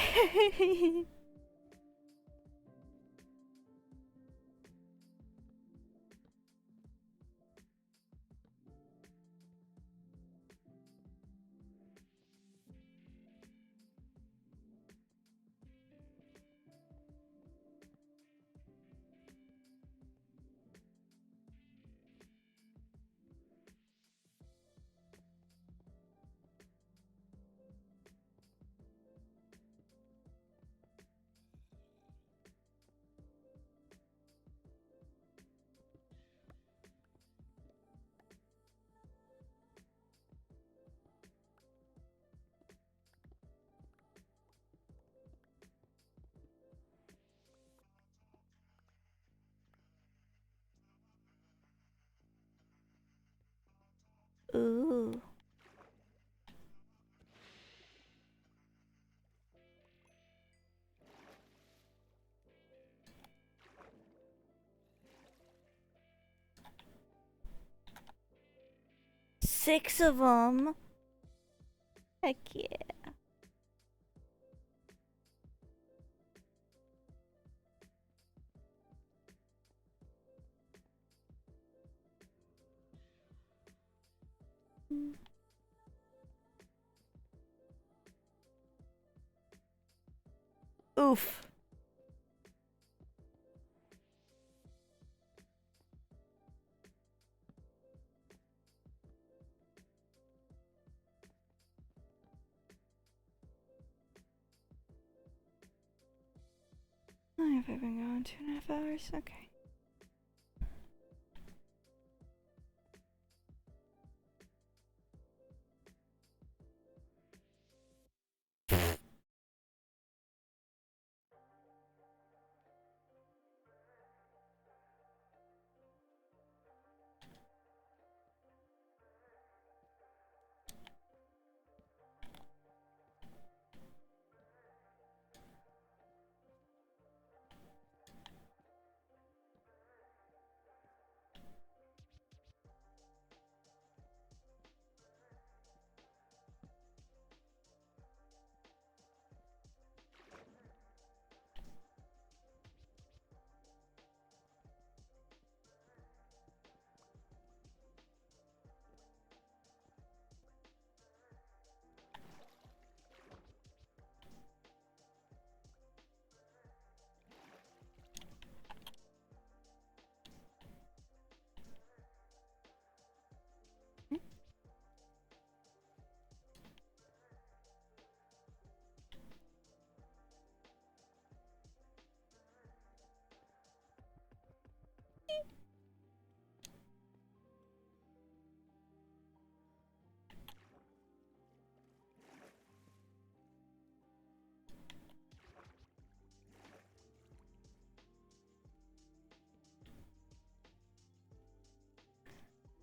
6 of them. Heck yeah. Oof. Have I been going 2.5 hours? Okay.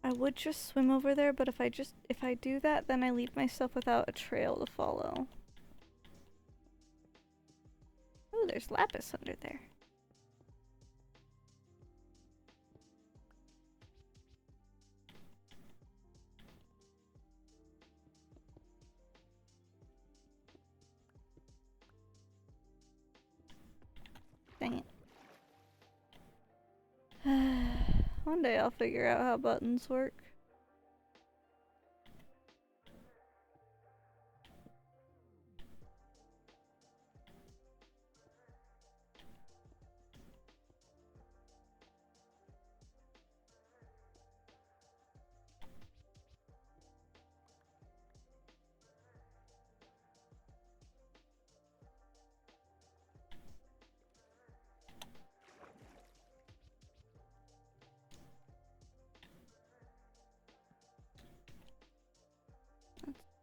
I would just swim over there, but if I do that, then I leave myself without a trail to follow. Oh, there's lapis under there. Dang it. One day I'll figure out how buttons work.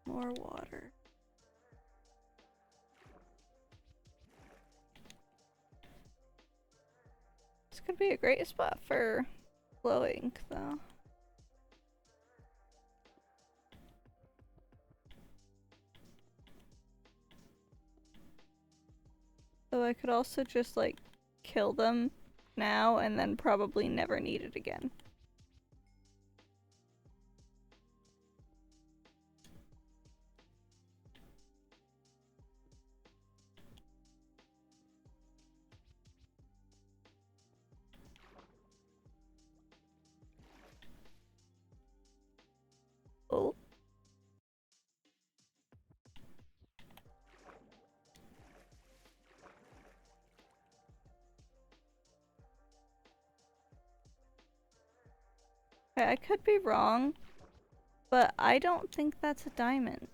More water. This could be a great spot for glow ink, though. So I could also just, like, kill them now and then probably never need it again. Oh. Okay, I could be wrong, but I don't think that's a diamond.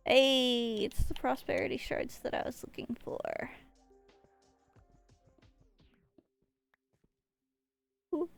Hey, it's the prosperity shards that I was looking for. Ooh.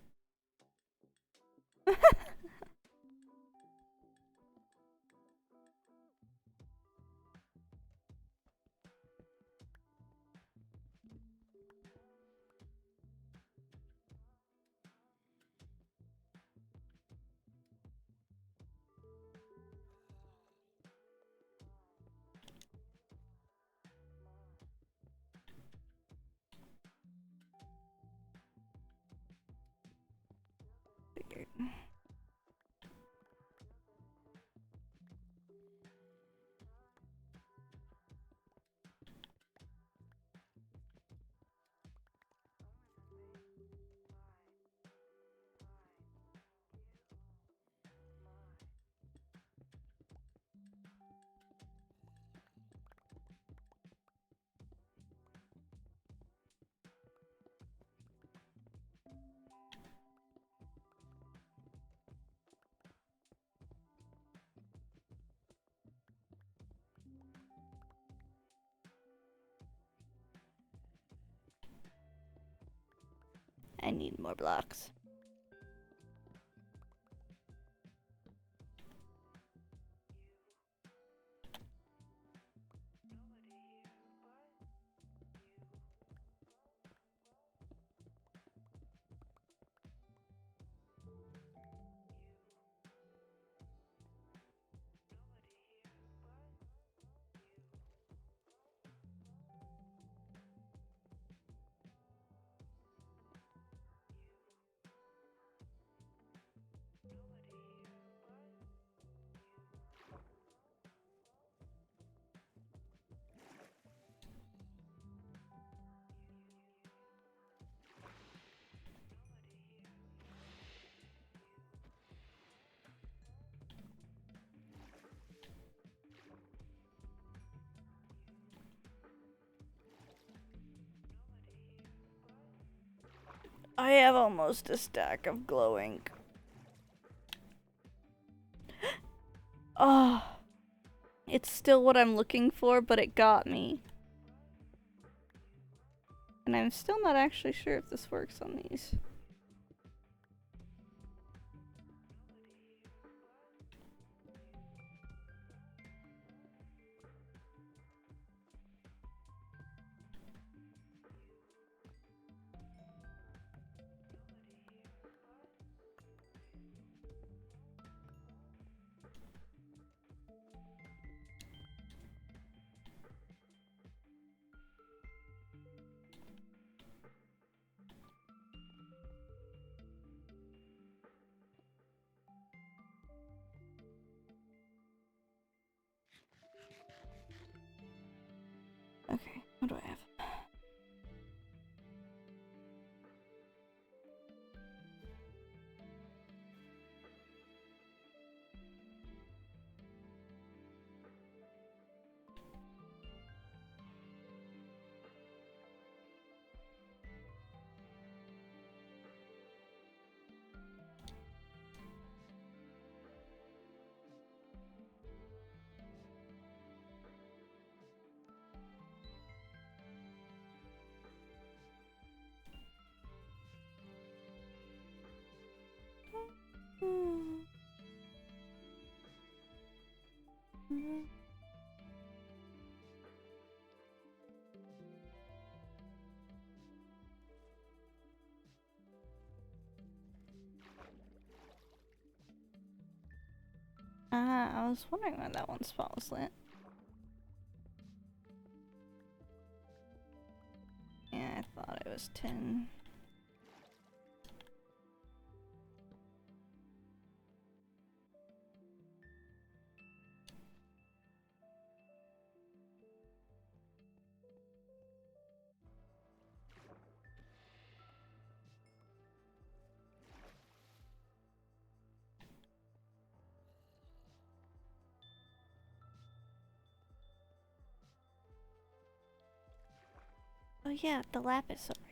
I need more blocks. I have almost a stack of glowing. Oh, it's still what I'm looking for, but it got me. And I'm still not actually sure if this works on these. Okay, what do I have? I was wondering why that one spot was lit. Yeah, I thought it was 10. Oh yeah, the lapis, sorry.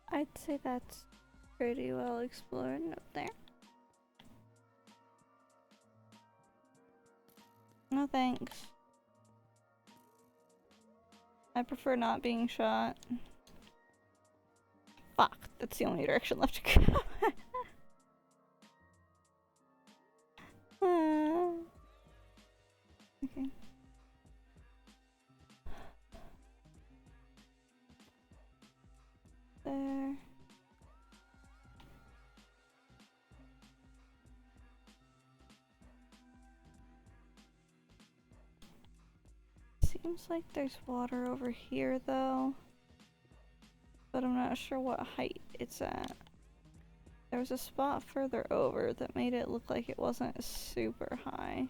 I'd say that's pretty well explored up there. No thanks. I prefer not being shot. Fuck, that's the only direction left to go. Okay. There. Seems like there's water over here though, but I'm not sure what height it's at. There was a spot further over that made it look like it wasn't super high.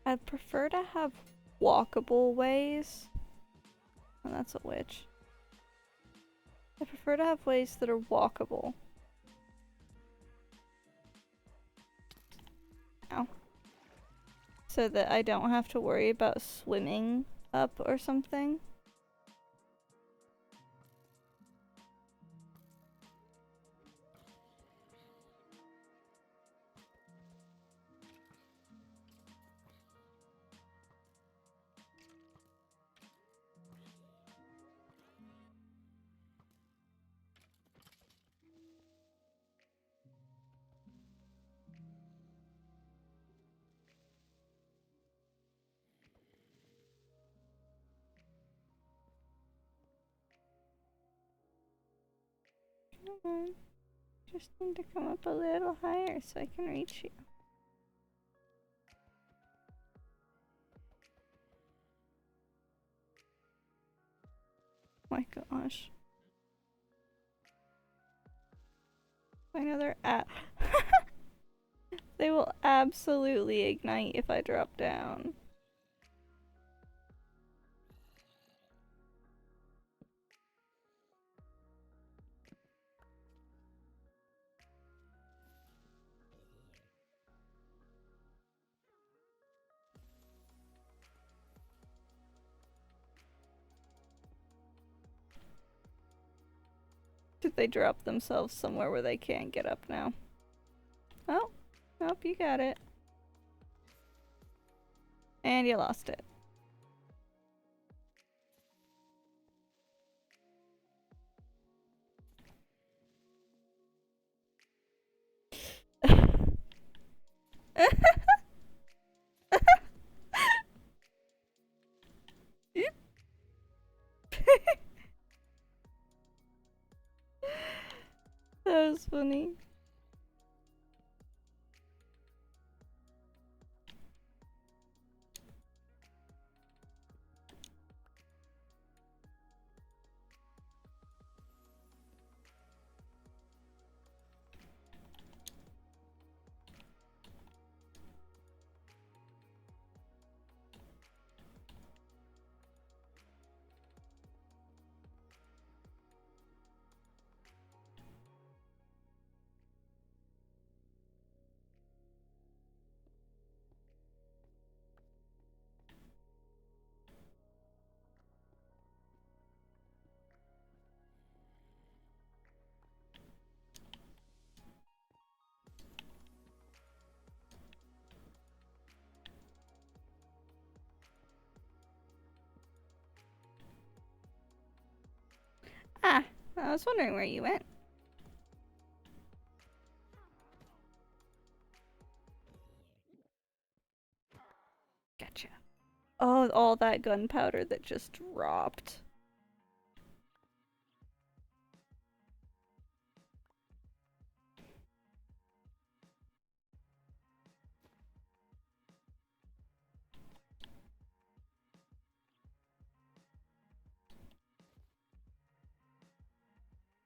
I'd prefer to have walkable ways. Oh, that's a witch. I prefer to have ways that are walkable. Ow. So that I don't have to worry about swimming up or something. Just need to come up a little higher so I can reach you. My gosh. I know they're at. They will absolutely ignite if I drop down. Did they drop themselves somewhere where they can't get up now? Oh, nope, you got it. And you lost it. That was funny. Ah, I was wondering where you went. Oh, all that gunpowder that just dropped.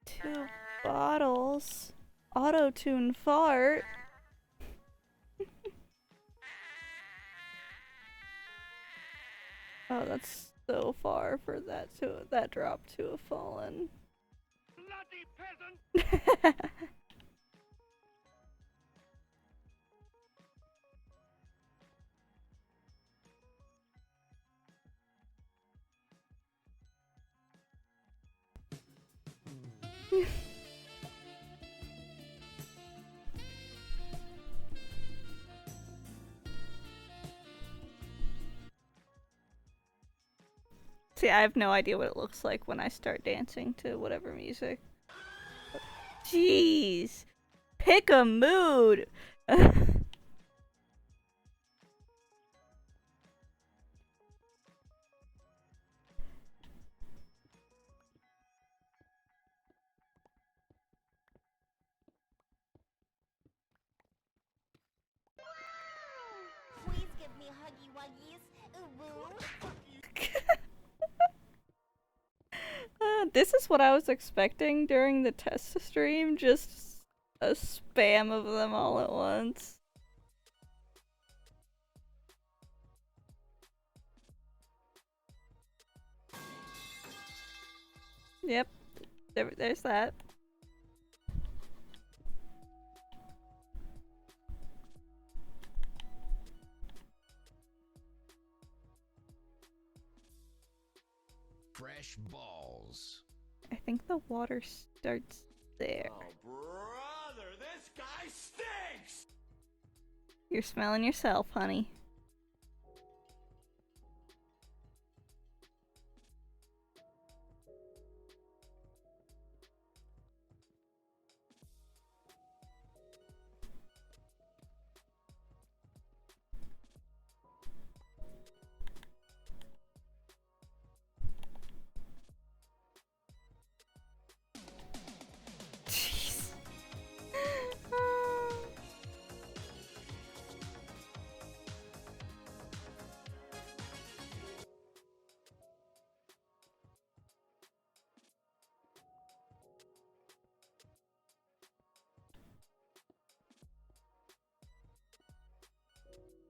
Two bottles. Auto-tune fart. Oh, that's so far for that drop to have fallen. Bloody peasant! See, I have no idea what it looks like when I start dancing to whatever music. Jeez. Pick a mood. Please give me huggy wuggies. Ooh, This is what I was expecting during the test stream, just a spam of them all at once. Yep, there's that. Fresh balls. I think the water starts there. Oh, brother, this guy stinks! You're smelling yourself, honey. Jeez.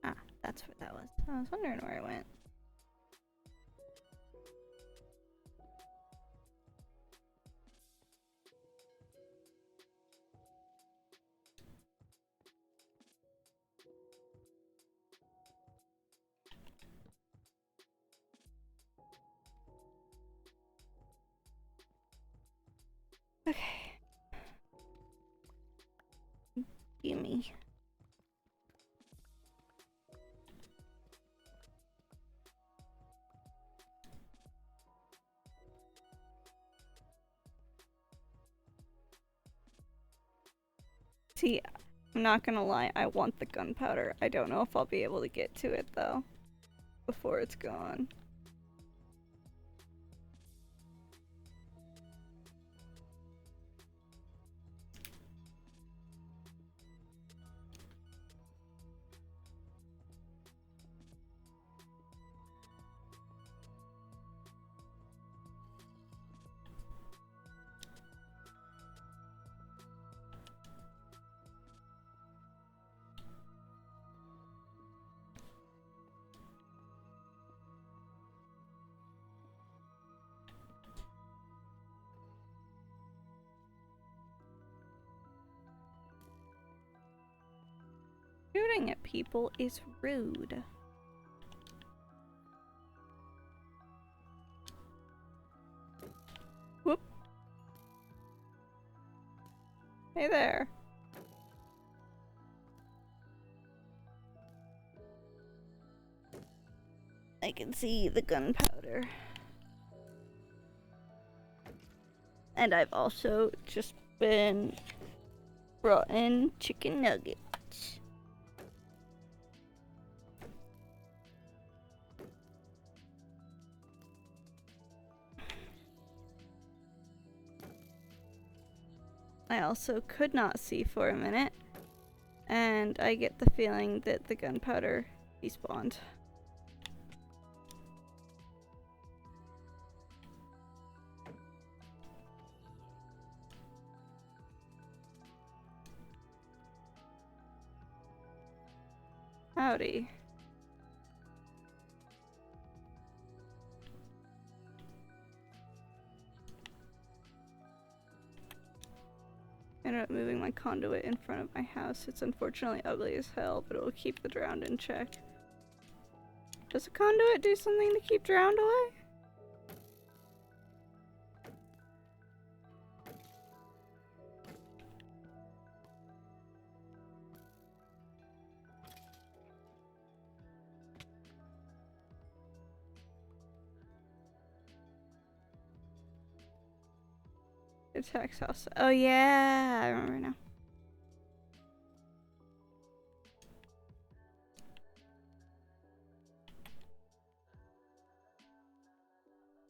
Ah, that's what that was. I was wondering where it went. Okay. Gimme. See, I'm not gonna lie, I want the gunpowder. I don't know if I'll be able to get to it though, before it's gone. Shooting at people is rude. Whoop. Hey there. I can see the gunpowder. And I've also just been brought in chicken nuggets. I also could not see for a minute, and I get the feeling that the gunpowder despawned. Howdy. I ended up moving my conduit in front of my house. It's unfortunately ugly as hell, but it will keep the drowned in check. Does a conduit do something to keep drowned away? Attacks house. Oh yeah, I remember now.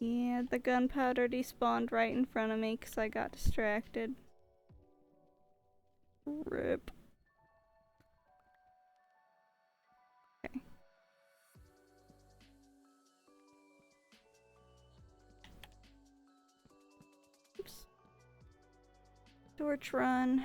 Yeah, the gunpowder despawned right in front of me because I got distracted. RIP. Okay. Oops. Torch run.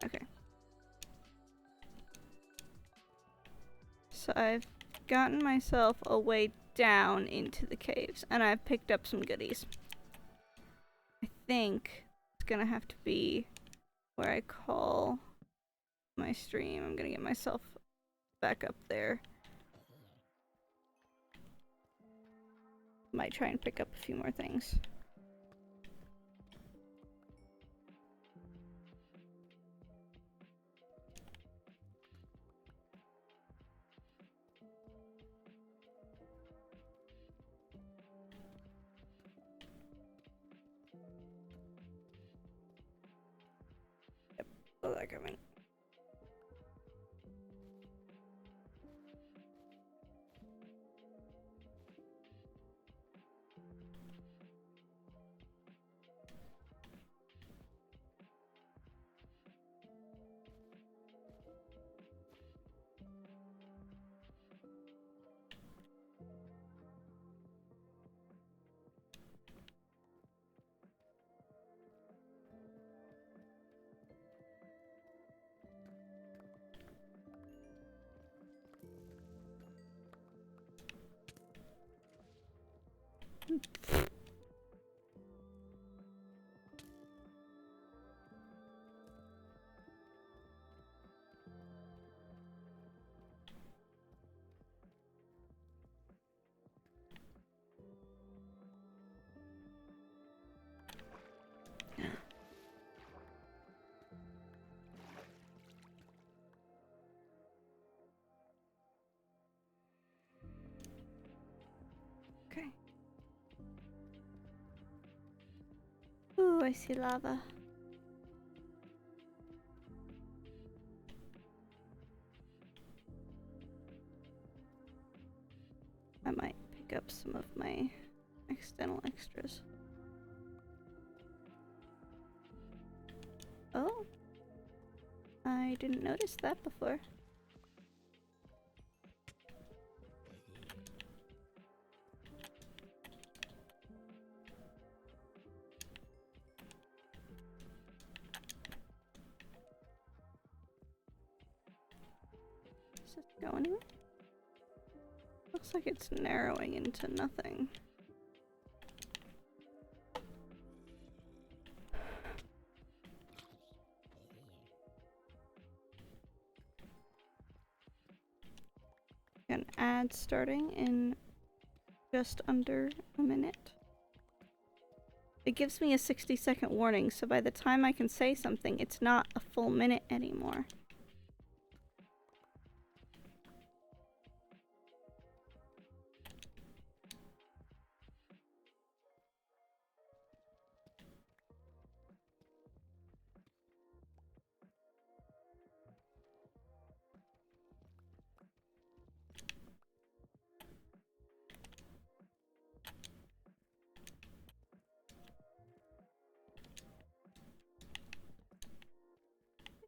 Okay. So I've gotten myself a way down into the caves, and I've picked up some goodies. I think it's gonna have to be where I call my stream. I'm gonna get myself back up there. Might try and pick up a few more things. Yep, saw that coming. Okay. Ooh, I see lava. I might pick up some of my accidental extras. Oh, I didn't notice that before. Does it go anywhere? Looks like it's narrowing into nothing. An ad starting in just under a minute. It gives me a 60-second warning, so by the time I can say something, it's not a full minute anymore.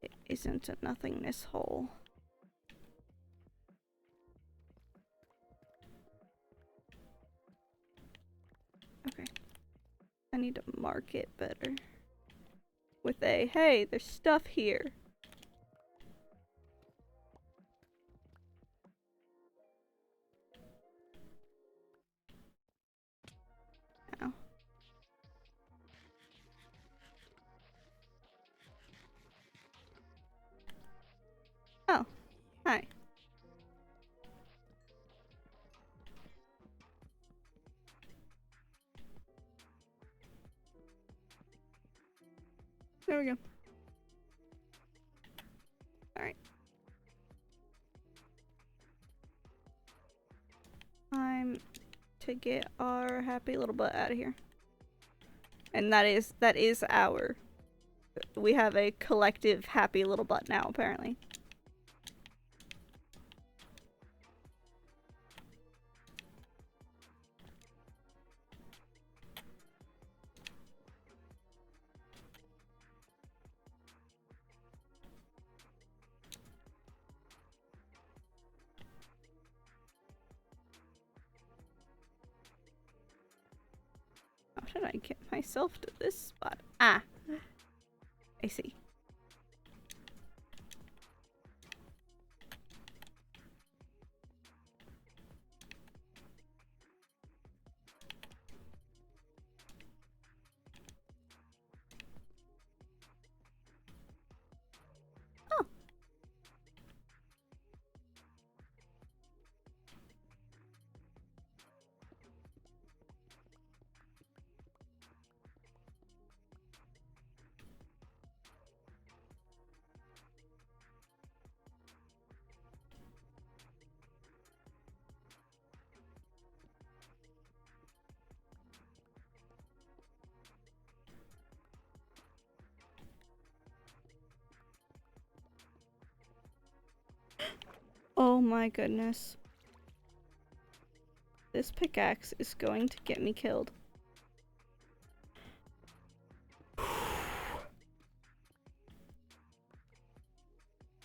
It isn't a nothingness hole. Okay. I need to mark it better. With a, hey, there's stuff here. Ow. Oh, hi. There we go. Alright. Time to get our happy little butt out of here. And that is our. We have a collective happy little butt now, apparently. How did I get myself to this spot? Ah. I see. Oh. Oh my goodness. This pickaxe is going to get me killed.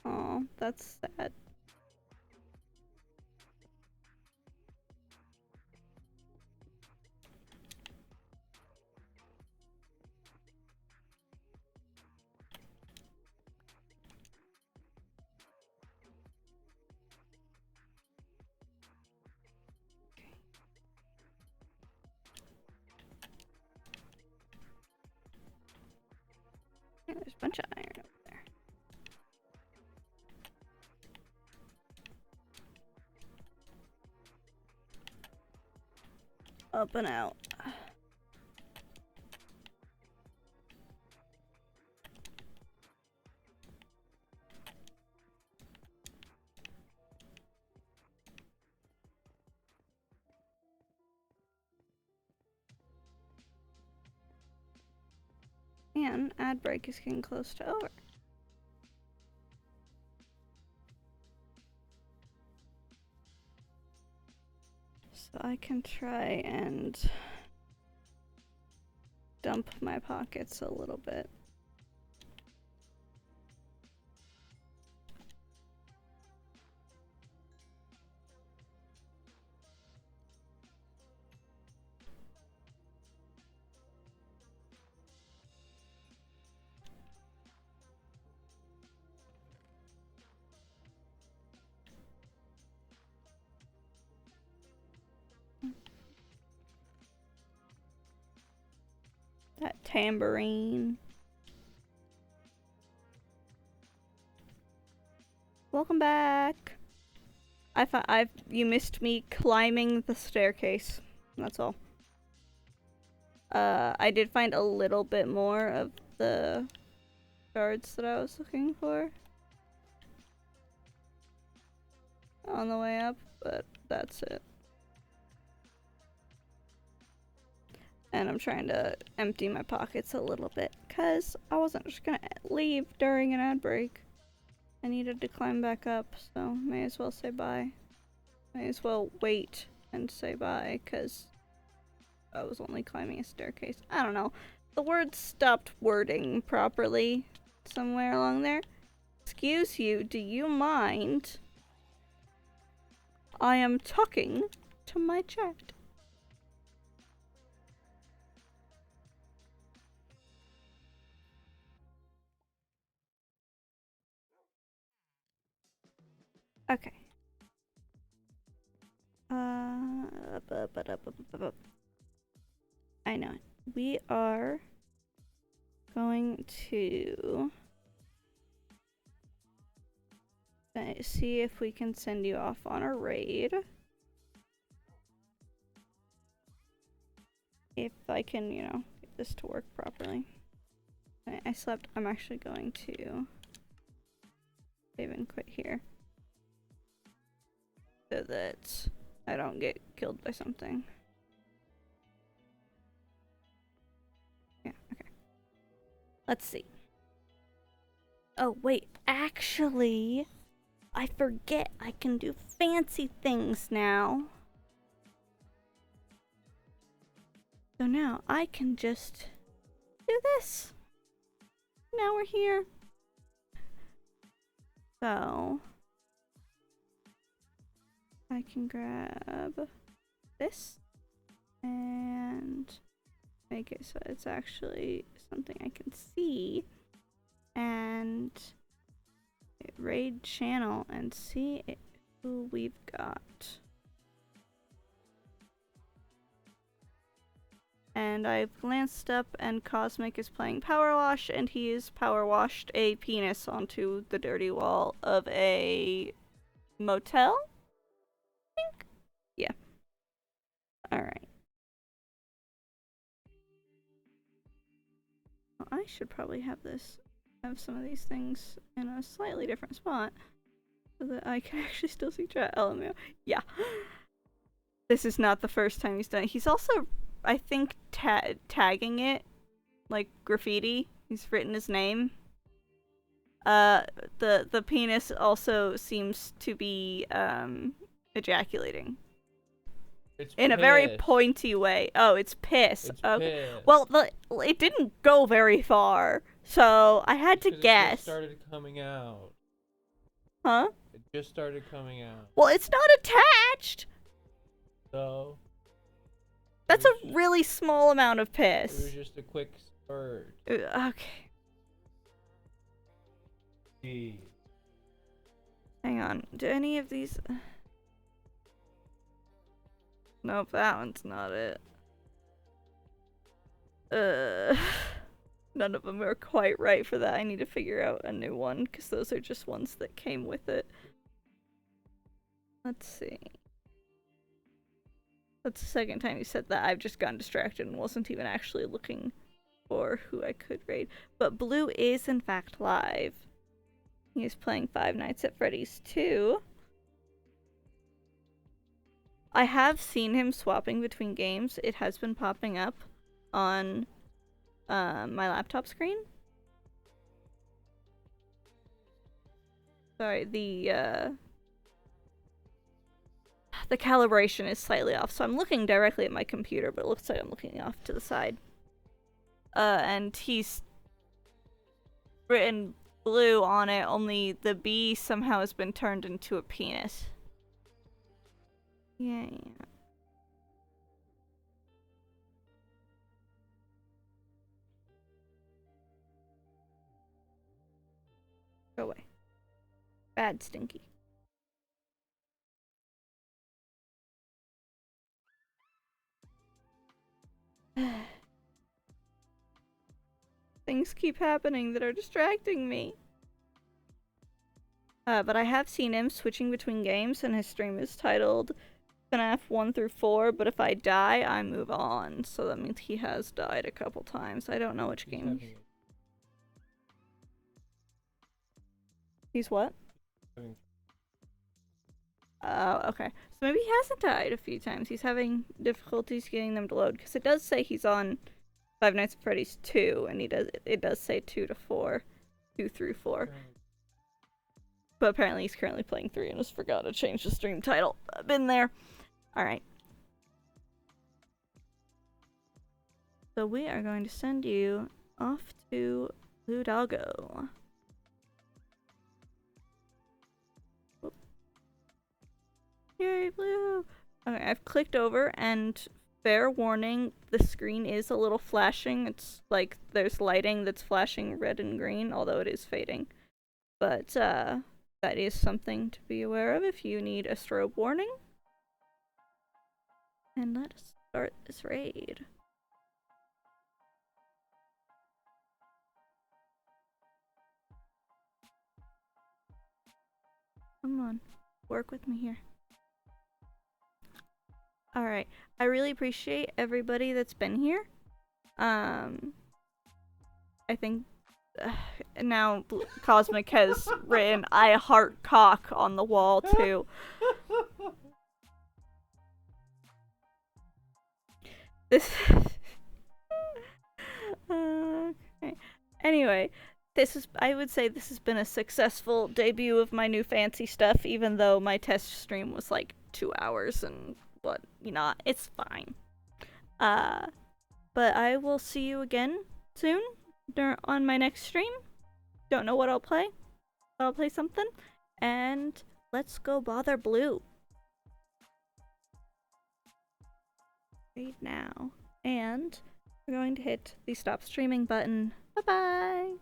Oh, that's sad. Yeah, there's a bunch of iron over there. Up and out. And ad break is getting close to over. So I can try and dump my pockets a little bit. That tambourine. Welcome back. You missed me climbing the staircase. That's all. I did find a little bit more of the shards that I was looking for on the way up, but that's it. And I'm trying to empty my pockets a little bit, because I wasn't just gonna leave during an ad break. I needed to climb back up, so may as well say bye. May as well wait and say bye, because I was only climbing a staircase. I don't know. The words stopped wording properly somewhere along there. Excuse you, do you mind? I am talking to my chat. Okay. I know it. We are going to see if we can send you off on a raid. If I can, you know, get this to work properly. I slept. I'm actually going to save and quit here, so that I don't get killed by something. Yeah, okay. Let's see. Oh, wait. Actually, I forget I can do fancy things now. So now I can just do this. Now we're here. So I can grab this and make it so it's actually something I can see, and raid channel and see who we've got. And I've glanced up and Cosmic is playing Power Wash, and he has power washed a penis onto the dirty wall of a motel? I think? Yeah. Alright. Well, I should probably have some of these things in a slightly different spot so that I can actually still see chat. LMAO. Yeah. This is not the first time he's done it. He's also, I think, tagging it like graffiti. He's written his name. The penis also seems to be ejaculating. It's in a very pointy way. Oh, it's piss. It's okay. piss. Well, it didn't go very far, so I had to guess. It just started coming out. Huh? It just started coming out. Well, it's not attached. So. That's a really small amount of piss. It was just a quick spurt. Okay. Hang on. Do any of these? Nope, that one's not it. None of them are quite right for that. I need to figure out a new one, because those are just ones that came with it. Let's see. That's the second time you said that. I've just gotten distracted and wasn't even actually looking for who I could raid. But Blue is in fact live. He is playing Five Nights at Freddy's 2. I have seen him swapping between games. It has been popping up on my laptop screen. Sorry, the calibration is slightly off, so I'm looking directly at my computer, but it looks like I'm looking off to the side. And he's written Blue on it, only the B somehow has been turned into a penis. Yeah. Go away. Bad Stinky. Things keep happening that are distracting me. But I have seen him switching between games, and his stream is titled FNAF 1 through 4, but if I die, I move on. So that means he has died a couple times. I don't know which He's game. having- He's what? having- Oh, okay. So maybe he hasn't died a few times. He's having difficulties getting them to load, because it does say he's on Five Nights at Freddy's 2, and it does say 2 to 4. 2 through 4. But apparently he's currently playing 3 and just forgot to change the stream title. I've been there. Alright. So we are going to send you off to Blue Doggo. Whoop. Yay, Blue! Okay, I've clicked over, and fair warning, the screen is a little flashing. It's like there's lighting that's flashing red and green, although it is fading. But, that is something to be aware of if you need a strobe warning. And let us start this raid. Come on, work with me here. Alright, I really appreciate everybody that's been here. I think now Cosmic has written I heart cock on the wall too. This okay. Anyway, I would say this has been a successful debut of my new fancy stuff, even though my test stream was like 2 hours and it's fine. But I will see you again soon on my next stream. Don't know what I'll play. I'll play something. And let's go bother Blue. Right now. And we're going to hit the stop streaming button. Bye-bye!